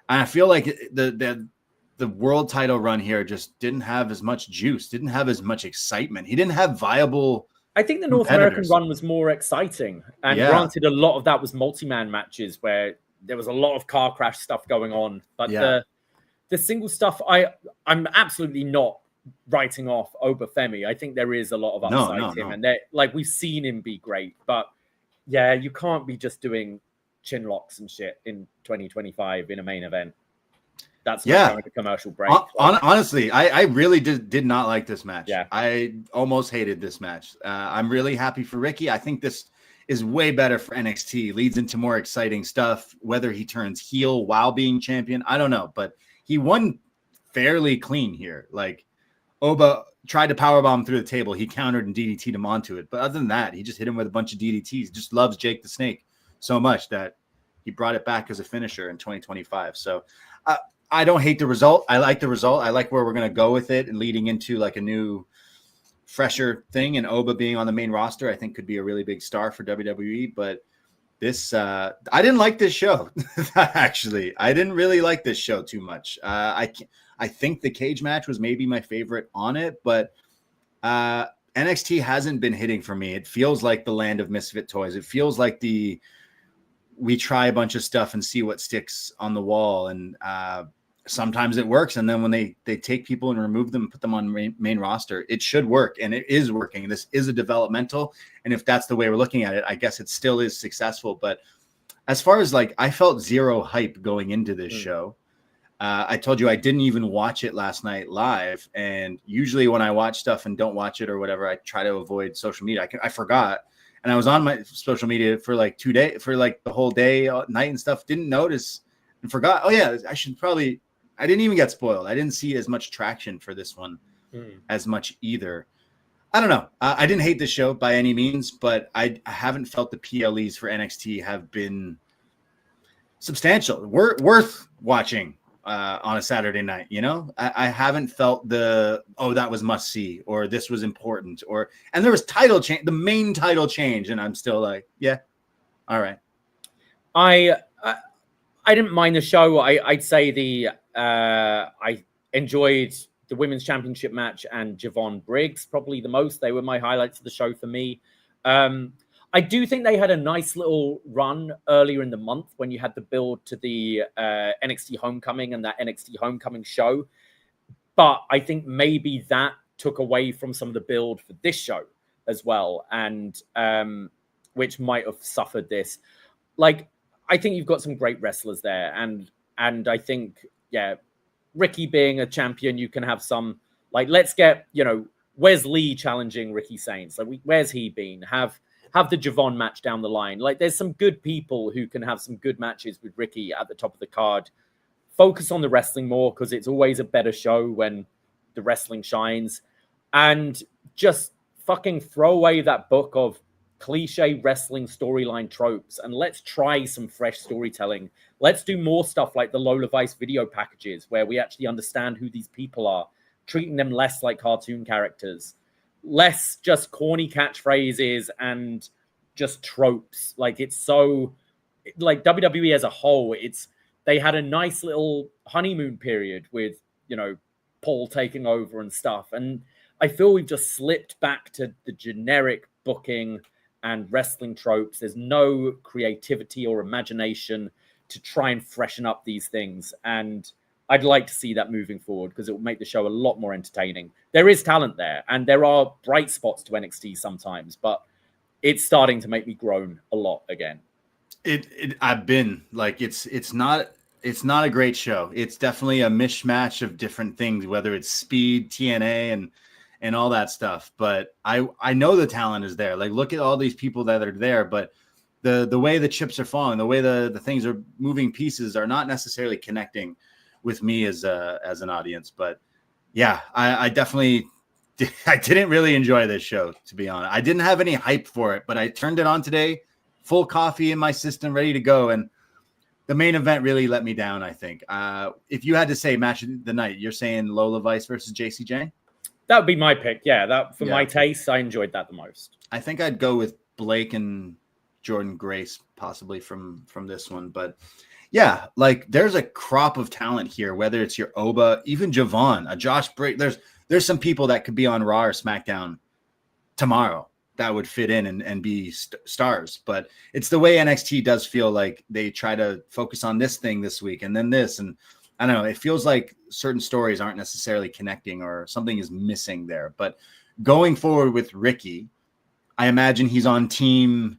And I feel like the world title run here just didn't have as much juice, didn't have as much excitement. He didn't have viable. I think the North American run was more exciting. And granted, a lot of that was multi-man matches where there was a lot of car crash stuff going on. But the single stuff, I'm absolutely not writing off Oba Femi. I think there is a lot of upside to him. And like we've seen him be great. But yeah, you can't be just doing chin locks and shit in 2025 in a main event. That's not going to commercial break. Honestly, I really did not like this match. Yeah. I almost hated this match. I'm really happy for Ricky. I think this is way better for NXT. Leads into more exciting stuff. Whether he turns heel while being champion, I don't know. But he won fairly clean here. Like Oba tried to powerbomb through the table. He countered and DDT'd him onto it. But other than that, he just hit him with a bunch of DDTs. He just loves Jake the Snake so much that he brought it back as a finisher in 2025. So I don't hate the result. I like the result. I like where we're going to go with it and leading into like a new, fresher thing. And Oba being on the main roster, I think could be a really big star for WWE. But this, I didn't like this show. Actually, I didn't really like this show too much. I think the cage match was maybe my favorite on it, but NXT hasn't been hitting for me. It feels like the land of misfit toys. It feels like we try a bunch of stuff and see what sticks on the wall. And sometimes it works. And then when they take people and remove them and put them on main roster, it should work. And it is working. This is a developmental. And if that's the way we're looking at it, I guess it still is successful. But as far as like, I felt zero hype going into this show. I told you I didn't even watch it last night live. And usually when I watch stuff and don't watch it or whatever, I try to avoid social media. I forgot. And I was on my social media for like 2 days, for like the whole day, night and stuff. Didn't notice and forgot. Oh yeah, I didn't even get spoiled. I didn't see as much traction for this one as much either. I don't know. I didn't hate this show by any means, but I haven't felt the PLEs for NXT have been substantial. Worth watching on a Saturday night. You know, I haven't felt that was must see or this was important and there was title change, the main title change, and I'm still like, yeah, all right. I didn't mind the show. I'd say I enjoyed the Women's Championship match and Javon Briggs probably the most. They were my highlights of the show for me. I do think they had a nice little run earlier in the month when you had the build to the NXT Homecoming and that NXT Homecoming show. But I think maybe that took away from some of the build for this show as well, and which might have suffered this. Like, I think you've got some great wrestlers there, and I think, Ricky being a champion, you can have some, like, let's get, where's Lee challenging Ricky Saints? Like, where's he been? Have the Javon match down the line. Like, there's some good people who can have some good matches with Ricky at the top of the card. Focus on the wrestling more, because it's always a better show when the wrestling shines. And just fucking throw away that book of cliche wrestling storyline tropes and let's try some fresh storytelling. Let's do more stuff like the Lola Vice video packages where we actually understand who these people are, treating them less like cartoon characters, less just corny catchphrases and just tropes. Like, it's so, like, WWE as a whole, they had a nice little honeymoon period with, Paul taking over and stuff. And I feel we've just slipped back to the generic booking and wrestling tropes. There's no creativity or imagination to try and freshen up these things. And I'd like to see that moving forward because it will make the show a lot more entertaining. There is talent there and there are bright spots to NXT sometimes, but it's starting to make me groan a lot again. I've been like, it's not a great show. It's definitely a mishmash of different things, whether it's speed, TNA, and all that stuff. But I know the talent is there. Like, look at all these people that are there, but the way the chips are falling, the way the things are moving pieces are not necessarily connecting with me as an audience. But yeah, I definitely I didn't really enjoy this show, to be honest. I didn't have any hype for it, but I turned it on today, full coffee in my system, ready to go. And the main event really let me down, I think. If you had to say match of the night, you're saying Lola Vice versus Jacy Jayne? That would be my pick. Yeah, for my taste, I enjoyed that the most. I think I'd go with Blake and Jordynne Grace possibly from this one. But yeah, like there's a crop of talent here, whether it's your Oba, even Javon, a Josh Briggs. There's some people that could be on Raw or SmackDown tomorrow that would fit in and be stars. But it's the way NXT does feel like they try to focus on this thing this week and then this. And I don't know, it feels like certain stories aren't necessarily connecting or something is missing there. But going forward with Ricky, I imagine he's on team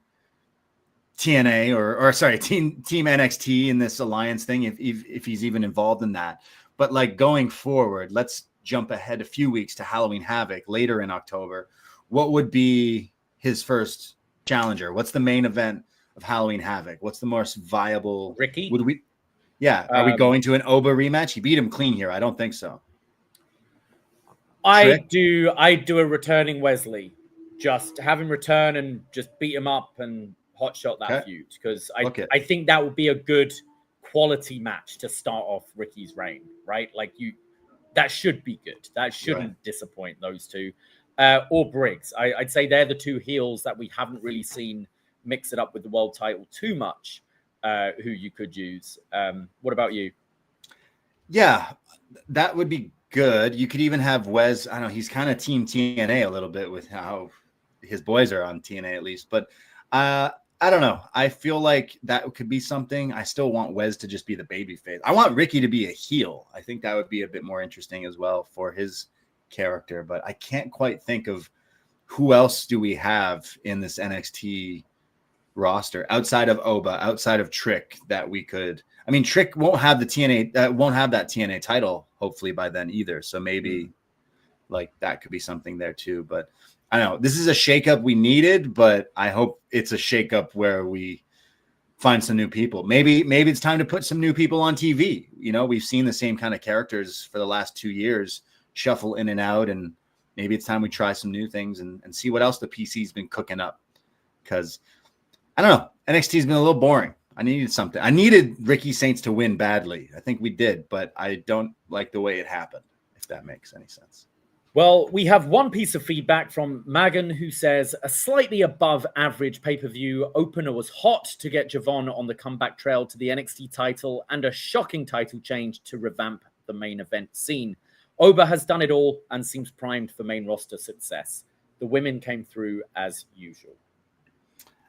TNA or team NXT in this alliance thing, if he's even involved in that. But like going forward, let's jump ahead a few weeks to Halloween Havoc later in October. What would be his first challenger? What's the main event of Halloween Havoc? What's the most viable? Ricky? Are we going to an Oba rematch? He beat him clean here. I don't think so. I do a returning Wesley. Just have him return and just beat him up and hotshot that feud, because I think that would be a good quality match to start off Ricky's reign, right? Like that should be good. That shouldn't disappoint those two. Or Briggs. I'd say they're the two heels that we haven't really seen mix it up with the world title too much, who you could use. What about you? Yeah, that would be good. You could even have Wes. I know he's kind of team TNA a little bit with how his boys are on TNA at least. But I don't know. I feel like that could be something. I still want Wes to just be the babyface. I want Ricky to be a heel. I think that would be a bit more interesting as well for his character, but I can't quite think of who else do we have in this NXT roster outside of Oba, outside of Trick that we could. I mean, Trick won't have the TNA, won't have that TNA title hopefully by then either. So maybe like that could be something there too. But I don't know. This is a shakeup we needed, but I hope it's a shakeup where we find some new people. Maybe it's time to put some new people on TV. You know, we've seen the same kind of characters for the last 2 years shuffle in and out, and maybe it's time we try some new things and see what else the PC's been cooking up. Because I don't know, NXT's been a little boring. I needed something. I needed Ricky Saints to win badly. I think we did, but I don't like the way it happened, if that makes any sense. Well, we have one piece of feedback from Megan, who says a slightly above average pay-per-view opener was hot to get Javon on the comeback trail to the NXT title, and a shocking title change to revamp the main event scene. Oba has done it all and seems primed for main roster success. The women came through as usual.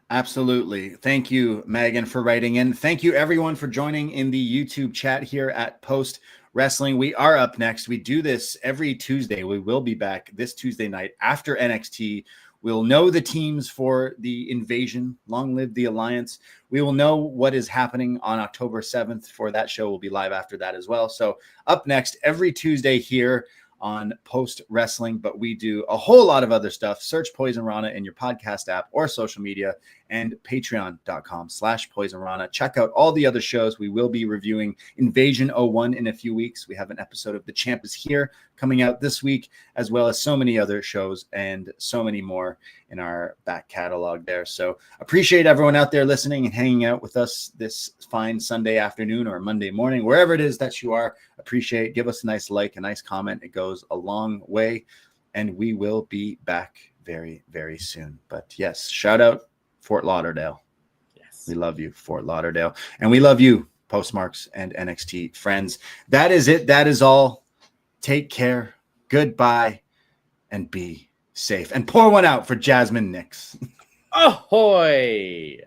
Absolutely. Thank you, Megan, for writing in. Thank you, everyone, for joining in the YouTube chat here at Post Wrestling. We are up next. We do this every Tuesday. We will be back this Tuesday night after NXT. We'll know the teams for the invasion. Long live the Alliance. We will know what is happening on October 7th for that show. We'll be live after that as well. So up next every Tuesday here on Post Wrestling, but we do a whole lot of other stuff. Search Poison Rana in your podcast app or social media, and patreon.com/PoisonRana. Check out all the other shows. We will be reviewing Invasion 01 in a few weeks. We have an episode of The Champ is Here coming out this week, as well as so many other shows and so many more in our back catalog there. So appreciate everyone out there listening and hanging out with us this fine Sunday afternoon or Monday morning, wherever it is that you are. Appreciate. Give us a nice like, a nice comment. It goes a long way, and we will be back very, very soon. But yes, shout out Fort Lauderdale. Yes, we love you, Fort Lauderdale, and we love you, Postmarks and NXT friends. That is it. That is all. Take care. Goodbye, and be safe. And pour one out for Jazmyn Nyx. Ahoy!